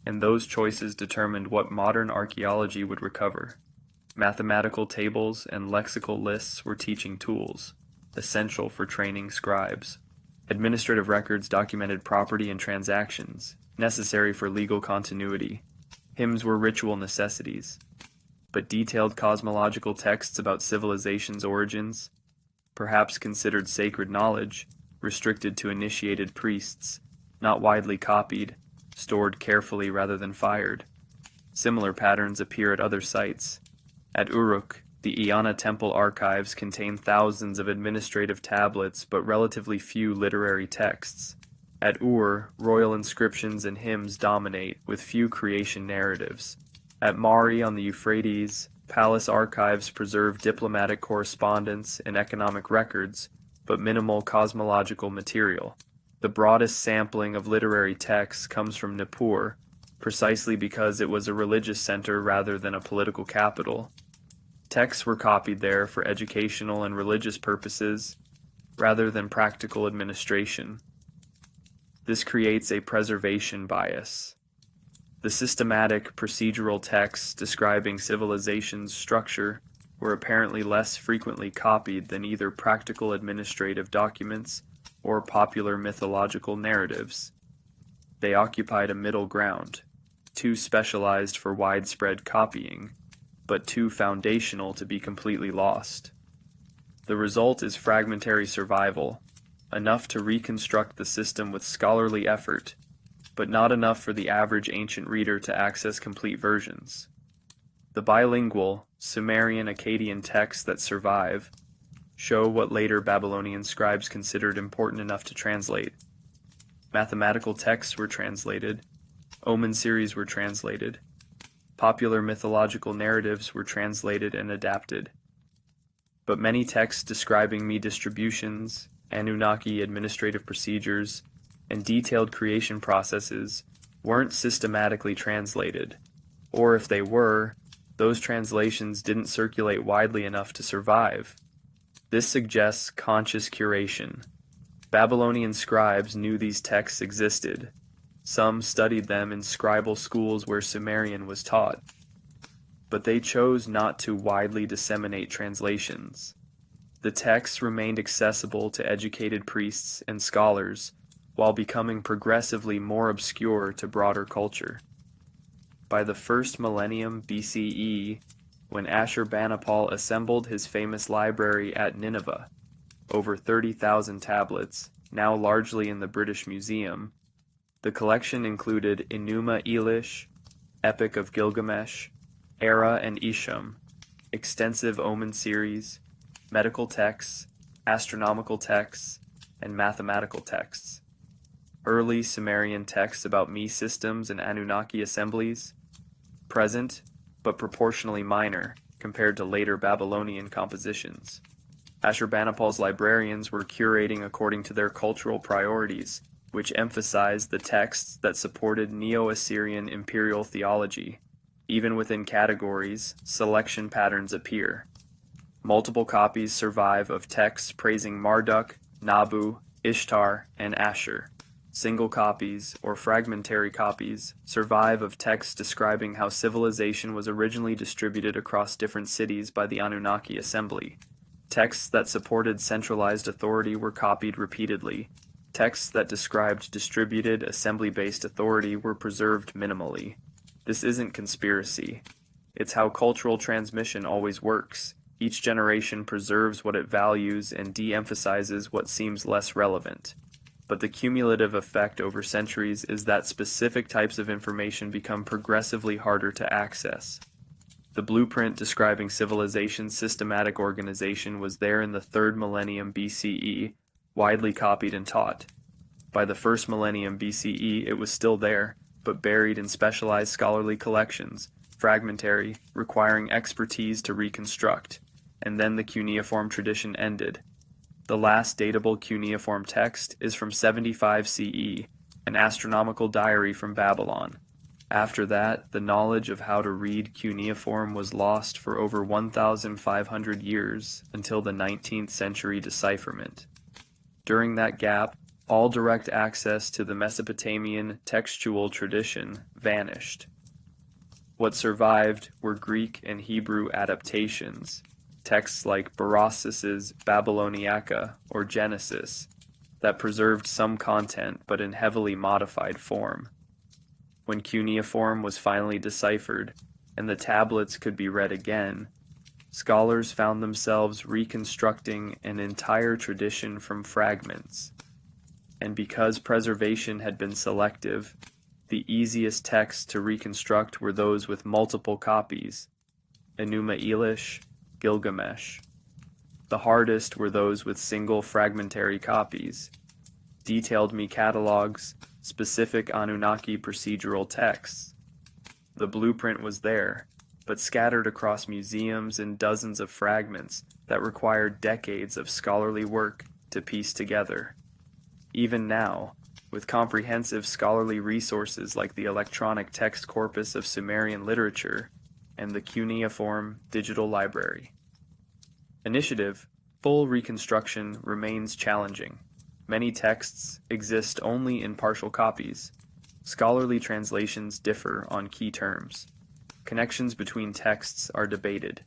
and those choices determined what modern archaeology would recover. Mathematical tables and lexical lists were teaching tools, essential for training scribes. Administrative records documented property and transactions, necessary for legal continuity. Hymns were ritual necessities. But detailed cosmological texts about civilization's origins, perhaps considered sacred knowledge, restricted to initiated priests, not widely copied, stored carefully rather than fired. Similar patterns appear at other sites. At Uruk, the Eanna Temple archives contain thousands of administrative tablets but relatively few literary texts. At Ur, royal inscriptions and hymns dominate, with few creation narratives. At Mari on the Euphrates, Palace archives preserve diplomatic correspondence and economic records, but minimal cosmological material. The broadest sampling of literary texts comes from Nippur, precisely because it was a religious center rather than a political capital. Texts were copied there for educational and religious purposes, rather than practical administration. This creates a preservation bias. The systematic, procedural texts describing civilization's structure were apparently less frequently copied than either practical administrative documents or popular mythological narratives. They occupied a middle ground, too specialized for widespread copying, but too foundational to be completely lost. The result is fragmentary survival, enough to reconstruct the system with scholarly effort, but not enough for the average ancient reader to access complete versions. The bilingual, Sumerian-Akkadian texts that survive show what later Babylonian scribes considered important enough to translate. Mathematical texts were translated, omen series were translated, popular mythological narratives were translated and adapted. But many texts describing me distributions, Anunnaki administrative procedures, and detailed creation processes weren't systematically translated, or if they were, those translations didn't circulate widely enough to survive. This suggests conscious curation. Babylonian scribes knew these texts existed. Some studied them in scribal schools where Sumerian was taught, but they chose not to widely disseminate translations. The texts remained accessible to educated priests and scholars, while becoming progressively more obscure to broader culture. By the first millennium BCE, when Ashurbanipal assembled his famous library at Nineveh, over 30,000 tablets, now largely in the British Museum, the collection included Enuma Elish, Epic of Gilgamesh, Era and Isham, extensive omen series, medical texts, astronomical texts, and mathematical texts. Early Sumerian texts about me systems and Anunnaki assemblies, present but proportionally minor compared to later Babylonian compositions. Ashurbanipal's librarians were curating according to their cultural priorities, which emphasized the texts that supported Neo-Assyrian imperial theology. Even within categories, selection patterns appear. Multiple copies survive of texts praising Marduk, Nabu, Ishtar, and Ashur. Single copies, or fragmentary copies, survive of texts describing how civilization was originally distributed across different cities by the Anunnaki assembly. Texts that supported centralized authority were copied repeatedly. Texts that described distributed, assembly-based authority were preserved minimally. This isn't conspiracy. It's how cultural transmission always works. Each generation preserves what it values and de-emphasizes what seems less relevant. But the cumulative effect over centuries is that specific types of information become progressively harder to access. The blueprint describing civilization's systematic organization was there in the 3rd millennium BCE, widely copied and taught. By the 1st millennium BCE, it was still there, but buried in specialized scholarly collections, fragmentary, requiring expertise to reconstruct. And then the cuneiform tradition ended. The last datable cuneiform text is from 75 CE, an astronomical diary from Babylon. After that, the knowledge of how to read cuneiform was lost for over 1,500 years until the 19th century decipherment. During that gap, all direct access to the Mesopotamian textual tradition vanished. What survived were Greek and Hebrew adaptations, texts like Berosus's Babyloniaca or Genesis, that preserved some content but in heavily modified form. When cuneiform was finally deciphered and the tablets could be read again, scholars found themselves reconstructing an entire tradition from fragments. And because preservation had been selective, the easiest texts to reconstruct were those with multiple copies, Enuma Elish, Gilgamesh. The hardest were those with single fragmentary copies, detailed me catalogs, specific Anunnaki procedural texts. The blueprint was there, but scattered across museums and dozens of fragments that required decades of scholarly work to piece together. Even now, with comprehensive scholarly resources like the electronic text corpus of Sumerian literature and the cuneiform digital library. Initiative, full reconstruction remains challenging. Many texts exist only in partial copies. Scholarly translations differ on key terms. Connections between texts are debated.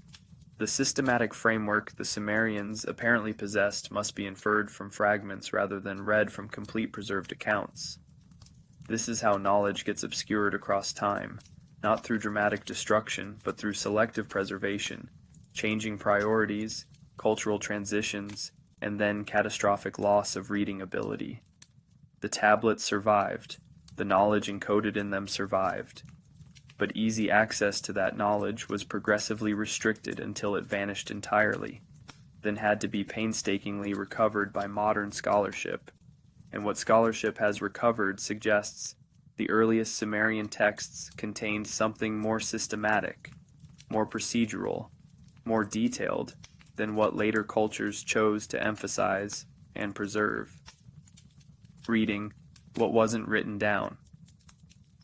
The systematic framework the Sumerians apparently possessed must be inferred from fragments rather than read from complete preserved accounts. This is how knowledge gets obscured across time, not through dramatic destruction, but through selective preservation, changing priorities, cultural transitions, and then catastrophic loss of reading ability. The tablets survived, the knowledge encoded in them survived, but easy access to that knowledge was progressively restricted until it vanished entirely, then had to be painstakingly recovered by modern scholarship. And what scholarship has recovered suggests the earliest Sumerian texts contained something more systematic, more procedural, more detailed than what later cultures chose to emphasize and preserve. Reading what wasn't written down.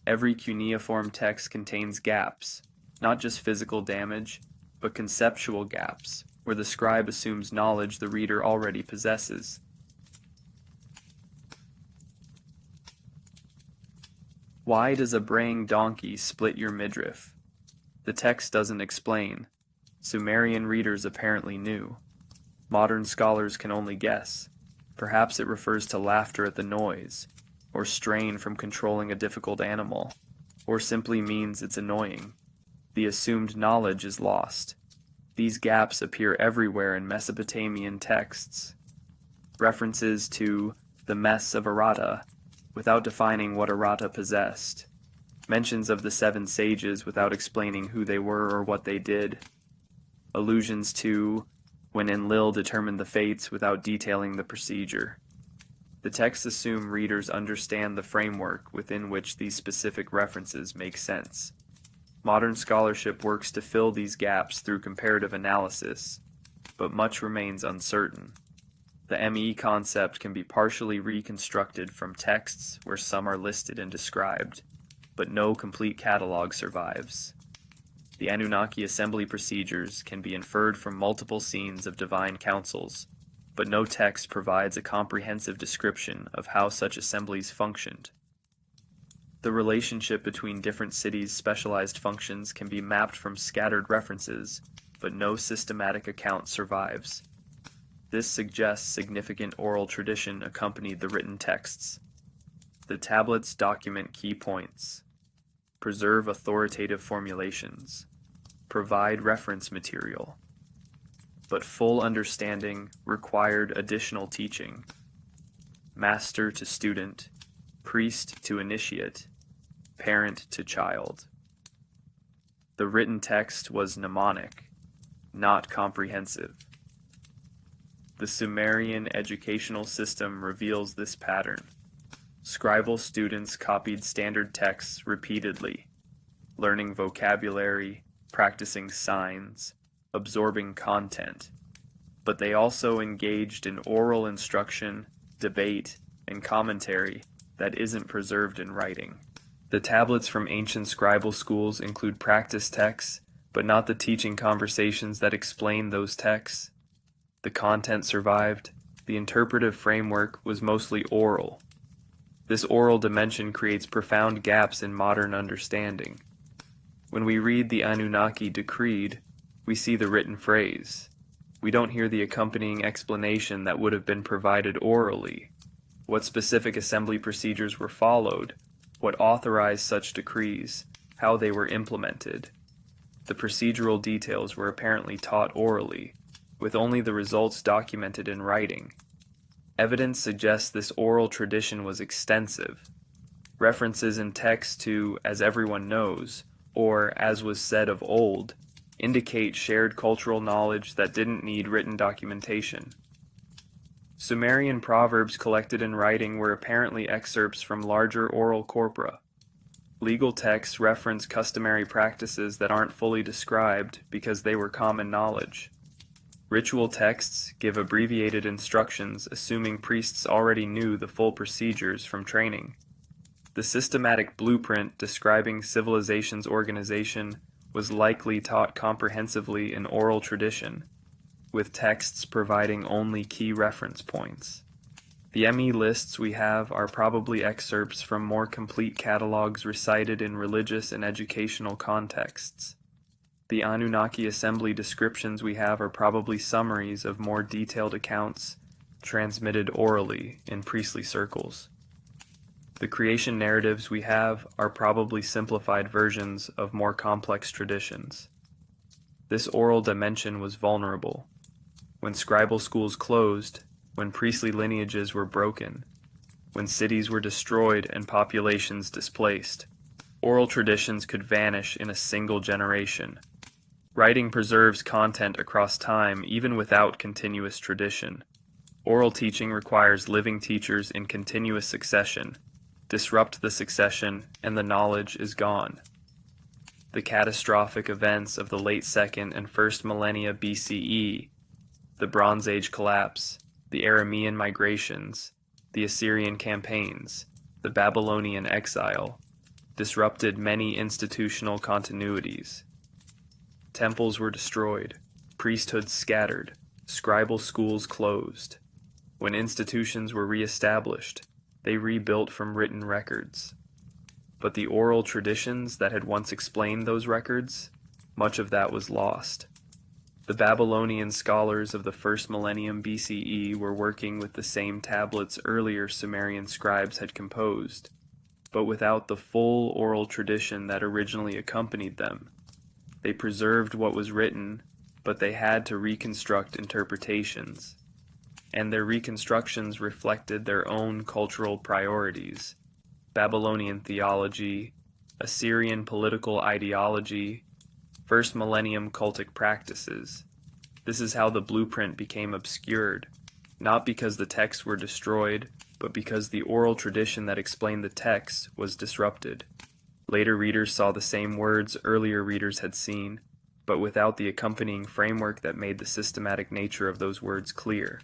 Every cuneiform text contains gaps, not just physical damage, but conceptual gaps, where the scribe assumes knowledge the reader already possesses. Why does a braying donkey split your midriff? The text doesn't explain. Sumerian readers apparently knew. Modern scholars can only guess. Perhaps it refers to laughter at the noise, or strain from controlling a difficult animal, or simply means it's annoying. The assumed knowledge is lost. These gaps appear everywhere in Mesopotamian texts. References to the mess of Arata, without defining what Arata possessed. Mentions of the 7 sages without explaining who they were or what they did. Allusions to when Enlil determined the fates without detailing the procedure. The texts assume readers understand the framework within which these specific references make sense. Modern scholarship works to fill these gaps through comparative analysis, but much remains uncertain. The ME concept can be partially reconstructed from texts where some are listed and described, but no complete catalog survives. The Anunnaki assembly procedures can be inferred from multiple scenes of divine councils, but no text provides a comprehensive description of how such assemblies functioned. The relationship between different cities' specialized functions can be mapped from scattered references, but no systematic account survives. This suggests significant oral tradition accompanied the written texts. The tablets document key points, preserve authoritative formulations, provide reference material, but full understanding required additional teaching. Master to student, priest to initiate, parent to child. The written text was mnemonic, not comprehensive. The Sumerian educational system reveals this pattern. Scribal students copied standard texts repeatedly, learning vocabulary, practicing signs, absorbing content, but they also engaged in oral instruction, debate, and commentary that isn't preserved in writing. The tablets from ancient scribal schools include practice texts, but not the teaching conversations that explain those texts. The content survived. The interpretive framework was mostly oral. This oral dimension creates profound gaps in modern understanding. When we read the Anunnaki decreed, we see the written phrase. We don't hear the accompanying explanation that would have been provided orally. What specific assembly procedures were followed, what authorized such decrees, how they were implemented. The procedural details were apparently taught orally, with only the results documented in writing. Evidence suggests this oral tradition was extensive. References in text to "as everyone knows," or "as was said of old," indicate shared cultural knowledge that didn't need written documentation. Sumerian proverbs collected in writing were apparently excerpts from larger oral corpora. Legal texts reference customary practices that aren't fully described because they were common knowledge. Ritual texts give abbreviated instructions assuming priests already knew the full procedures from training. The systematic blueprint describing civilization's organization was likely taught comprehensively in oral tradition, with texts providing only key reference points. The ME lists we have are probably excerpts from more complete catalogs recited in religious and educational contexts. The Anunnaki assembly descriptions we have are probably summaries of more detailed accounts transmitted orally in priestly circles. The creation narratives we have are probably simplified versions of more complex traditions. This oral dimension was vulnerable. When scribal schools closed, when priestly lineages were broken, when cities were destroyed and populations displaced, oral traditions could vanish in a single generation. Writing preserves content across time even without continuous tradition. Oral teaching requires living teachers in continuous succession. Disrupt the succession, and the knowledge is gone. The catastrophic events of the late 2nd and 1st millennia BCE, the Bronze Age collapse, the Aramean migrations, the Assyrian campaigns, the Babylonian exile, disrupted many institutional continuities. Temples were destroyed, priesthoods scattered, scribal schools closed. When institutions were re-established, they rebuilt from written records. But the oral traditions that had once explained those records, much of that was lost. The Babylonian scholars of the 1st millennium BCE were working with the same tablets earlier Sumerian scribes had composed, but without the full oral tradition that originally accompanied them. They preserved what was written, but they had to reconstruct interpretations. And their reconstructions reflected their own cultural priorities: Babylonian theology, Assyrian political ideology, 1st millennium cultic practices. This is how the blueprint became obscured, not because the texts were destroyed, but because the oral tradition that explained the texts was disrupted. Later readers saw the same words earlier readers had seen, but without the accompanying framework that made the systematic nature of those words clear.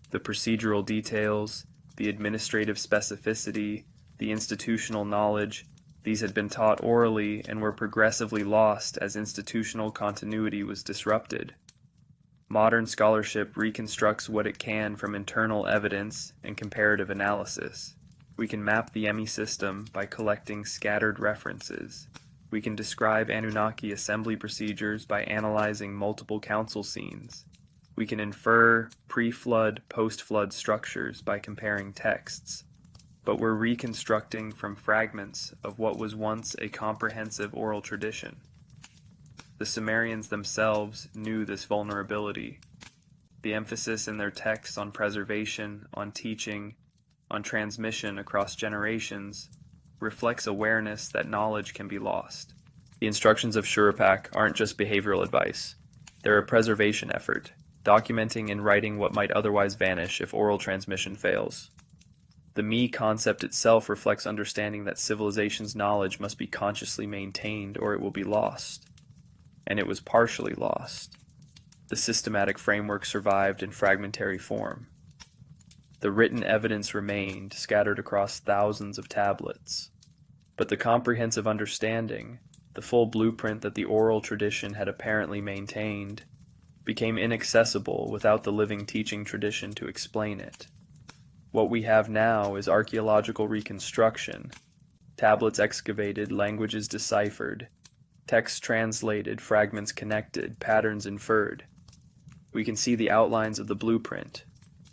The procedural details, the administrative specificity, the institutional knowledge, these had been taught orally and were progressively lost as institutional continuity was disrupted. Modern scholarship reconstructs what it can from internal evidence and comparative analysis. We can map the ME system by collecting scattered references. We can describe Anunnaki assembly procedures by analyzing multiple council scenes. We can infer pre-flood, post-flood structures by comparing texts. But we're reconstructing from fragments of what was once a comprehensive oral tradition. The Sumerians themselves knew this vulnerability. The emphasis in their texts on preservation, on teaching, on transmission across generations reflects awareness that knowledge can be lost. The instructions of Shurupak aren't just behavioral advice. They're a preservation effort, documenting and writing what might otherwise vanish if oral transmission fails. The me concept itself reflects understanding that civilization's knowledge must be consciously maintained or it will be lost. And it was partially lost. The systematic framework survived in fragmentary form. The written evidence remained, scattered across thousands of tablets. But the comprehensive understanding, the full blueprint that the oral tradition had apparently maintained, became inaccessible without the living teaching tradition to explain it. What we have now is archaeological reconstruction, tablets excavated, languages deciphered, texts translated, fragments connected, patterns inferred. We can see the outlines of the blueprint.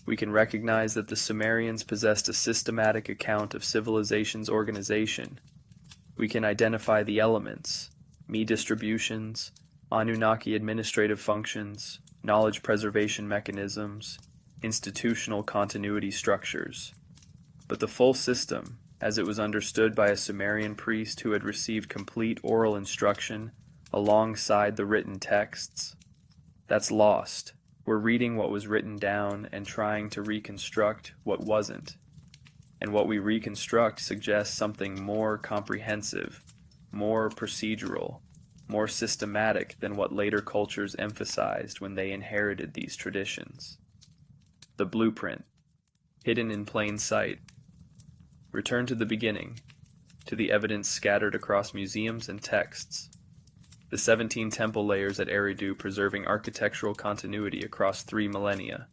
We can recognize that the Sumerians possessed a systematic account of civilization's organization. We can identify the elements, me distributions, Anunnaki administrative functions, knowledge preservation mechanisms, institutional continuity structures. But the full system, as it was understood by a Sumerian priest who had received complete oral instruction alongside the written texts, that's lost. We're reading what was written down and trying to reconstruct what wasn't. And what we reconstruct suggests something more comprehensive, more procedural, more systematic than what later cultures emphasized when they inherited these traditions. The blueprint, hidden in plain sight. Return to the beginning, to the evidence scattered across museums and texts. The 17 temple layers at Eridu preserving architectural continuity across 3 millennia.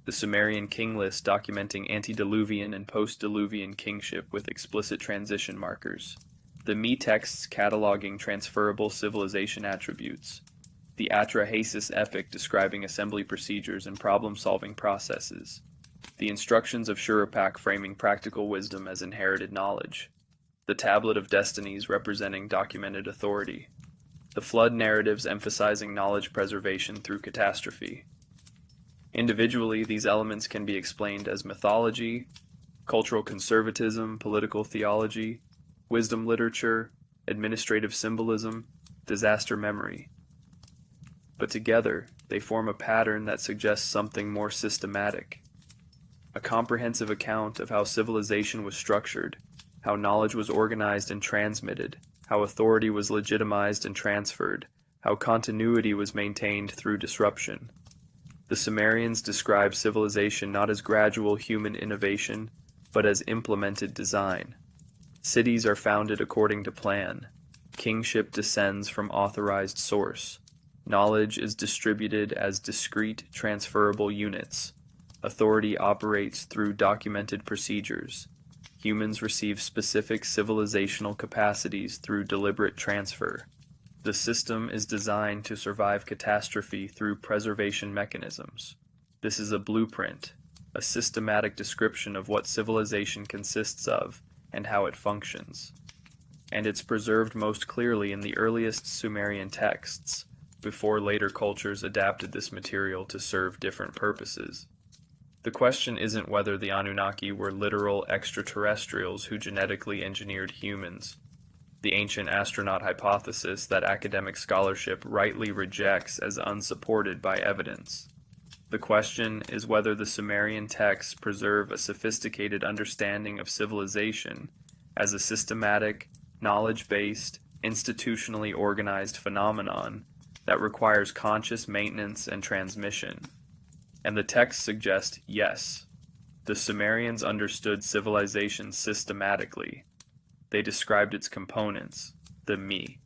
The Sumerian king list documenting antediluvian and post-diluvian kingship with explicit transition markers. The Me texts cataloging transferable civilization attributes. The Atrahasis epic describing assembly procedures and problem-solving processes. The instructions of Shurupak framing practical wisdom as inherited knowledge. The Tablet of Destinies representing documented authority. The flood narratives emphasizing knowledge preservation through catastrophe. Individually, these elements can be explained as mythology, cultural conservatism, political theology, wisdom literature, administrative symbolism, disaster memory. But together, they form a pattern that suggests something more systematic. A comprehensive account of how civilization was structured, how knowledge was organized and transmitted, how authority was legitimized and transferred, how continuity was maintained through disruption. The Sumerians describe civilization not as gradual human innovation, but as implemented design. Cities are founded according to plan. Kingship descends from authorized source. Knowledge is distributed as discrete, transferable units. Authority operates through documented procedures. Humans receive specific civilizational capacities through deliberate transfer. The system is designed to survive catastrophe through preservation mechanisms. This is a blueprint, a systematic description of what civilization consists of and how it functions. And it's preserved most clearly in the earliest Sumerian texts, before later cultures adapted this material to serve different purposes. The question isn't whether the Anunnaki were literal extraterrestrials who genetically engineered humans, the ancient astronaut hypothesis that academic scholarship rightly rejects as unsupported by evidence. The question is whether the Sumerian texts preserve a sophisticated understanding of civilization as a systematic, knowledge-based, institutionally organized phenomenon that requires conscious maintenance and transmission. And the texts suggest yes. The Sumerians understood civilization systematically. They described its components, the Me.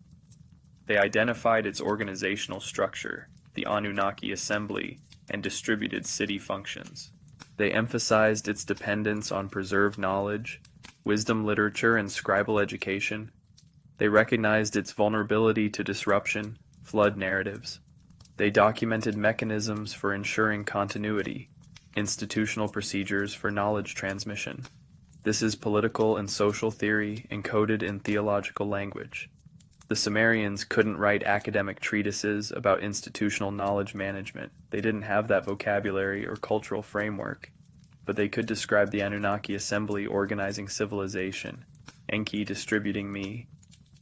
They identified its organizational structure, the Anunnaki assembly, and distributed city functions. They emphasized its dependence on preserved knowledge, wisdom literature, and scribal education. They recognized its vulnerability to disruption, flood narratives. They documented mechanisms for ensuring continuity, institutional procedures for knowledge transmission. This is political and social theory encoded in theological language. The Sumerians couldn't write academic treatises about institutional knowledge management. They didn't have that vocabulary or cultural framework, but they could describe the Anunnaki assembly organizing civilization, Enki distributing Me,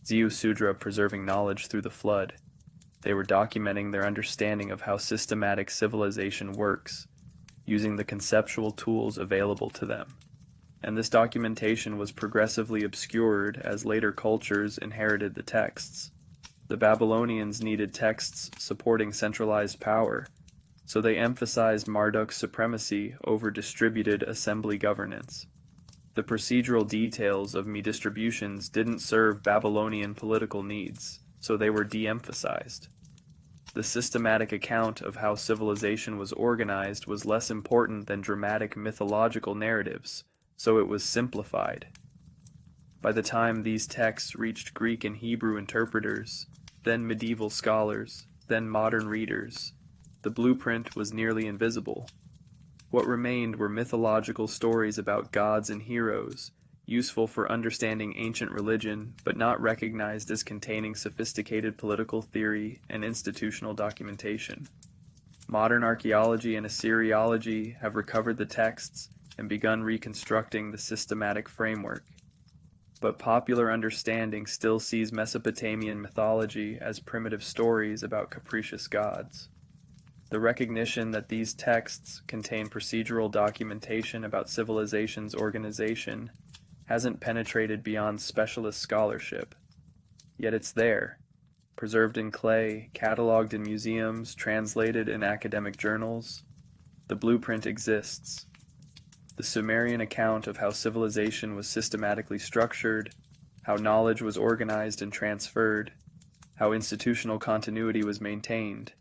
Ziusudra preserving knowledge through the flood. They were documenting their understanding of how systematic civilization works, using the conceptual tools available to them. And this documentation was progressively obscured as later cultures inherited the texts. The Babylonians needed texts supporting centralized power, so they emphasized Marduk's supremacy over distributed assembly governance. The procedural details of Me distributions didn't serve Babylonian political needs, so they were de-emphasized. The systematic account of how civilization was organized was less important than dramatic mythological narratives, so it was simplified. By the time these texts reached Greek and Hebrew interpreters, then medieval scholars, then modern readers, the blueprint was nearly invisible. What remained were mythological stories about gods and heroes, useful for understanding ancient religion, but not recognized as containing sophisticated political theory and institutional documentation. Modern archaeology and Assyriology have recovered the texts and begun reconstructing the systematic framework. But popular understanding still sees Mesopotamian mythology as primitive stories about capricious gods. The recognition that these texts contain procedural documentation about civilization's organization hasn't penetrated beyond specialist scholarship. Yet it's there, preserved in clay, catalogued in museums, translated in academic journals. The blueprint exists. The Sumerian account of how civilization was systematically structured, how knowledge was organized and transferred, how institutional continuity was maintained.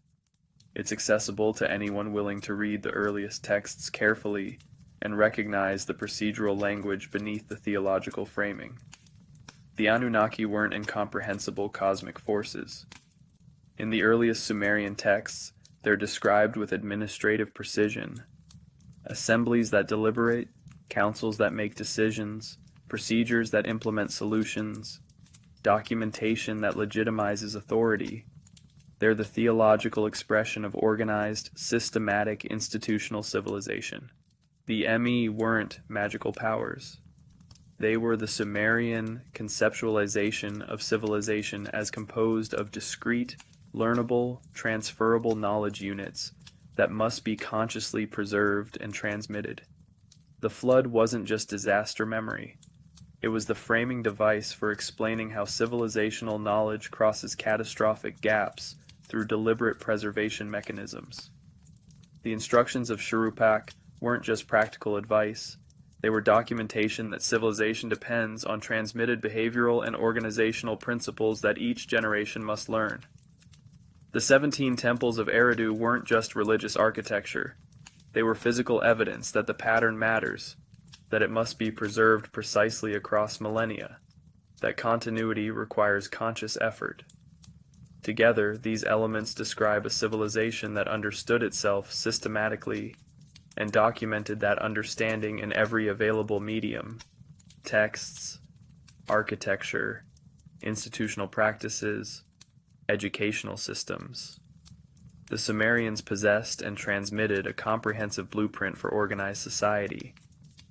It's accessible to anyone willing to read the earliest texts carefully and recognize the procedural language beneath the theological framing. The Anunnaki weren't incomprehensible cosmic forces. In the earliest Sumerian texts, they're described with administrative precision. Assemblies that deliberate, councils that make decisions, procedures that implement solutions, documentation that legitimizes authority. They're the theological expression of organized, systematic institutional civilization. The ME weren't magical powers. They were the Sumerian conceptualization of civilization as composed of discrete, learnable, transferable knowledge units that must be consciously preserved and transmitted. The flood wasn't just disaster memory. It was the framing device for explaining how civilizational knowledge crosses catastrophic gaps through deliberate preservation mechanisms. The instructions of Shurupak weren't just practical advice. They were documentation that civilization depends on transmitted behavioral and organizational principles that each generation must learn. The 17 temples of Eridu weren't just religious architecture. They were physical evidence that the pattern matters, that it must be preserved precisely across millennia, that continuity requires conscious effort. Together, these elements describe a civilization that understood itself systematically and documented that understanding in every available medium: texts, architecture, institutional practices, educational systems. The Sumerians possessed and transmitted a comprehensive blueprint for organized society,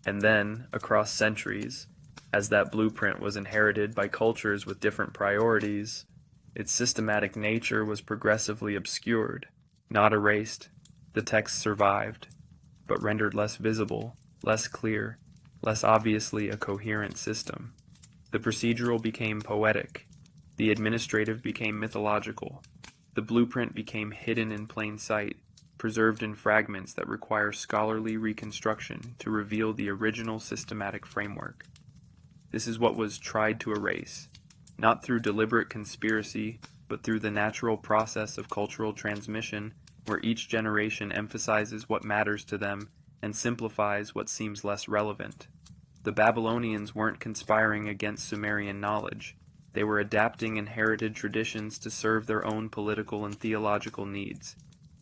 and then, across centuries, as that blueprint was inherited by cultures with different priorities, its systematic nature was progressively obscured, not erased. The text survived, but rendered less visible, less clear, less obviously a coherent system. The procedural became poetic. The administrative became mythological. The blueprint became hidden in plain sight, preserved in fragments that require scholarly reconstruction to reveal the original systematic framework. This is what was tried to erase, not through deliberate conspiracy, but through the natural process of cultural transmission, where each generation emphasizes what matters to them and simplifies what seems less relevant. The Babylonians weren't conspiring against Sumerian knowledge. They were adapting inherited traditions to serve their own political and theological needs.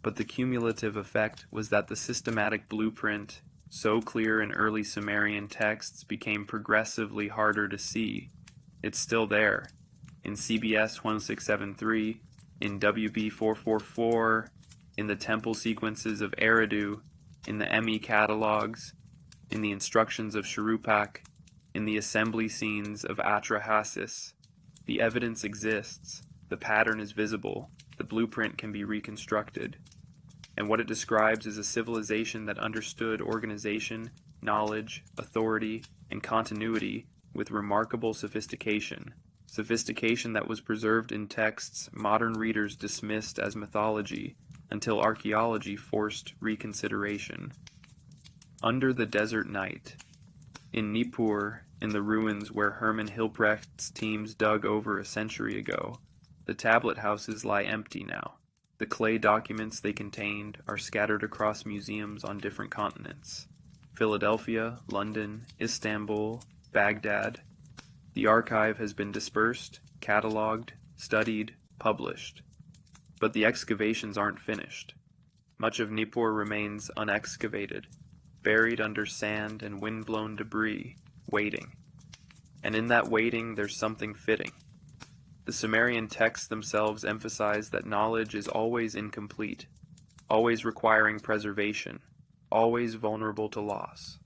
But the cumulative effect was that the systematic blueprint, so clear in early Sumerian texts, became progressively harder to see. It's still there, in CBS 1673, in WB 444, in the temple sequences of Eridu, in the ME catalogs, in the instructions of Shurupak, in the assembly scenes of Atrahasis. The evidence exists, the pattern is visible, the blueprint can be reconstructed. And what it describes is a civilization that understood organization, knowledge, authority, and continuity with remarkable sophistication. Sophistication that was preserved in texts modern readers dismissed as mythology, until archaeology forced reconsideration. Under the Desert Night. In Nippur, in the ruins where Hermann Hilprecht's teams dug over a century ago, the tablet houses lie empty now. The clay documents they contained are scattered across museums on different continents: Philadelphia, London, Istanbul, Baghdad. The archive has been dispersed, catalogued, studied, published. But the excavations aren't finished. Much of Nippur remains unexcavated, buried under sand and wind-blown debris, waiting. And in that waiting there's something fitting. The Sumerian texts themselves emphasize that knowledge is always incomplete, always requiring preservation, always vulnerable to loss.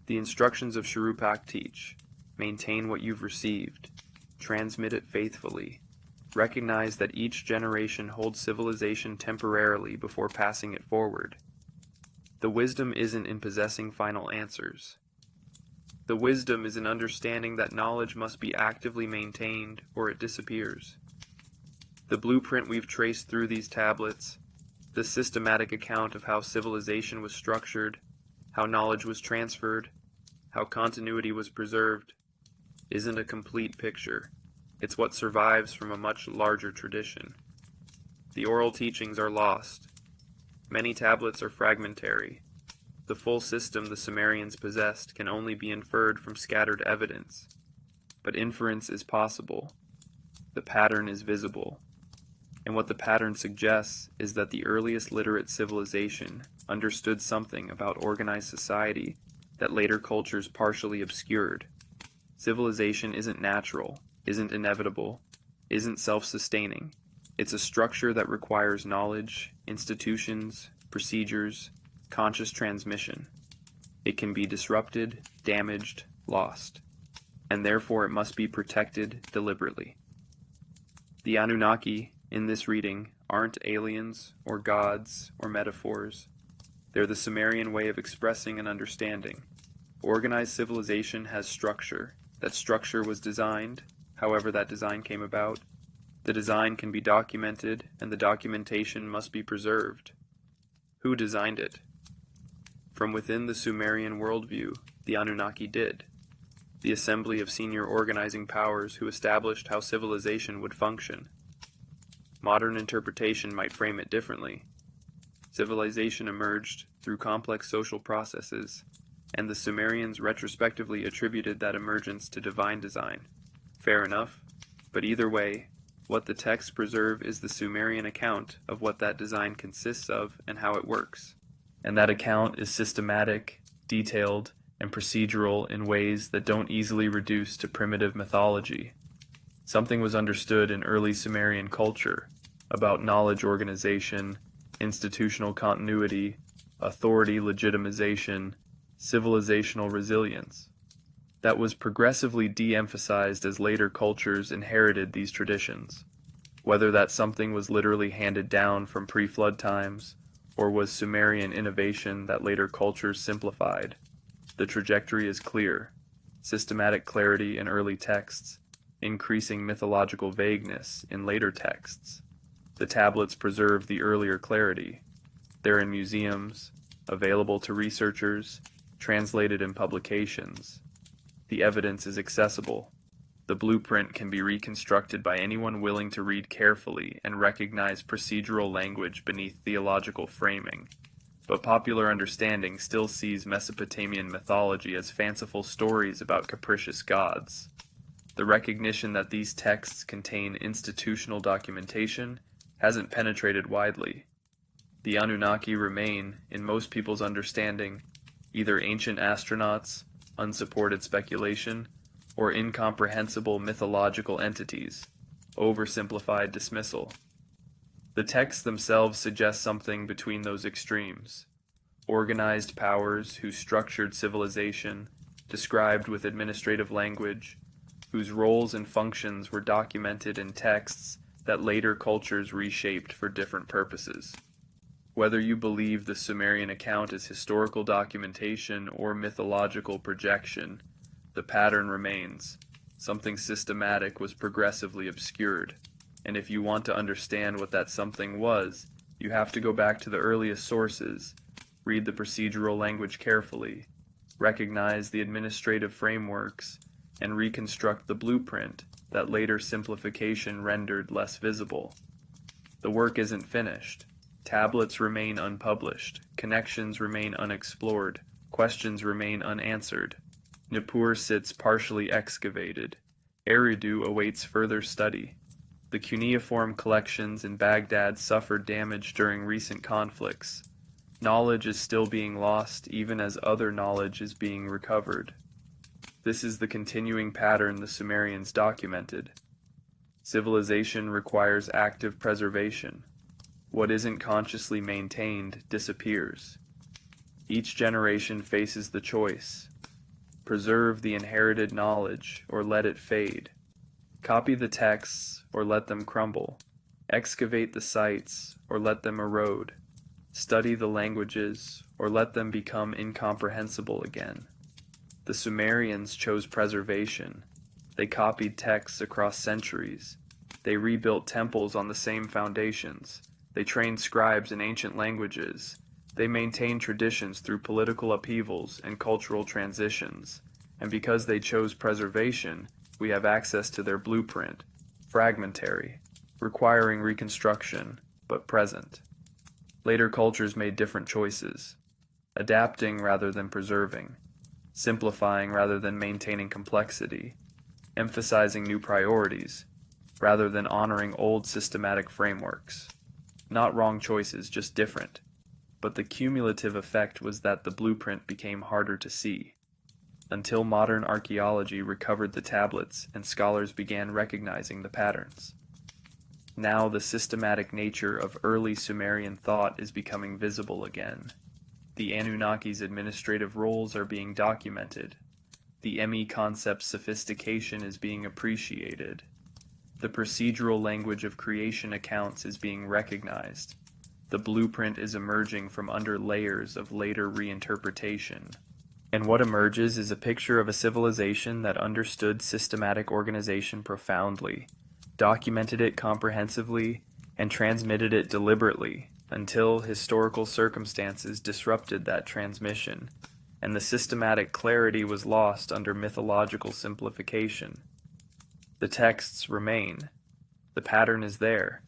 The instructions of Shurupak teach: maintain what you've received, transmit it faithfully, recognize that each generation holds civilization temporarily before passing it forward. The wisdom isn't in possessing final answers. The wisdom is in understanding that knowledge must be actively maintained or it disappears. The blueprint we've traced through these tablets, the systematic account of how civilization was structured, how knowledge was transferred, how continuity was preserved, isn't a complete picture. It's what survives from a much larger tradition. The oral teachings are lost. Many tablets are fragmentary. The full system the Sumerians possessed can only be inferred from scattered evidence. But inference is possible. The pattern is visible. And what the pattern suggests is that the earliest literate civilization understood something about organized society that later cultures partially obscured. Civilization isn't natural, isn't inevitable, isn't self-sustaining. It's a structure that requires knowledge, institutions, procedures, conscious transmission. It can be disrupted, damaged, lost, and therefore it must be protected deliberately. The Anunnaki, in this reading, aren't aliens or gods or metaphors. They're the Sumerian way of expressing an understanding. Organized civilization has structure. That structure was designed, however that design came about. The design can be documented, and the documentation must be preserved. Who designed it? From within the Sumerian worldview, the Anunnaki did. The assembly of senior organizing powers who established how civilization would function. Modern interpretation might frame it differently. Civilization emerged through complex social processes, and the Sumerians retrospectively attributed that emergence to divine design. Fair enough, but either way, what the texts preserve is the Sumerian account of what that design consists of and how it works. And that account is systematic, detailed, and procedural in ways that don't easily reduce to primitive mythology. Something was understood in early Sumerian culture about knowledge organization, institutional continuity, authority legitimization, civilizational resilience. That was progressively de-emphasized as later cultures inherited these traditions. Whether that something was literally handed down from pre-flood times, or was Sumerian innovation that later cultures simplified, the trajectory is clear. Systematic clarity in early texts, increasing mythological vagueness in later texts. The tablets preserve the earlier clarity. They're in museums, available to researchers, translated in publications. The evidence is accessible. The blueprint can be reconstructed by anyone willing to read carefully and recognize procedural language beneath theological framing. But popular understanding still sees Mesopotamian mythology as fanciful stories about capricious gods. The recognition that these texts contain institutional documentation hasn't penetrated widely. The Anunnaki remain, in most people's understanding, either ancient astronauts, unsupported speculation, or incomprehensible mythological entities, oversimplified dismissal. The texts themselves suggest something between those extremes. Organized powers who structured civilization, described with administrative language, whose roles and functions were documented in texts that later cultures reshaped for different purposes. Whether you believe the Sumerian account is historical documentation or mythological projection, the pattern remains. Something systematic was progressively obscured, and if you want to understand what that something was, you have to go back to the earliest sources, read the procedural language carefully, recognize the administrative frameworks, and reconstruct the blueprint that later simplification rendered less visible. The work isn't finished. Tablets remain unpublished, connections remain unexplored, questions remain unanswered. Nippur sits partially excavated. Eridu awaits further study. The cuneiform collections in Baghdad suffered damage during recent conflicts. Knowledge is still being lost even as other knowledge is being recovered. This is the continuing pattern the Sumerians documented. Civilization requires active preservation. What isn't consciously maintained disappears. Each generation faces the choice. Preserve the inherited knowledge or let it fade. Copy the texts or let them crumble. Excavate the sites or let them erode. Study the languages or let them become incomprehensible again. The Sumerians chose preservation. They copied texts across centuries. They rebuilt temples on the same foundations. They trained scribes in ancient languages. They maintained traditions through political upheavals and cultural transitions. And because they chose preservation, we have access to their blueprint, fragmentary, requiring reconstruction, but present. Later cultures made different choices, adapting rather than preserving, simplifying rather than maintaining complexity, emphasizing new priorities rather than honoring old systematic frameworks. Not wrong choices, just different. But the cumulative effect was that the blueprint became harder to see, until modern archaeology recovered the tablets and scholars began recognizing the patterns. Now the systematic nature of early Sumerian thought is becoming visible again. The Anunnaki's administrative roles are being documented. The ME concept's sophistication is being appreciated. The procedural language of creation accounts is being recognized. The blueprint is emerging from under layers of later reinterpretation. And what emerges is a picture of a civilization that understood systematic organization profoundly, documented it comprehensively, and transmitted it deliberately, until historical circumstances disrupted that transmission, and the systematic clarity was lost under mythological simplification. The texts remain. The pattern is there.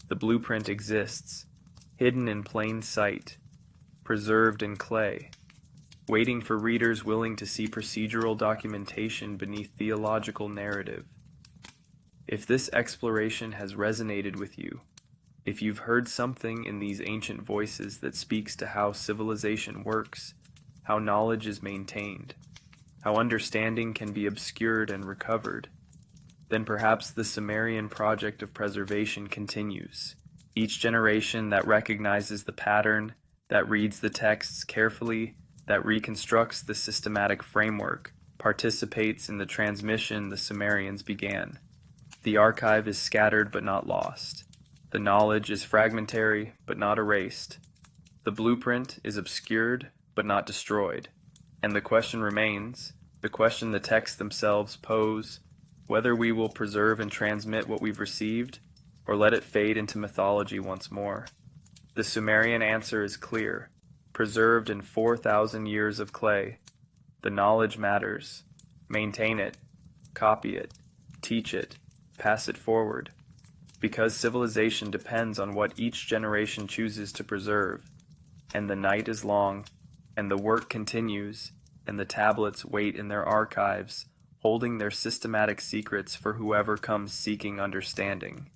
The blueprint exists, hidden in plain sight, preserved in clay, waiting for readers willing to see procedural documentation beneath theological narrative. If this exploration has resonated with you, if you've heard something in these ancient voices that speaks to how civilization works, how knowledge is maintained, how understanding can be obscured and recovered, then perhaps the Sumerian project of preservation continues. Each generation that recognizes the pattern, that reads the texts carefully, that reconstructs the systematic framework, participates in the transmission the Sumerians began. The archive is scattered but not lost. The knowledge is fragmentary but not erased. The blueprint is obscured but not destroyed. And the question remains, the question the texts themselves pose, whether we will preserve and transmit what we've received, or let it fade into mythology once more. The Sumerian answer is clear, preserved in 4,000 years of clay. The knowledge matters. Maintain it, copy it, teach it, pass it forward. Because civilization depends on what each generation chooses to preserve. And the night is long, and the work continues, and the tablets wait in their archives, holding their systematic secrets for whoever comes seeking understanding.